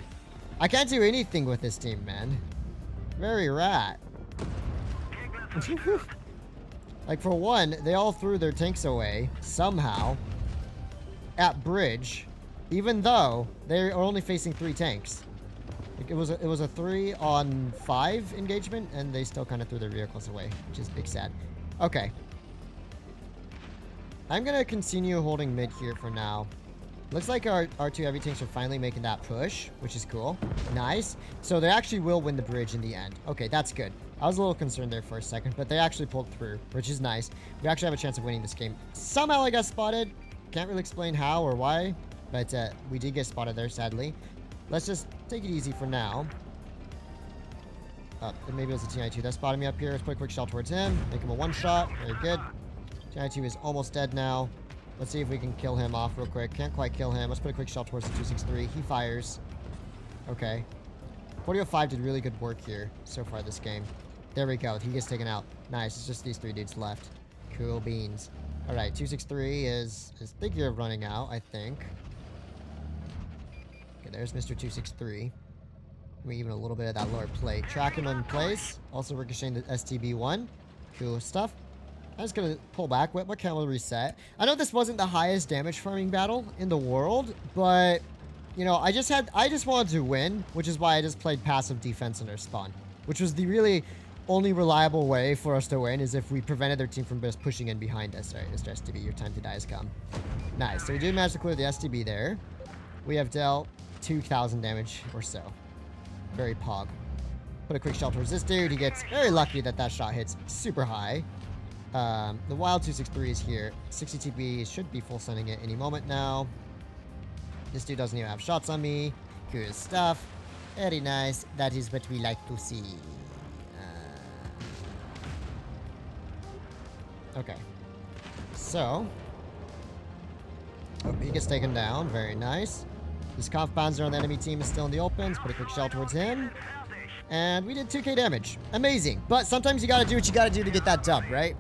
I can't do anything with this team, man. Very rat. Like, for one, they all threw their tanks away, somehow, at bridge, even though they are only facing 3 tanks. Like, it was a 3-on-5 engagement, and they still kind of threw their vehicles away, which is big sad. Okay. I'm going to continue holding mid here for now. Looks like our 2 heavy tanks are finally making that push, which is cool. Nice. So they actually will win the bridge in the end. Okay, that's good. I was a little concerned there for a second, but they actually pulled through, which is nice. We actually have a chance of winning this game. Somehow I got spotted. Can't really explain how or why, but we did get spotted there, sadly. Let's just take it easy for now. Maybe it was a TI2 that spotted me up here. Let's put a quick shot towards him. Make him a 1-shot. Very good. TI2 is almost dead now. Let's see if we can kill him off real quick. Can't quite kill him. Let's put a quick shot towards the 263. He fires. Okay. 4005 did really good work here so far this game. There we go. He gets taken out. Nice. It's just these 3 dudes left. Cool beans. All right. 263 is thinking of running out, I think. Okay, there's Mr. 263. Maybe even a little bit of that lower plate. Track him in place. Also ricocheting the STB-1. Cool stuff. I'm just going to pull back. What can we reset? I know this wasn't the highest damage farming battle in the world, but, you know, I just wanted to win, which is why I just played passive defense in our spawn, which was the really only reliable way for us to win, is if we prevented their team from just pushing in behind us. All right, Mr. STB, your time to die has come. Nice. So we did manage to clear the STB there. We have dealt 2,000 damage or so. Very pog. Put a quick shot towards this dude. He gets very lucky that that shot hits super high. The Wild 263 is here. 60 TP should be full sending it any moment now. This dude doesn't even have shots on me. Cool stuff. Very nice. That is what we like to see. Okay. So. Oh, he gets taken down. Very nice. This Kampf Panzer on the enemy team is still in the open. Let's put a quick shell towards him. And we did 2k damage. Amazing. But sometimes you gotta do what you gotta do to get that dub, right?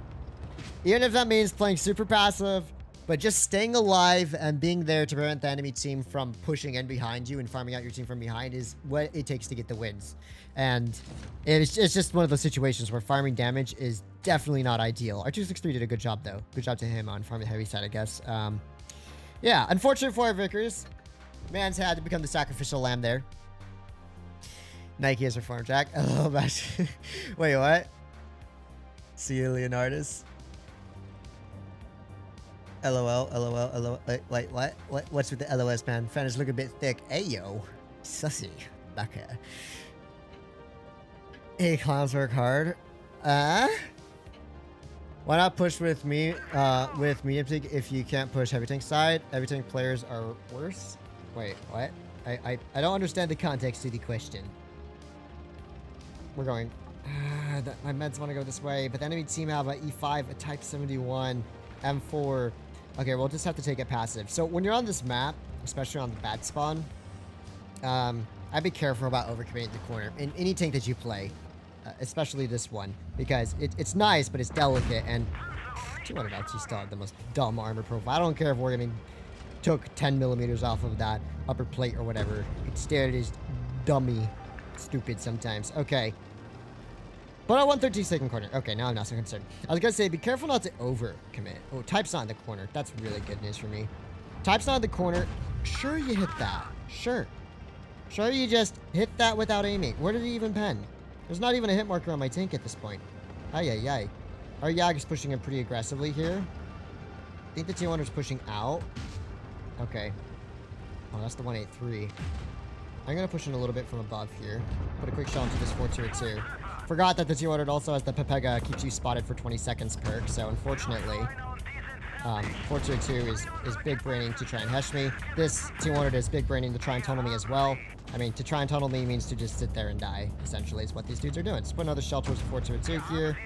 Even if that means playing super passive, but just staying alive and being there to prevent the enemy team from pushing in behind you and farming out your team from behind is what it takes to get the wins. And it's just one of those situations where farming damage is definitely not ideal. Our 263 did a good job, though. Good job to him on farming the heavy side, I guess. Yeah, unfortunate for our Vickers. Man's had to become the sacrificial lamb there. Nike has reformed Jack. Oh, gosh. Wait, what? See you, Leonardus. LOL, LOL, LOL. Wait, what? What's with the LOS, man? Fans look a bit thick. Ayo. Sussy. Back here. Hey, clowns work hard. Why not push with me, with medium tank if you can't push heavy tank side? Heavy tank players are worse? Wait, what? I don't understand the context to the question. We're going. My meds want to go this way, but the enemy team have a E5, a Type 71, M4. Okay, we'll just have to take it passive. So when you're on this map, especially on the bad spawn, I'd be careful about overcommitting the corner in any tank that you play, especially this one, because it's nice, but it's delicate, and 200 LT still had the most dumb armor profile. I don't care if we're getting took 10 millimeters off of that upper plate or whatever. It's still is dummy stupid sometimes. Okay. But I won 13-second corner. Okay, now I'm not so concerned. I was gonna say, be careful not to overcommit. Oh, Type's not in the corner. That's really good news for me. Type's not in the corner. Sure you hit that. Sure. Sure you just hit that without aiming. Where did he even pen? There's not even a hit marker on my tank at this point. Ay. Our Yag is pushing him pretty aggressively here. I think the T1 is pushing out. Okay. Oh, that's the 183. I'm going to push in a little bit from above here. Put a quick shot into this 402. Forgot that the T100 also has the Pepega keeps you spotted for 20 seconds perk, so unfortunately, 422 is big braining to try and hesh me. This T100 is big braining to try and tunnel me as well. I mean, to try and tunnel me means to just sit there and die, essentially, is what these dudes are doing. Let's put another shell towards the 422 here.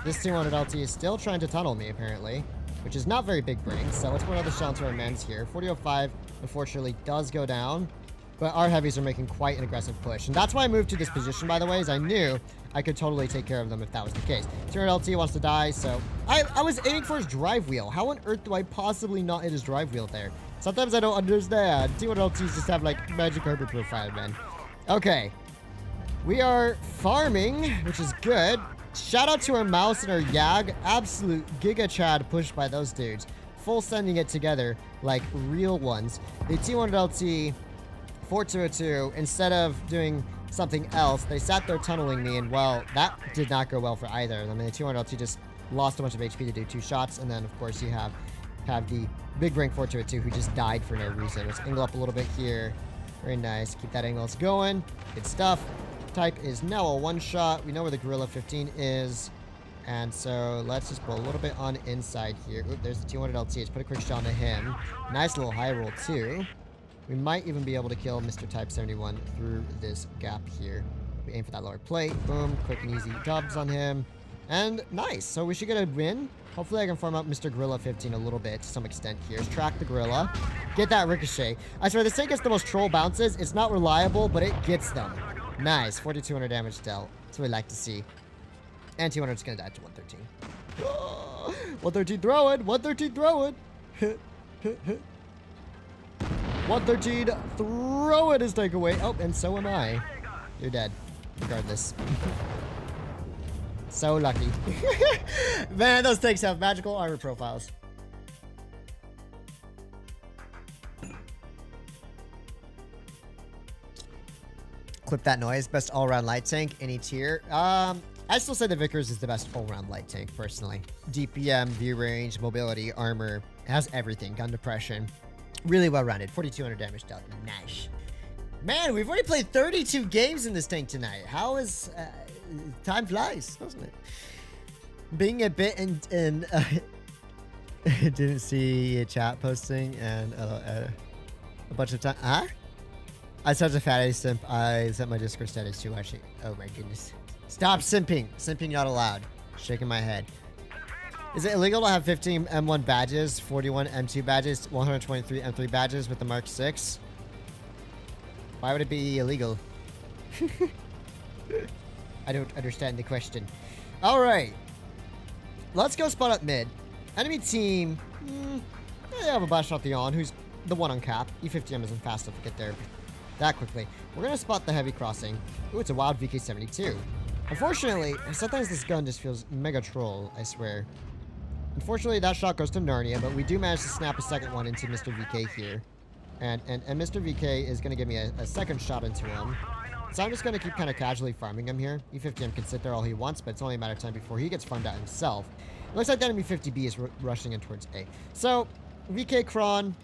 This T100 LT is still trying to tunnel me, apparently. which is not very big brain. So let's put another shell into our men's here. 4005, unfortunately, does go down. But our heavies are making quite an aggressive push. And that's why I moved to this position, by the way, is I knew I could totally take care of them if that was the case. 200 LT wants to die, so I was aiming for his drive wheel. How on earth do I possibly not hit his drive wheel there? Sometimes I don't understand. 200 LTs just have, like, magic carpet profile, man. Okay. We are farming, which is good. Shout out to our mouse and our Yag. Absolute Giga Chad push by those dudes. Full sending it together like real ones. The T100 LT... 4202, instead of doing something else, they sat there tunneling me, and well, that did not go well for either. I mean, the 200 LT just lost a bunch of HP to do 2 shots, and then, of course, you have the big brain 4202 who just died for no reason. Let's angle up a little bit here. Very nice. Keep that angle going. Good stuff. Type is now a one-shot. We know where the Gorilla 15 is, and so let's just pull a little bit on inside here. Oop, there's the 200 LT. Let's put a quick shot into him. Nice little high roll, too. We might even be able to kill Mr. Type 71 through this gap here. We aim for that lower plate. Boom. Quick and easy dubs on him. And nice. So we should get a win. Hopefully I can farm up Mr. Gorilla 15 a little bit to some extent here. Let's track the Gorilla. Get that ricochet. I swear, this thing gets the most troll bounces. It's not reliable, but it gets them. Nice. 4,200 damage dealt. That's what we like to see. And 200 is going to die to 113. 113 throw it. 113 throw it. 113, throw it as takeaway. Oh, and so am I. You're dead, regardless. So lucky. Man, those tanks have magical armor profiles. Clip that noise. Best all-around light tank, any tier. I still say the Vickers is the best all-around light tank, personally. DPM, view range, mobility, armor. It has everything. Gun depression. Really well-rounded. 4,200 damage dealt. Nice. Man, we've already played 32 games in this tank tonight. How is... time flies, doesn't it? Being a bit in didn't see a chat posting and a bunch of time. Huh? I such a fatty simp. I sent my Discord status too, actually. Oh my goodness. Stop simping. Simping not allowed. Shaking my head. Is it illegal to have 15 M1 badges, 41 M2 badges, 123 M3 badges with the Mark 6? Why would it be illegal? I don't understand the question. Alright. Let's go spot up mid. Enemy team. They have a Bastion, who's the one on cap. E50M isn't fast enough to get there that quickly. We're going to spot the heavy crossing. Ooh, it's a wild VK-72. Unfortunately, sometimes this gun just feels mega troll, I swear. Unfortunately, that shot goes to Narnia, but we do manage to snap a second one into Mr. VK here. And Mr. VK is going to give me a second shot into him. So I'm just going to keep kind of casually farming him here. E50M can sit there all he wants, but it's only a matter of time before he gets farmed out himself. It looks like the enemy 50B is rushing in towards A. So, VK Kron,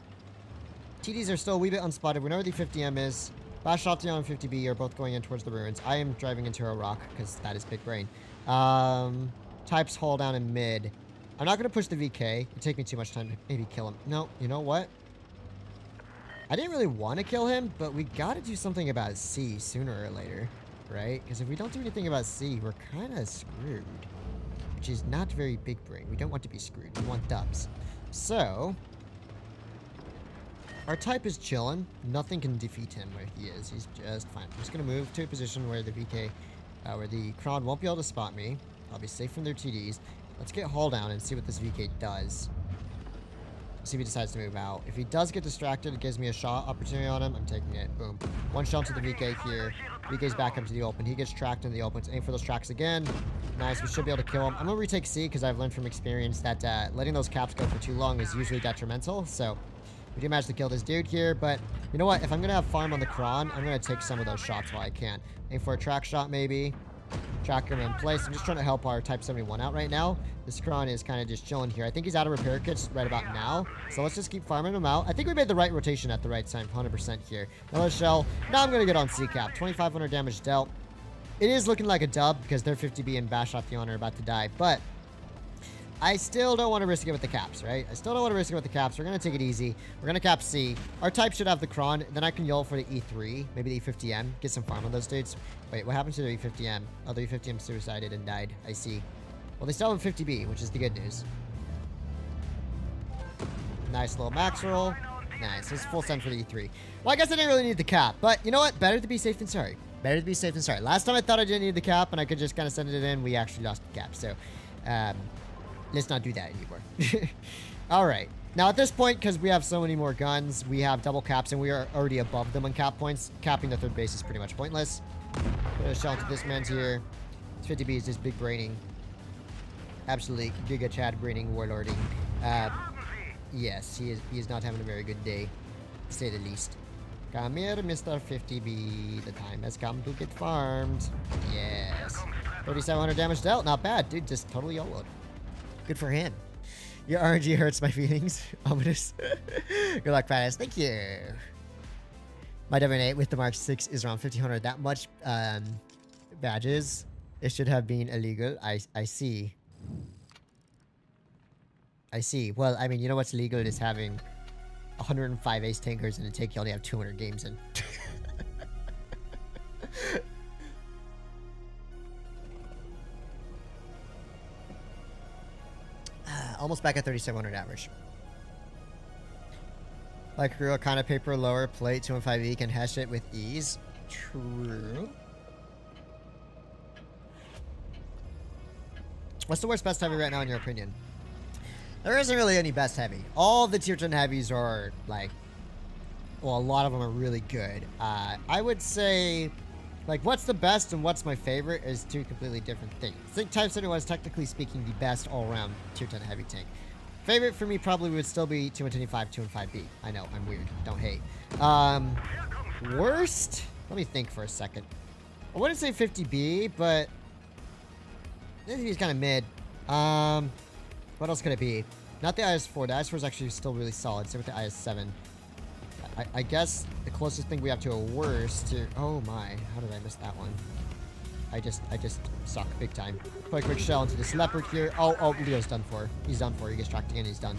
TDs are still a wee bit unspotted. We know where the 50M is. Bastion and 50B are both going in towards the ruins. I am driving into a rock, because that is big brain. Types haul down in mid. I'm not going to push the VK. It'd take me too much time to maybe kill him. No, you know what? I didn't really want to kill him, but we got to do something about C sooner or later, right? Because if we don't do anything about C, we're kind of screwed. Which is not very big brain. We don't want to be screwed. We want dubs. So, our type is chilling. Nothing can defeat him where he is. He's just fine. I'm just going to move to a position where the VK, where the Kron won't be able to spot me. I'll be safe from their TDs. Let's get haul down and see what this VK does. See if he decides to move out. If he does get distracted, it gives me a shot opportunity on him. I'm taking it. Boom. One shot to the VK here. VK's back up to the open. He gets tracked in the open. Let's aim for those tracks again. Nice. We should be able to kill him. I'm going to retake C because I've learned from experience that letting those caps go for too long is usually detrimental. So we do manage to kill this dude here. But you know what? If I'm going to have farm on the Kron, I'm going to take some of those shots while I can. Aim for a track shot maybe. Track him in place. I'm just trying to help our Type 71 out right now. This Kron is kind of just chilling here. I think he's out of repair kits right about now. So let's just keep farming him out. I think we made the right rotation at the right time. 100% here. Another shell. Now I'm going to get on C-cap. 2,500 damage dealt. It is looking like a dub because their 50B and Bastion are about to die. But I still don't want to risk it with the caps, right? I still don't want to risk it with the caps. We're going to take it easy. We're going to cap C. Our Type should have the Kron. Then I can yell for the E3. Maybe the E50M. Get some farm on those dudes. Wait, what happened to the E50M? Oh, the E50M suicided and died. I see. Well, they still have a 50B, which is the good news. Nice little max roll. Nice. It's full send for the E3. Well, I guess I didn't really need the cap, but you know what? Better to be safe than sorry. Better to be safe than sorry. Last time I thought I didn't need the cap and I could just kind of send it in. We actually lost the cap. So, let's not do that anymore. All right. Now, at this point, because we have so many more guns, we have double caps, and we are already above them on cap points. Capping the third base is pretty much pointless. Put a shell into this man's here. It's 50B is just big braining. Absolutely Giga Chad braining, warlording. Yes, he is not having a very good day, to say the least. Come here, Mr. 50B. The time has come to get farmed. Yes. 3,700 damage dealt. Not bad, dude. Just totally YOLO'd. Good for him. Your RNG hurts my feelings. Ominous. Good luck, Fatness. Thank you. My W8 with the Mark 6 is around 1,500. That much badges. It should have been illegal. I see. I see. Well, I mean, you know what's legal is having 105 ace tankers and a take you only have 200 games in. Almost back at 3,700 average. Like real kind of paper lower plate 215E can hash it with ease. True. What's the worst best heavy right now in your opinion? There isn't really any best heavy. All the tier 10 heavies are like, well, a lot of them are really good. I would say, like, what's the best and what's my favorite is two completely different things. I think Type 71 is technically speaking the best all-around tier 10 heavy tank. Favorite for me probably would still be 225, 215B. I know, I'm weird. Don't hate. Worst? Let me think for a second. I wouldn't say 50B, but 50B is kind of mid. What else could it be? Not the IS-4. The IS-4 is actually still really solid. Same with the IS-7. I guess the closest thing we have to a worst... Oh my, how did I miss that one? I just suck big time. Put a quick shell into this leopard here. Oh, Leo's done for. He's done for. He gets tracked again. He's done.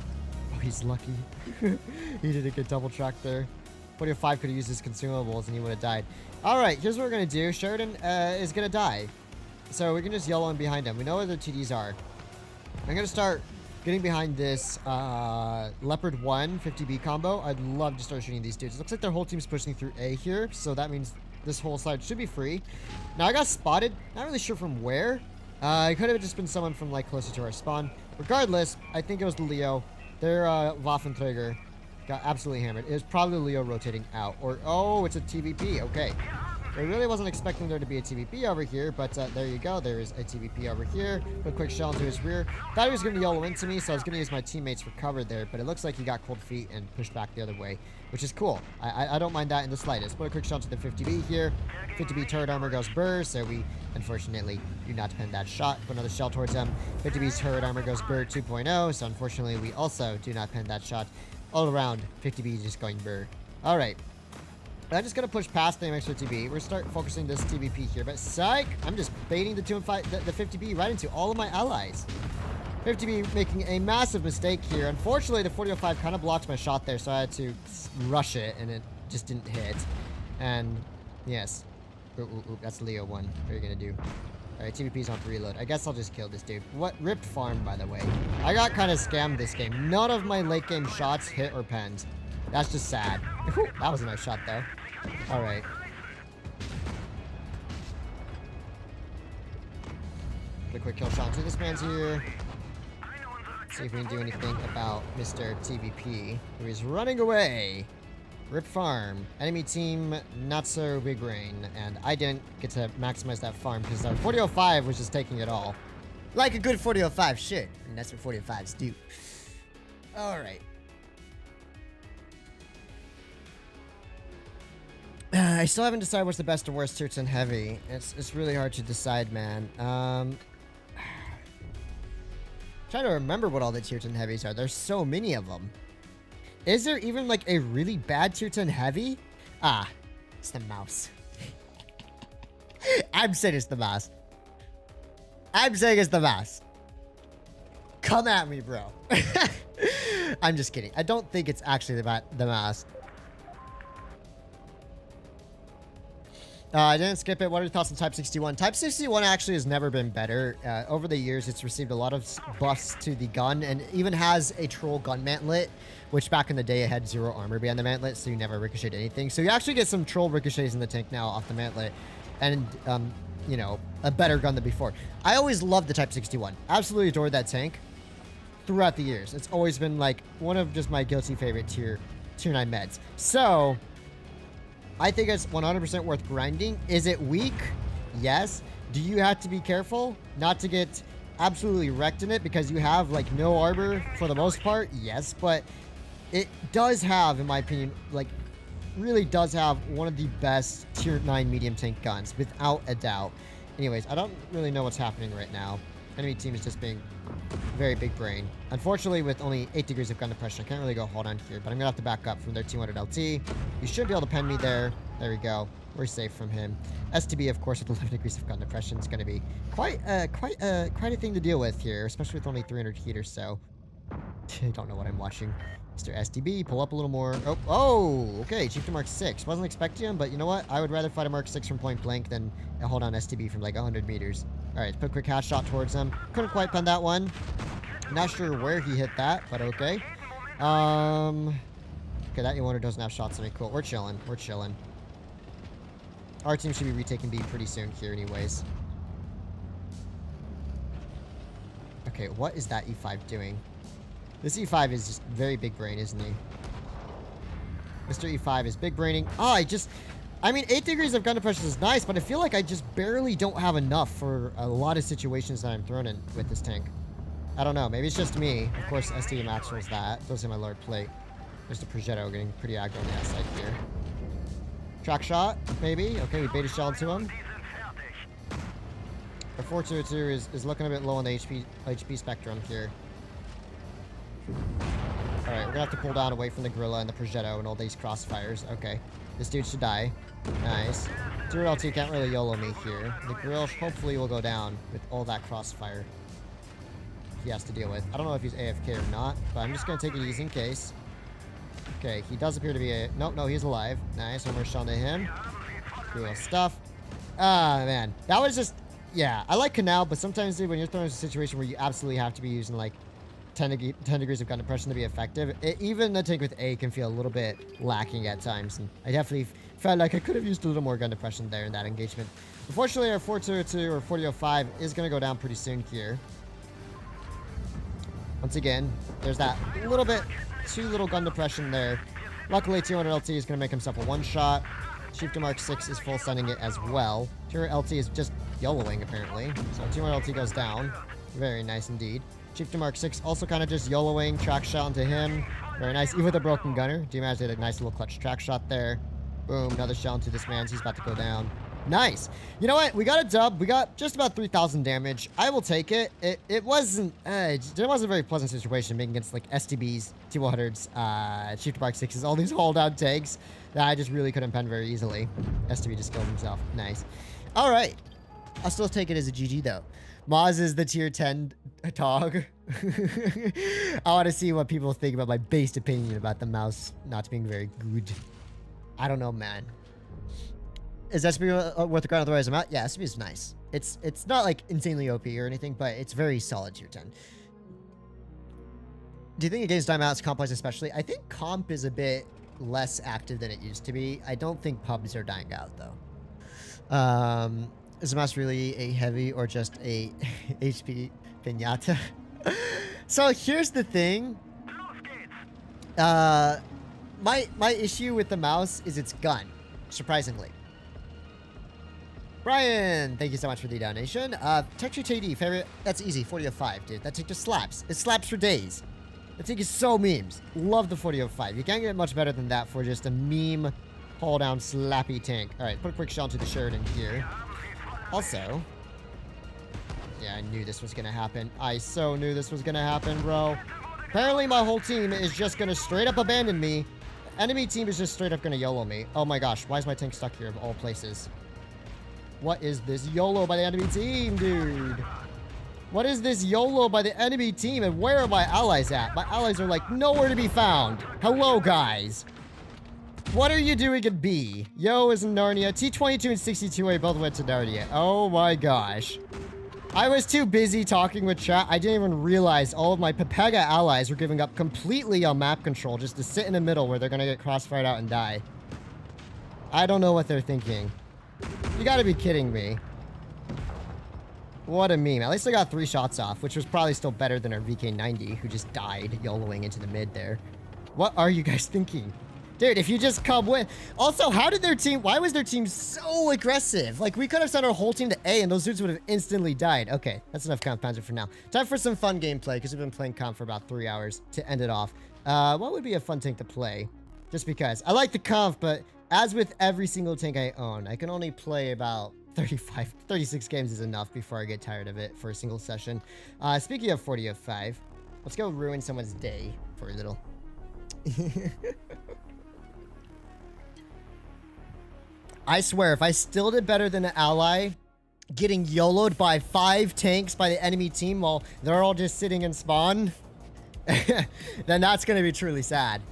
Oh, he's lucky. He didn't get double tracked there. 45 could have used his consumables and he would have died. Alright, here's what we're going to do. Sheridan is going to die. So we can just yellow in behind him. We know where the TDs are. I'm going to start getting behind this Leopard 1 50B combo. I'd love to start shooting these dudes. It looks like their whole team's pushing through A here. So that means this whole side should be free. Now I got spotted. Not really sure from where. It could have just been someone from like closer to our spawn. Regardless, I think it was the Leo. Their Waffenträger got absolutely hammered. It was probably Leo rotating out. Or, oh, it's a TVP. Okay. I really wasn't expecting there to be a TVP over here, but there you go. There is a TVP over here. Put a quick shell into his rear. Thought he was going to YOLO into me, so I was going to use my teammates for cover there, but it looks like he got cold feet and pushed back the other way, which is cool. I don't mind that in the slightest. Put a quick shell into the 50B here. 50B turret armor goes burr, so we unfortunately do not pin that shot. Put another shell towards him. 50B's turret armor goes burr 2.0, so unfortunately we also do not pin that shot. All around, 50B just going burr. All right. I'm just going to push past the MX-50B. We're going to start focusing this TVP here. But psych! I'm just baiting the 2-5, the 50B right into all of my allies. 50B making a massive mistake here. Unfortunately, the 4005 kind of blocked my shot there, so I had to rush it, and it just didn't hit. And, yes. Ooh, that's Leo 1. What are you going to do? Alright, TVP's on reload. I guess I'll just kill this dude. What? Ripped farm, by the way. I got kind of scammed this game. None of my late game shots hit or penned. That's just sad. Whew, that was a nice shot, though. Alright. Put a quick kill shot to this man's here. See if we can do anything about Mr. TVP, who is running away. Rip farm. Enemy team, not so big brain. And I didn't get to maximize that farm because our 4005 was just taking it all. Like a good 4005 should. And that's what 4005s do. Alright. I still haven't decided what's the best or worst tier 10 heavy. It's really hard to decide, man. Trying to remember what all the tier 10 heavies are. There's so many of them. Is there even like a really bad tier 10 heavy? Ah, it's the mouse. I'm saying it's the mouse. I'm saying it's the mouse. Come at me, bro. I'm just kidding. I don't think it's actually the mouse. I didn't skip it. What are your thoughts on Type 61? Type 61 actually has never been better. Over the years, it's received a lot of buffs to the gun and even has a troll gun mantlet, which back in the day it had 0 armor behind the mantlet, so you never ricocheted anything. So you actually get some troll ricochets in the tank now off the mantlet and, you know, a better gun than before. I always loved the Type 61. Absolutely adored that tank throughout the years. It's always been like one of just my guilty favorite tier 9 meds. So I think it's 100% worth grinding. Is it weak? Yes. Do you have to be careful not to get absolutely wrecked in it because you have like no armor for the most part? Yes, but it does have, in my opinion, like really does have one of the best tier 9 medium tank guns without a doubt. Anyways, I don't really know what's happening right now. Enemy team is just being very big brain. Unfortunately, with only 8 degrees of gun depression, I can't really go hold on here, but I'm gonna have to back up from their 200 LT. You should be able to pen me there. There we go. We're safe from him. STB, of course, with 11 degrees of gun depression is gonna be quite a thing to deal with here, especially with only 300 heat or so. I don't know what I'm watching. Mr. STB, pull up a little more. Oh, okay. Chief to Mark 6. Wasn't expecting him, but you know what? I would rather fight a Mark 6 from point blank than hold on STB from like 100 meters. All right, put a quick half shot towards him. Couldn't quite pen that one. Not sure where he hit that, but okay. Okay, that E1 doesn't have shots on me. Cool. We're chilling. We're chilling. Our team should be retaking B pretty soon here anyways. Okay, what is that E5 doing? This E5 is just very big brain, isn't he? Mr. E5 is big braining. Oh, I mean, 8 degrees of gun depression is nice, but I feel like I just barely don't have enough for a lot of situations that I'm thrown in with this tank. I don't know. Maybe it's just me. Of course, STD Maxwell's that. Those are my lower plate. There's the Progetto getting pretty aggro on the outside here. Track shot, maybe. Okay, we beta shell into him. Our 422 is looking a bit low on the HP spectrum here. Alright, we're gonna have to pull down away from the Gorilla and the Progetto and all these crossfires. Okay. This dude should die. Nice. 0 LT can't really YOLO me here. The Gorilla hopefully will go down with all that crossfire he has to deal with. I don't know if he's AFK or not, but I'm just gonna take it easy in case. Okay, he does appear to be a... Nope, no, he's alive. Nice, one more shot to him. Cool stuff. Ah, man. That was just... Yeah, I like Canal, but sometimes, dude, when you're thrown in a situation where you absolutely have to be using, like, 10 degrees of gun depression to be effective, even the tank with A can feel a little bit lacking at times, and I definitely felt like I could have used a little more gun depression there in that engagement. Unfortunately, our 402 or 4005 is going to go down pretty soon here. Once again, there's that little bit, too little gun depression there. Luckily, 200 LT is going to make himself a one-shot. Chief to Mark 6 is full sending it as well. 200 LT is just YOLOing, apparently. So 200 LT goes down. Very nice indeed. Chief to Mark 6 also kind of just YOLOing. Track shot into him. Very nice. Even with a broken gunner. D-Maz did a nice little clutch track shot there. Boom. Another shell into this man's. He's about to go down. Nice. You know what? We got a dub. We got just about 3,000 damage. I will take it. It wasn't a very pleasant situation being against like STBs, T100s, Chief to Mark 6s, all these hold down tanks that I just really couldn't pen very easily. STB just killed himself. Nice. All right. I'll still take it as a GG though. Moz is the tier 10 dog. I want to see what people think about my based opinion about the mouse not being very good. I don't know, man. Is SB worth the grind otherwise I'm out? Yeah, SB is nice. It's not like insanely OP or anything, but it's very solid tier 10. Do you think against timeouts, comp plays especially? I think comp is a bit less active than it used to be. I don't think pubs are dying out though. Is the mouse really a heavy or just a HP pinata? So here's the thing. My issue with the mouse is its gun, surprisingly. Brian, thank you so much for the donation. Texture TD, favorite, that's easy, 4005, dude. That tank just slaps. It slaps for days. That tank is so memes. Love the 4005. You can't get much better than that for just a meme, pull down, slappy tank. All right, put a quick shell into the Sheridan here. Also, yeah, I knew this was gonna happen. I so knew this was gonna happen, bro. Apparently my whole team is just gonna straight up abandon me. The enemy team is just straight up gonna YOLO me. Oh my gosh, why is my tank stuck here of all places? What is this YOLO by the enemy team, dude? What is this YOLO by the enemy team, and where are my allies at? My allies are like nowhere to be found. Hello, guys. What are you doing in B? Yo is in Narnia. T22 and 62A both went to Narnia. Oh my gosh. I was too busy talking with chat. I didn't even realize all of my Pepega allies were giving up completely on map control just to sit in the middle where they're gonna get crossfired out and die. I don't know what they're thinking. You gotta be kidding me. What a meme. At least I got 3 shots off, which was probably still better than our VK90, who just died YOLOing into the mid there. What are you guys thinking? Dude, if you just come with... Also, how did their team... Why was their team so aggressive? Like, we could have sent our whole team to A, and those dudes would have instantly died. Okay, that's enough Comp Panzer for now. Time for some fun gameplay, because we've been playing Comp for about 3 hours to end it off. What would be a fun tank to play? Just because. I like the Comp, but as with every single tank I own, I can only play about 36 games is enough before I get tired of it for a single session. Speaking of 4005, let's go ruin someone's day for a little. I swear, if I still did better than an ally, getting YOLO'd by 5 tanks by the enemy team while they're all just sitting in spawn, then that's going to be truly sad.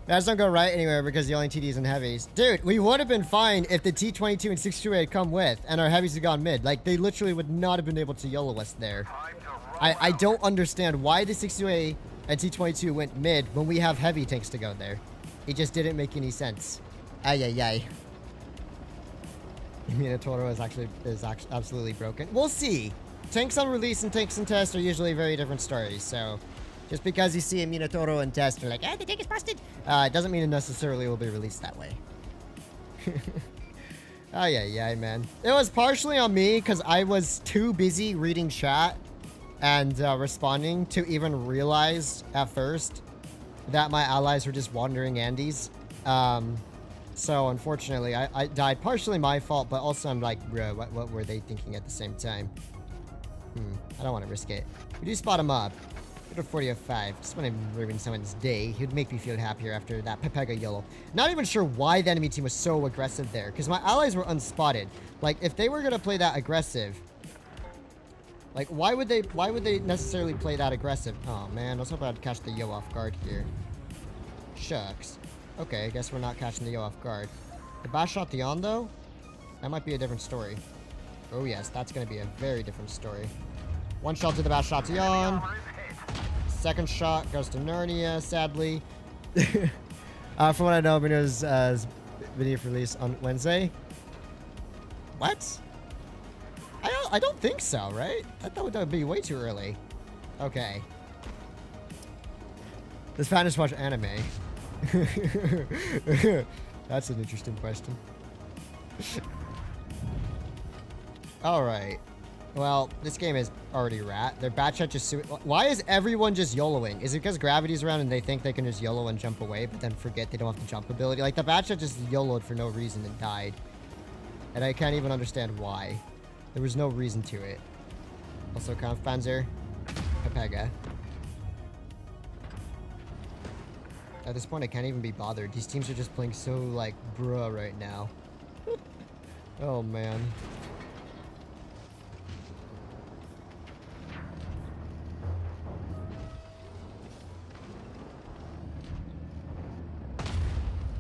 That's not going right anywhere because the only TDs and heavies. Dude, we would have been fine if the T22 and 62 had come with and our heavies had gone mid. Like, they literally would not have been able to YOLO us there. I don't understand why the 62A and T22 went mid when we have heavy tanks to go there. It just didn't make any sense. Ay, ay, ay. Minotauro is absolutely broken. We'll see. Tanks on release and tanks in test are usually very different stories, so just because you see a Minotauro in test, you're like, the tank is busted. It doesn't mean it necessarily will be released that way. Oh, yeah, man. It was partially on me because I was too busy reading chat and responding to even realize at first that my allies were just wandering Andes. So, unfortunately, I died. Partially my fault, but also I'm like, bro, what were they thinking at the same time? I don't want to risk it. We do spot him up. Go to 4005. Just want to ruin someone's day. He would make me feel happier after that Pepega YOLO. Not even sure why the enemy team was so aggressive there, because my allies were unspotted. Like, if they were going to play that aggressive, like, why would they necessarily play that aggressive? Oh, man, I was hoping I'd catch the Yo off guard here. Shucks. Okay, I guess we're not catching the Yo off guard. The bash shot the on, though? That might be a different story. Oh, yes, that's going to be a very different story. One shot to the bash shot to on. Second shot goes to Narnia, sadly. From what I know, Mino's video release on Wednesday. What? I don't think so, right? I thought that would be way too early. Okay. Does Fatness watch anime? That's an interesting question. Alright. Well, this game is already rat. Their bat shot just... Why is everyone just YOLOing? Is it because gravity's around and they think they can just YOLO and jump away, but then forget they don't have the jump ability? Like, the bat shot just YOLO'd for no reason and died. And I can't even understand why. There was no reason to it. Also, Kampfpanzer, Pepega. At this point, I can't even be bothered. These teams are just playing so, like, bruh right now. Oh, man.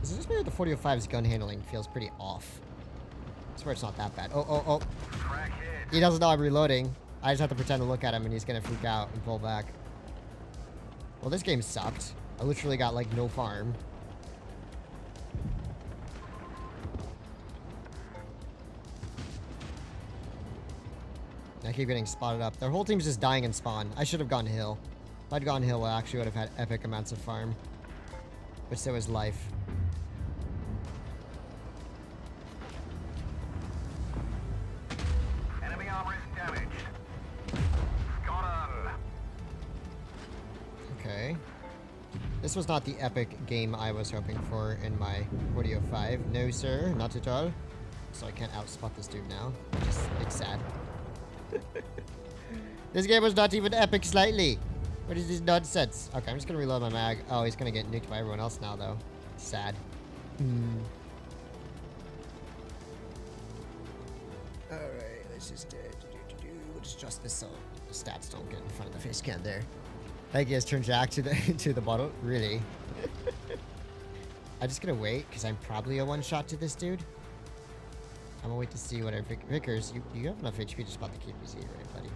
Is it just me that the 4005's gun handling feels pretty off? I swear it's not that bad. Oh. He doesn't know I'm reloading. I just have to pretend to look at him and he's gonna freak out and pull back. Well, this game sucked. I literally got, like, no farm. I keep getting spotted up. Their whole team's just dying in spawn. I should have gone hill. If I'd gone hill, I actually would have had epic amounts of farm. But so is life. Enemy armor is damaged. Got him. Okay. This was not the epic game I was hoping for in my 4005. No, sir. Not at all. So I can't outspot this dude now. It's sad. This game was not even epic slightly. What is this nonsense? Okay, I'm just gonna reload my mag. Oh, he's gonna get nuked by everyone else now, though. Sad. Alright, let's just we'll just adjust this so the stats don't get in front of the face cam there. Thank you, has turned Jack to the to the bottle. Really? I'm just gonna wait, because I'm probably a one-shot to this dude. I'm gonna wait to see what our Vickers, you have enough HP to spot the KPZ, right, buddy?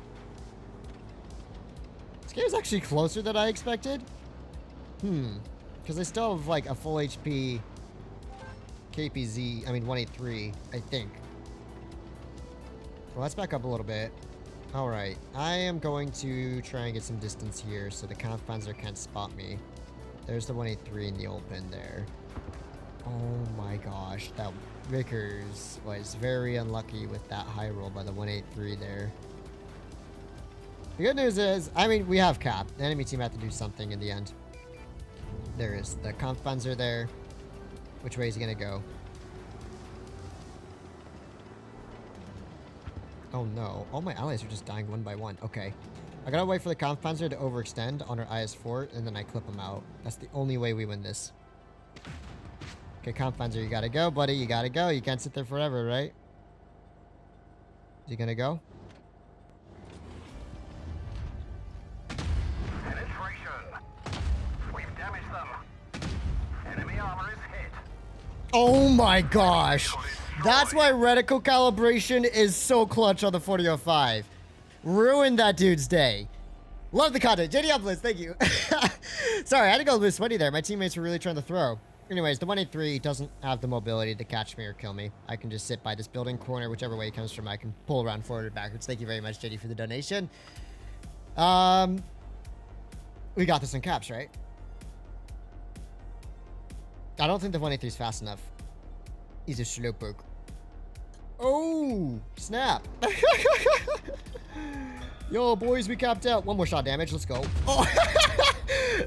This game is actually closer than I expected. Because I still have, like, a full HP KPZ, I mean, 183, I think. Well, let's back up a little bit. Alright, I am going to try and get some distance here so the Kampfpanzer can't spot me. There's the 183 in the open there. Oh my gosh, that Vickers was very unlucky with that high roll by the 183 there. The good news is, I mean, we have cap. The enemy team had to do something in the end. There is the Kampfpanzer there. Which way is he gonna go? Oh no. All my allies are just dying one by one. Okay. I gotta wait for the Kampfpanzer to overextend on our IS-4, and then I clip him out. That's the only way we win this. Okay, Kampfpanzer, you gotta go, buddy. You gotta go. You can't sit there forever, right? Is he gonna go? We've damaged them. Enemy armor is hit. Oh my gosh. That's why reticle calibration is so clutch on the 4005. Ruined that dude's day. Love the content. JD Blitz, thank you. Sorry, I had to go a little sweaty there. My teammates were really trying to throw. Anyways, the 183 doesn't have the mobility to catch me or kill me. I can just sit by this building corner, whichever way it comes from. I can pull around forward or backwards. Thank you very much, JD, for the donation. We got this in caps, right? I don't think the 183 is fast enough. He's a slowpoke. Oh, snap. Yo, boys, we capped out. One more shot damage. Let's go. Oh,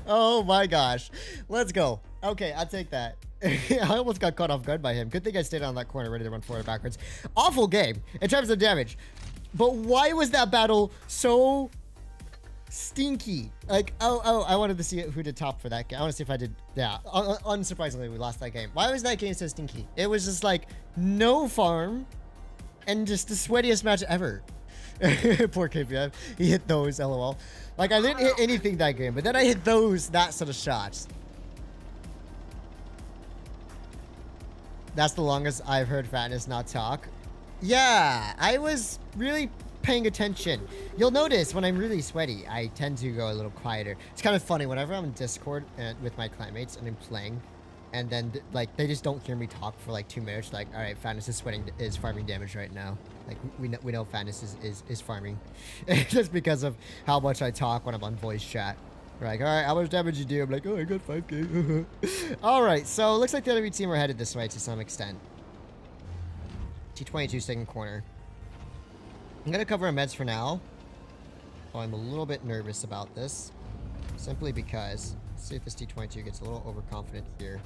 oh my gosh. Let's go. Okay, I'll take that. I almost got caught off guard by him. Good thing I stayed on that corner ready to run forward and backwards. Awful game in terms of damage. But why was that battle so stinky? Like, oh, I wanted to see who did top for that game. I want to see if I did. Yeah, unsurprisingly, we lost that game. Why was that game so stinky? It was just like no farm and just the sweatiest match ever. Poor KPF. He hit those, lol. Like, I didn't hit anything that game, but then I hit that sort of shots. That's the longest I've heard Fatness not talk. Yeah, I was really paying attention. You'll notice when I'm really sweaty, I tend to go a little quieter. It's kind of funny whenever I'm in Discord with my clanmates and I'm playing, and then like they just don't hear me talk for like 2 minutes. Like, all right, Fatness is farming damage right now. Like we know Fatness is farming, just because of how much I talk when I'm on voice chat. We're like, all right, how much damage you do? I'm like, oh, I got 5k. All right, so it looks like the enemy team are headed this way to some extent. T-22 second corner. I'm gonna cover our meds for now. Oh, I'm a little bit nervous about this, simply because let's see if this T-22 gets a little overconfident here.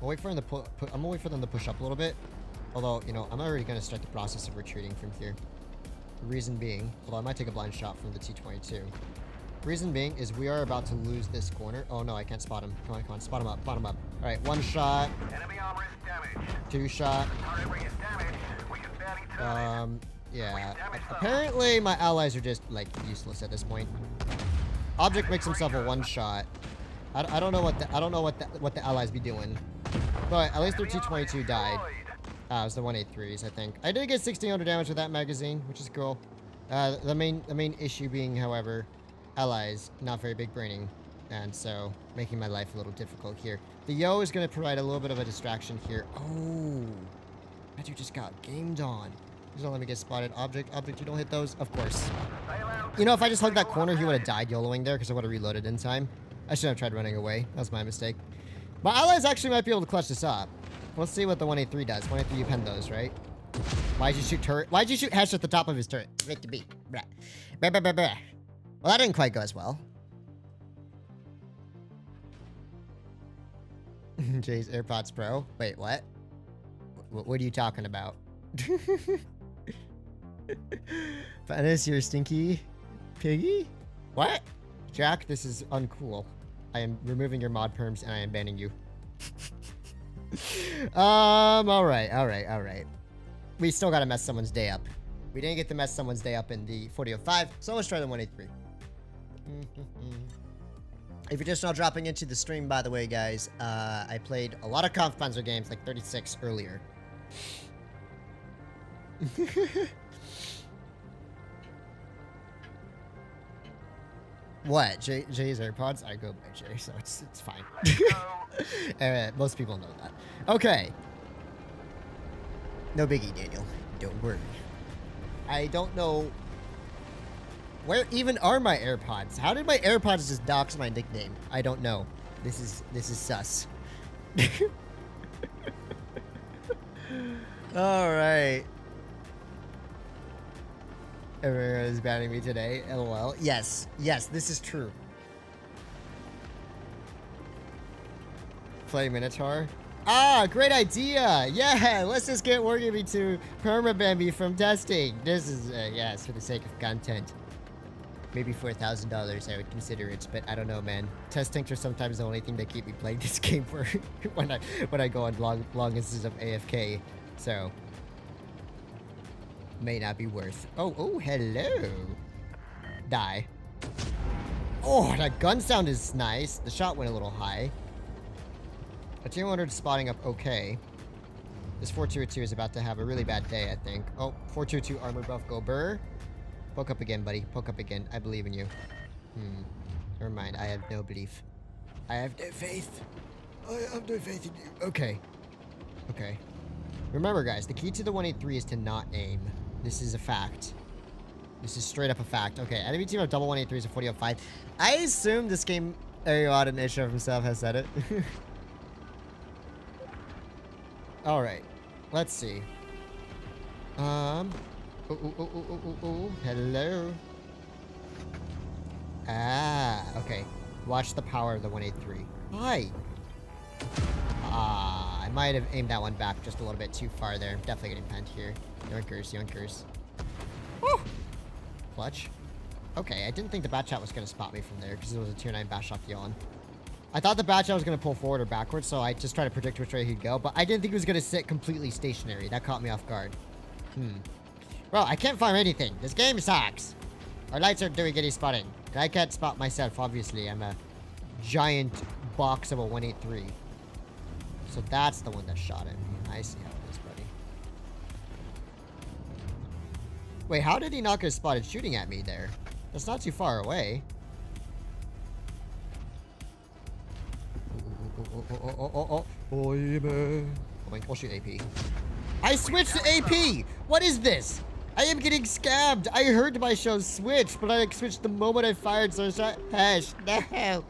I'll wait for them to I'm gonna wait for them to push up a little bit. Although, you know, I'm already gonna start the process of retreating from here. The reason being, although I might take a blind shot from the T-22. Reason being is we are about to lose this corner. Oh no, I can't spot him. Come on, spot him up, spot him up. All right, 1 shot. Enemy armor is damaged. 2 shot. Turret ring is damaged. We can barely turn it. Yeah. Apparently my allies are just like useless at this point. Object makes himself a 1 shot. I don't know what the allies be doing, but at least their T-22 died. It was the 183s, I think. I did get 1600 damage with that magazine, which is cool. The main issue being, however, allies not very big braining, and so making my life a little difficult here. The Yo is going to provide a little bit of a distraction here. Oh, that dude just got gamed on. Just don't let me get spotted. Object, you don't hit those, of course. You know, if I just hugged that corner, he would have died YOLOing there because I would have reloaded in time. I should have tried running away. That was my mistake. My allies actually might be able to clutch this up. Let's see what the 183 does. 183, you pen those, right? Why'd you shoot turret? Why'd you shoot Hesh at the top of his turret? Right to be. Blah. Blah, blah, blah, blah. Well, that didn't quite go as well. Jay's AirPods Pro. Wait, what? What are you talking about? Fatness, you're a stinky piggy? What? Jack, this is uncool. I am removing your mod perms and I am banning you. Alright. We still gotta mess someone's day up. We didn't get to mess someone's day up in the 4005, so let's try the 183. If you're just now dropping into the stream, by the way, guys, I played a lot of Kampfpanzer games, like 36 earlier. What? Jay's AirPods? I go by Jay, so it's fine. Most people know that. Okay. No biggie, Daniel. Don't worry. I don't know where even are my AirPods. How did my AirPods just dox my nickname? I don't know. This is sus. All right. Everyone is banning me today. LOL. Yes, this is true. Play Minotaur. Ah, great idea. Yeah, let's just get Wargaming to permaban me from testing. This is, yes, for the sake of content. Maybe for $1,000 I would consider it, but I don't know, man. Test tanks are sometimes the only thing that keep me playing this game for when I go on long instances of AFK. So may not be worth. Oh, hello. Die. Oh, that gun sound is nice. The shot went a little high. A 200 spotting up okay. This 4202 is about to have a really bad day, I think. Oh, 422 armor buff, go burr. Poke up again, buddy. Poke up again. I believe in you. Never mind. I have no belief. I have no faith. I have no faith in you. Okay. Okay. Remember, guys, the key to the 183 is to not aim. This is a fact. This is straight up a fact. Okay, enemy team of double 183s and 4005. I assume this game, Ariad and Isha himself has said it. Alright. Let's see. Hello. Ah, okay. Watch the power of the 183. Hi. I might have aimed that one back just a little bit too far there. Definitely getting penned here. Yoinkers. Woo! Clutch. Okay, I didn't think the bat shot was going to spot me from there because it was a tier 9 bat shot yawn. I thought the bat shot was going to pull forward or backwards, so I just tried to predict which way he'd go, but I didn't think he was going to sit completely stationary. That caught me off guard. Well, I can't find anything. This game sucks. Our lights aren't doing any spotting. I can't spot myself, obviously. I'm a giant box of a 183. So that's the one that shot at me. I see how it is, buddy. Wait, how did he not get spotted shooting at me there? That's not too far away. Oh, yeah, man. I'll shoot AP. I switched to AP! What is this? I am getting scammed! I heard my show switch, but I switched the moment I fired, so I shot hash. No!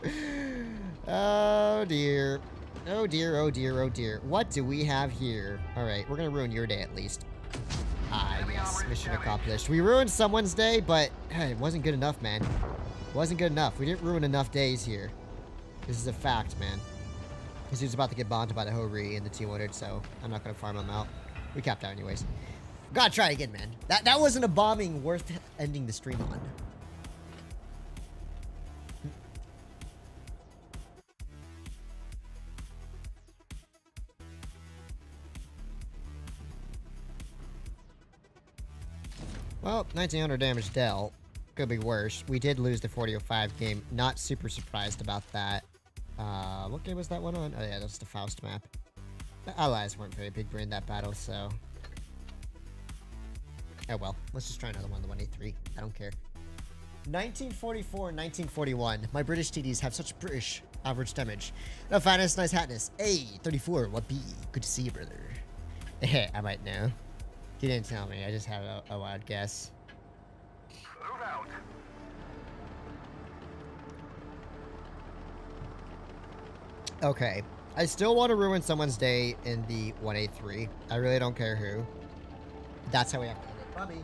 Oh dear. Oh dear. What do we have here? Alright, we're gonna ruin your day at least. Ah, yes. Mission accomplished. We ruined someone's day, but it wasn't good enough, man. It wasn't good enough. We didn't ruin enough days here. This is a fact, man. This dude's about to get bombed by the Ho-Ri and the T-100, so I'm not gonna farm him out. We capped out anyways. Gotta try again, man. That wasn't a bombing worth ending the stream on. Well, 1900 damage dealt. Could be worse. We did lose the 4005 game. Not super surprised about that. What game was that one on? Oh yeah, that's the Faust map. The allies weren't very big brain that battle, so... Oh well, let's just try another one, the 183. I don't care. 1944 and 1941. My British TDs have such British average damage. No fatness, nice hatness. Hey, 34, what be? Good to see you, brother. I might know. He didn't tell me, I just had a wild guess. Move out. Okay. I still want to ruin someone's day in the 183. I really don't care who. That's how we have to end it. Bobby,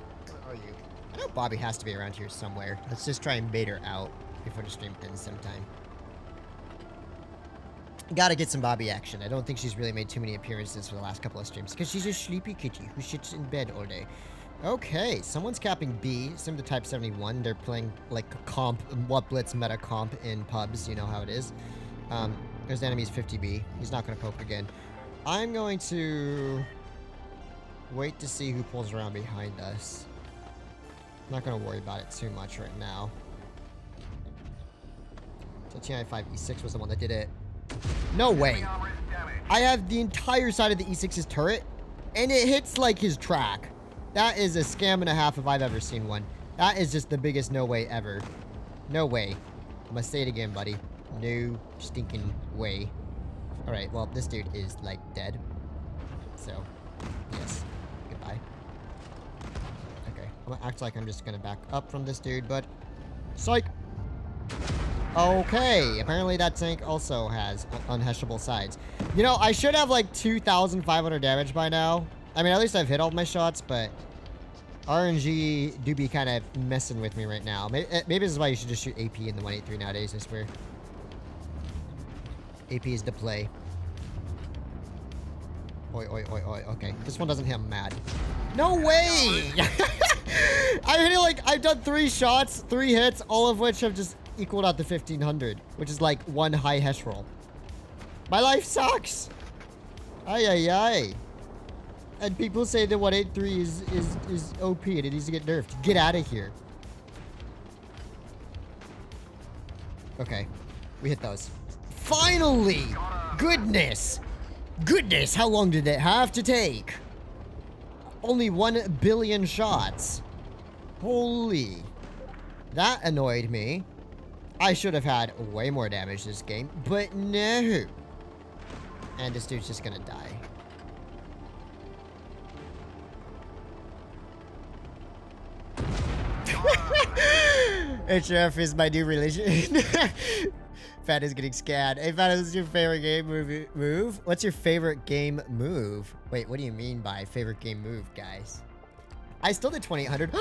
where are you? I know Bobby has to be around here somewhere. Let's just try and bait her out before the stream ends sometime. Gotta get some Bobby action. I don't think she's really made too many appearances for the last couple of streams because she's a sleepy kitty who sits in bed all day. Okay, someone's capping B, sim to Type 71. They're playing like comp, WoT Blitz meta comp in pubs. You know how it is. There's the enemy's 50B. He's not going to poke again. I'm going to wait to see who pulls around behind us. I'm not going to worry about it too much right now. So TI-5 E6 was the one that did it. No way. Armor is damaged. I have the entire side of the E6's turret, and it hits like his track. That is a scam and a half if I've ever seen one. That is just the biggest no way ever. No way. I'm gonna say it again, buddy. No stinking way. Alright, well, this dude is, like, dead. So, yes. Goodbye. Okay, I'm gonna act like I'm just gonna back up from this dude, but... Psych! Okay, apparently that tank also has unheshable sides. You know, I should have, like, 2,500 damage by now. I mean, at least I've hit all my shots, but... RNG do be kind of messing with me right now. Maybe this is why you should just shoot AP in the 183 nowadays, I swear. AP is the play. Oi, oi, oi, oi. Okay, this one doesn't hit him mad. No way! I hit it like, I've done 3 shots, 3 hits, all of which have just equaled out to 1,500, which is like 1 high Hesh roll. My life sucks! Ay, ay, ay. And people say that 183 is OP and it needs to get nerfed. Get out of here. Okay. We hit those. Finally! Goodness! Goodness, how long did it have to take? Only 1 billion shots. Holy. That annoyed me. I should have had way more damage this game, but no. And this dude's just gonna die. HF is my new religion. Fat is getting scanned. Hey, Fat, what's your favorite game move? What's your favorite game move? Wait, what do you mean by favorite game move, guys? I still did 2,800.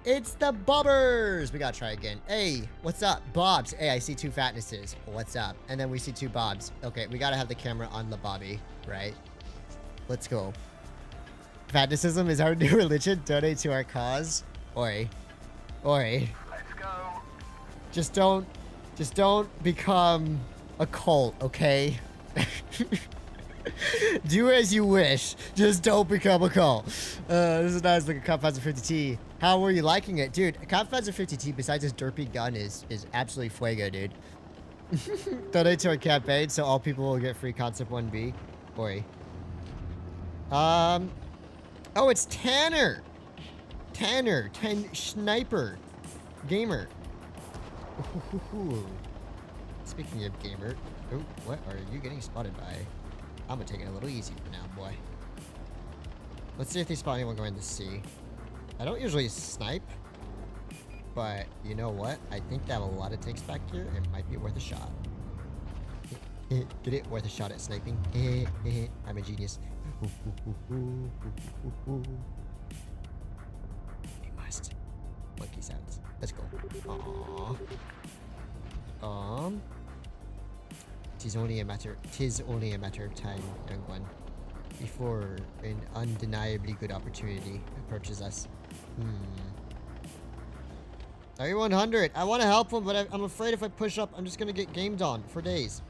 It's the bobbers. We gotta try again. Hey, what's up? Bobs. Hey, I see 2 fatnesses. What's up? And then we see 2 bobs. Okay, we gotta have the camera on the bobby, right? Let's go. Fatnessism is our new religion. Donate to our cause. Oi. Oi. Let's go. Just don't become a cult, okay? Do as you wish. Just don't become a cult. This is nice looking Kampfpanzer 50T. How were you liking it? Dude, Kampfpanzer 50T, besides his derpy gun, is absolutely fuego, dude. Donate to our campaign so all people will get free Concept 1B. Oi. Oh, it's Tanner. Tanner, Sniper, Gamer. Ooh. Speaking of gamer, oh, what are you getting spotted by? I'm gonna take it a little easy for now, boy. Let's see if they spot anyone going to C. I don't usually snipe, but you know what? I think they have a lot of takes back here. It might be worth a shot. Get it? Worth a shot at sniping. I'm a genius. Monkey sounds. Let's go. Aww. Tis only a matter of time, young one, before an undeniably good opportunity approaches us. Are 100? I want to help him, but I'm afraid if I push up, I'm just gonna get gamed on for days.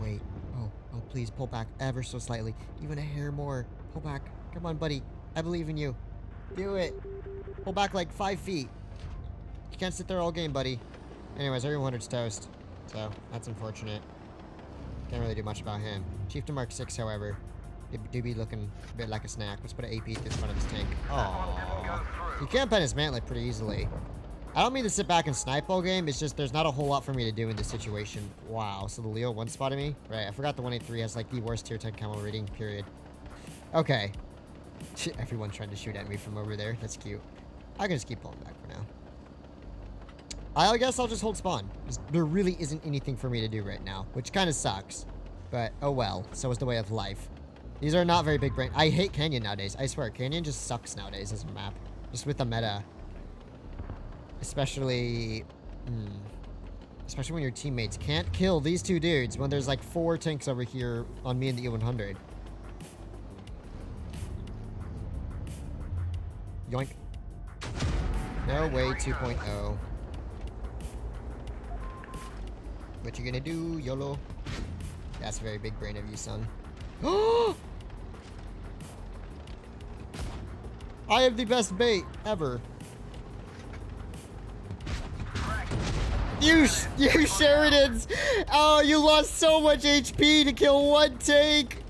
Wait. Oh, please pull back ever so slightly, even a hair more. Pull back. Come on, buddy. I believe in you. Do it. Pull back like 5 feet. You can't sit there all game, buddy. Anyways, our 100's toast. So, that's unfortunate. Can't really do much about him. Chieftain Mark 6, however, do be looking a bit like a snack. Let's put an AP at this front of his tank. Aww. You can pen his mantlet pretty easily. I don't mean to sit back and snipe all game. It's just there's not a whole lot for me to do in this situation. Wow, so the Leo 1 spotted me? Right, I forgot the 183 has like the worst tier 10 camo rating, period. Okay. Everyone trying to shoot at me from over there. That's cute. I can just keep pulling back for now. I guess I'll just hold spawn. There really isn't anything for me to do right now, which kind of sucks. But, oh well. So is the way of life. These are not very big brain. I hate Canyon nowadays. I swear, Canyon just sucks nowadays as a map. Just with the meta. Especially... especially when your teammates can't kill these 2 dudes when there's like 4 tanks over here on me and the E100. Yoink. No way 2.0. What you gonna do, YOLO? That's very big brain of you, son. I have the best bait ever. You Sheridans! Oh, you lost so much HP to kill one tank!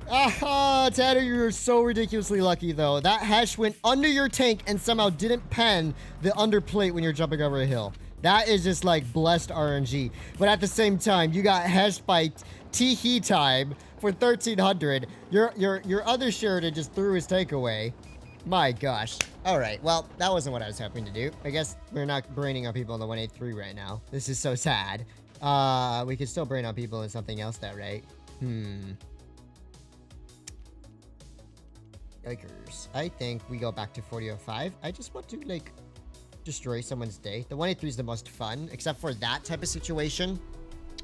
Aha! Tanner, you were so ridiculously lucky, though. That Hesh went under your tank and somehow didn't pen the underplate when you're jumping over a hill. That is just, like, blessed RNG. But at the same time, you got Heshed by T-He time for 1,300. Your other Sheridan just threw his tank away. My gosh. Alright, well, that wasn't what I was hoping to do. I guess we're not braining on people in the 183 right now. This is so sad. We could still brain on people in something else, though, right? Yikers. I think we go back to 4005. I just want to, like, destroy someone's day. The 183 is the most fun, except for that type of situation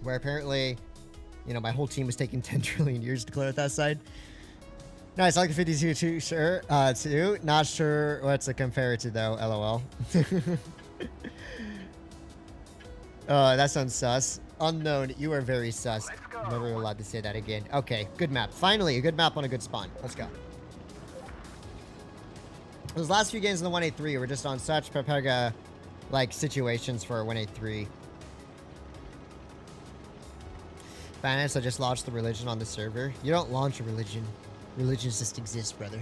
where apparently, you know, my whole team was taking 10 trillion years to clear that side. Nice, I like the 52 too, sure, too. Not sure what to compare it to, though, lol. That sounds sus. Unknown, you are very sus. Never allowed to say that again. Okay, good map. Finally, a good map on a good spawn. Let's go. Those last few games in the 183 were just on such Pepega, like, situations for 183. Fatness, I just launched the religion on the server. You don't launch a religion. Religions just exist, brother.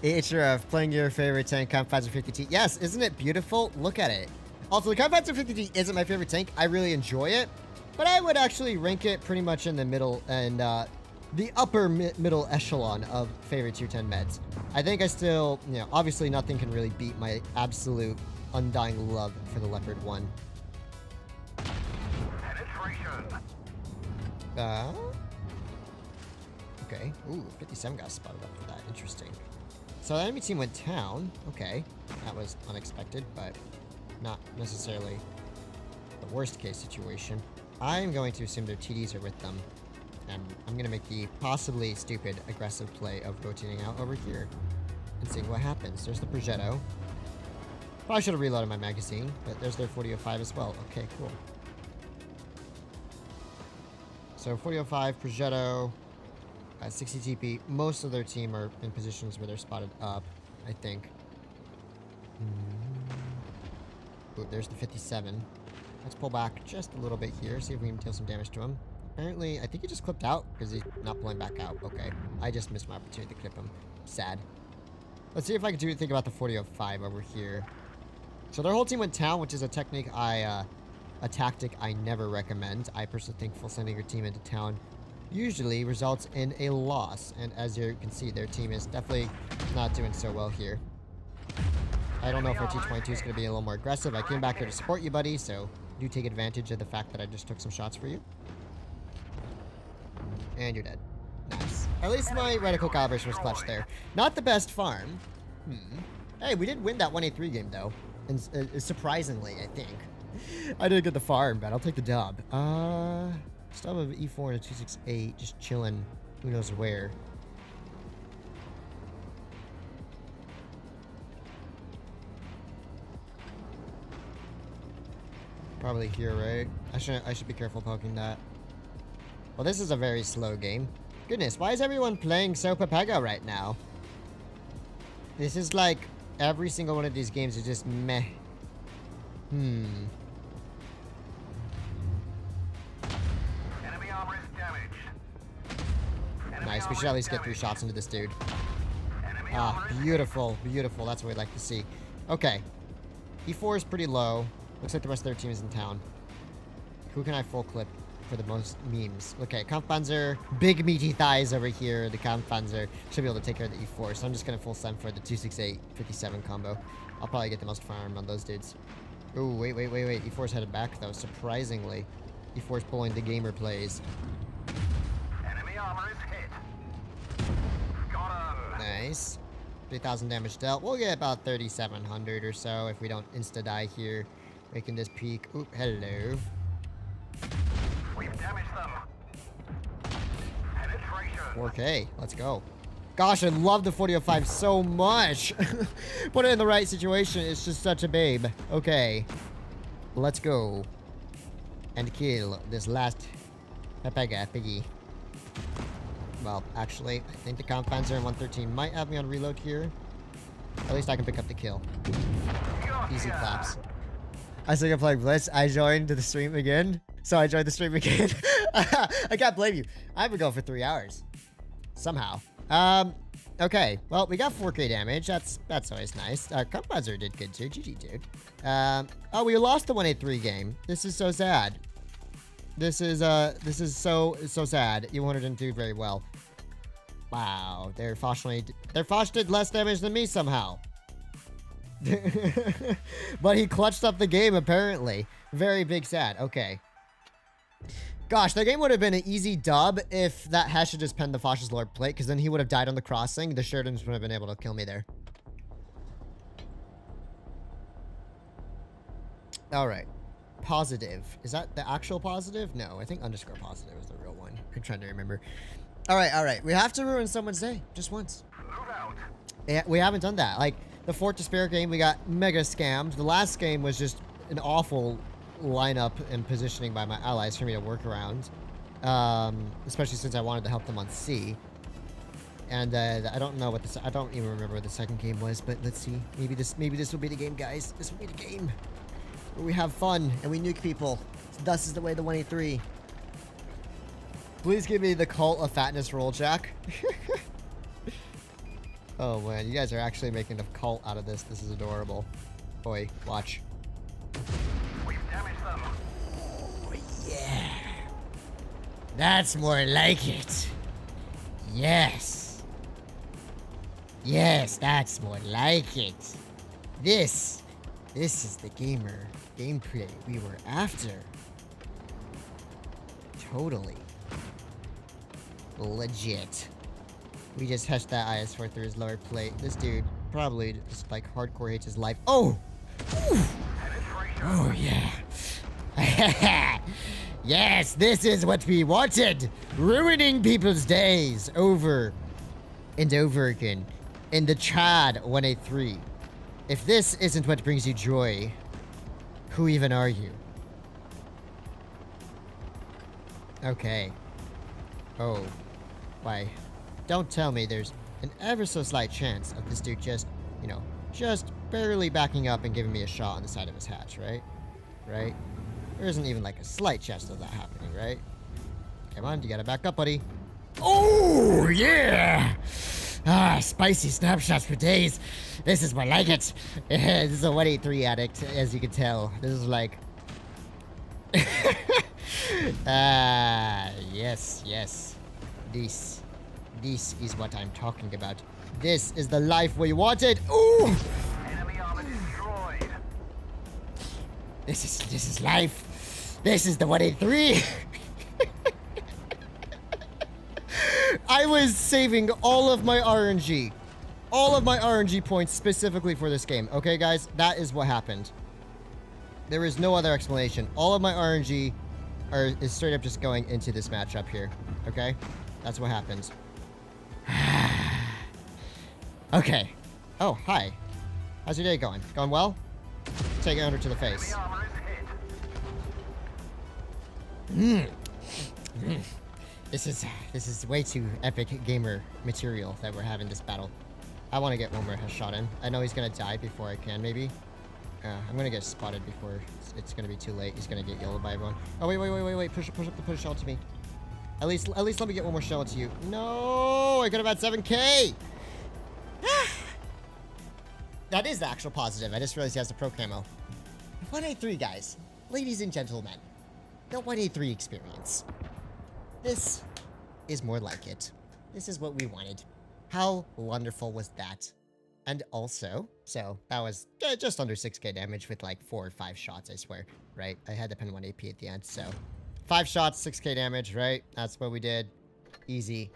HRF, playing your favorite tank, Kampfpanzer 50T. Yes, isn't it beautiful? Look at it. Also, the Kampfpanzer 50T isn't my favorite tank. I really enjoy it. But I would actually rank it pretty much in the middle and, the upper middle echelon of favorite tier 10 meds. I think I still, you know, obviously nothing can really beat my absolute undying love for the Leopard 1. Okay. Ooh, 57 got spotted up for that. Interesting. So the enemy team went down. Okay. That was unexpected, but not necessarily the worst case situation. I'm going to assume their TDs are with them. And I'm going to make the possibly stupid aggressive play of rotating out over here and seeing what happens. There's the Progetto. Probably should have reloaded my magazine, but there's their 4005 as well. Okay, cool. So 4005, Progetto, 60 TP. Most of their team are in positions where they're spotted up, I think. Ooh, there's the 57. Let's pull back just a little bit here, see if we can deal some damage to him. Apparently, I think he just clipped out because he's not pulling back out. Okay, I just missed my opportunity to clip him. Sad. Let's see if I can do anything about the 4005 over here. So their whole team went town, which is a tactic I never recommend. I personally think full sending your team into town usually results in a loss. And as you can see, their team is definitely not doing so well here. I don't know if our T22 is going to be a little more aggressive. I came back here to support you, buddy, so do take advantage of the fact that I just took some shots for you. And you're dead. Nice. At least my reticle calibration was clutch there. Not the best farm. Hey, we did win that 183 game, though. And, surprisingly, I think. I didn't get the farm, but I'll take the dub. Still have an E4 and a 268, just chilling. Who knows where. Probably here, right? I should be careful poking that. Well, this is a very slow game. Goodness, why is everyone playing so Pepega right now? This is like every single one of these games is just meh. Enemy armor is damaged. Nice, we should at least get 3 shots into this dude. Ah, beautiful, beautiful. That's what we'd like to see. Okay. E4 is pretty low. Looks like the rest of their team is in town. Who can I full clip for the most memes? Okay, Kampfpanzer, big meaty thighs over here. The Kampfpanzer should be able to take care of the E4, so I'm just gonna full send for the 268 57 combo. I'll probably get the most farm on those dudes. Ooh, wait. E4's headed back though, surprisingly. E4's pulling the gamer plays. Enemy armor is hit. Got him. Nice. 3,000 damage dealt. We'll get about 3,700 or so if we don't insta-die here. Making this peak. Oop, hello. We've damaged them. Penetration. 4K. Let's go. Gosh, I love the 4005 so much. Put it in the right situation. It's just such a babe. Okay. Let's go. And kill this last Pepega piggy. Well, actually, I think the Kampfpanzer in 113 might have me on reload here. At least I can pick up the kill. Easy claps. I still can play Blitz. I joined the stream again. So I joined the stream again. I can't blame you. I've been going for 3 hours. Somehow. Okay. Well, we got 4k damage. That's always nice. Composer did good too. GG, dude. Oh, we lost the 183 game. This is so sad. This is so sad. You didn't do very well. Wow. Their Foch did less damage than me somehow. But he clutched up the game, apparently. Very big sad. Okay. Gosh, that game would have been an easy dub if that Hesh had just penned the Foch's Lord plate, because then he would have died on the crossing. The Sheridans would have been able to kill me there. Alright. Positive. Is that the actual positive? No, I think underscore positive is the real one. I'm trying to remember. Alright. We have to ruin someone's day. Just once. Yeah, we haven't done that. Like, the Fort Despair game, we got mega scammed. The last game was just an awful lineup and positioning by my allies for me to work around. Especially since I wanted to help them on C. And I don't know what I don't even remember what the second game was, but let's see. Maybe this will be the game, guys. This will be the game where we have fun and we nuke people. Thus is the way the 183. Please give me the Cult of Fatness roll, Jack. Oh man, you guys are actually making a cult out of this. This is adorable. Boy, watch. We've damaged them. Oh yeah. That's more like it. Yes. Yes, that's more like it. This is the gameplay we were after. Totally. Legit. We just heshed that IS-4 through his lower plate. This dude probably just like hardcore hates his life. Oh! Ooh. Oh yeah. Yes, this is what we wanted. Ruining people's days over and over again. In the Chad 183. If this isn't what brings you joy, who even are you? Okay. Oh. Why? Don't tell me there's an ever so slight chance of this dude just, just barely backing up and giving me a shot on the side of his hatch, right? Right? There isn't even like a slight chance of that happening, right? Come on, you gotta back up, buddy. Oh, yeah! Ah, spicy snapshots for days. This is more like it. This is a 183 addict, as you can tell. This is like... yes. This is what I'm talking about. This is the life we wanted. Ooh! Enemy armor destroyed. This is life. This is the 183. I was saving all of my RNG. All of my RNG points specifically for this game. Okay, guys? That is what happened. There is no other explanation. All of my RNG is straight up just going into this matchup here. Okay? That's what happens. Okay. Oh, hi. How's your day going? Going well? Take it under to the face. Enemy armor is hit. This is way too epic gamer material that we're having this battle. I want to get one more shot in. I know he's gonna die before I can, maybe. I'm gonna get spotted before it's gonna be too late. He's gonna get yelled by everyone. Oh wait! Push up the shell to me. At least let me get one more shell to you. No, I could have had 7k. That is the actual positive. I just realized he has the pro camo. 183, guys, ladies and gentlemen, the 183 experience. This is more like it. This is what we wanted. How wonderful was that? And also, so that was just under 6k damage with like 4 or 5 shots, I swear, right? I had to pen 1 AP at the end, so 5 shots, 6k damage, right? That's what we did. Easy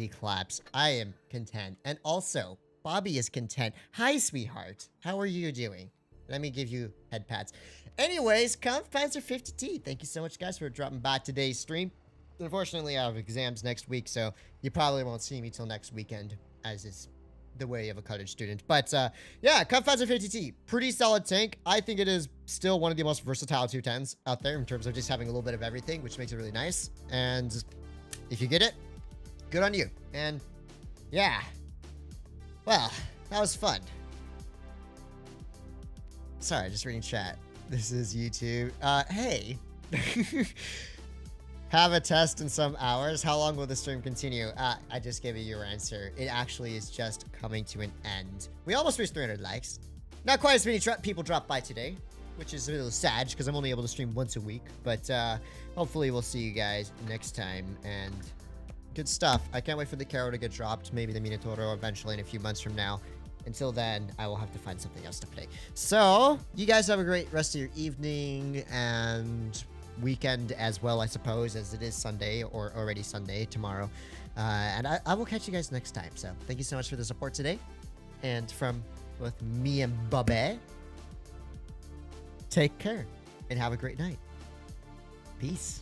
claps. I am content. And also, Bobby is content. Hi, sweetheart. How are you doing? Let me give you head pats. Anyways, Panzer50T, thank you so much, guys, for dropping by today's stream. Unfortunately, I have exams next week, so you probably won't see me till next weekend, as is the way of a college student. But yeah, Panzer50T, pretty solid tank. I think it is still one of the most versatile 210s out there in terms of just having a little bit of everything, which makes it really nice. And if you get it, good on you. And yeah, well, that was fun. Sorry, just reading chat. This is YouTube. Hey. Have a test in some hours. How long will the stream continue? I just gave you your answer. It actually is just coming to an end. We almost reached 300 likes. Not quite as many people dropped by today, which is a little sad because I'm only able to stream once a week. But hopefully we'll see you guys next time. And good stuff. I can't wait for the Caro to get dropped. Maybe the Minotauro eventually in a few months from now. Until then, I will have to find something else to play. So, you guys have a great rest of your evening and weekend as well, I suppose, as it is Sunday or already Sunday tomorrow. And I will catch you guys next time. So, thank you so much for the support today. And from both me and Bubba, take care and have a great night. Peace.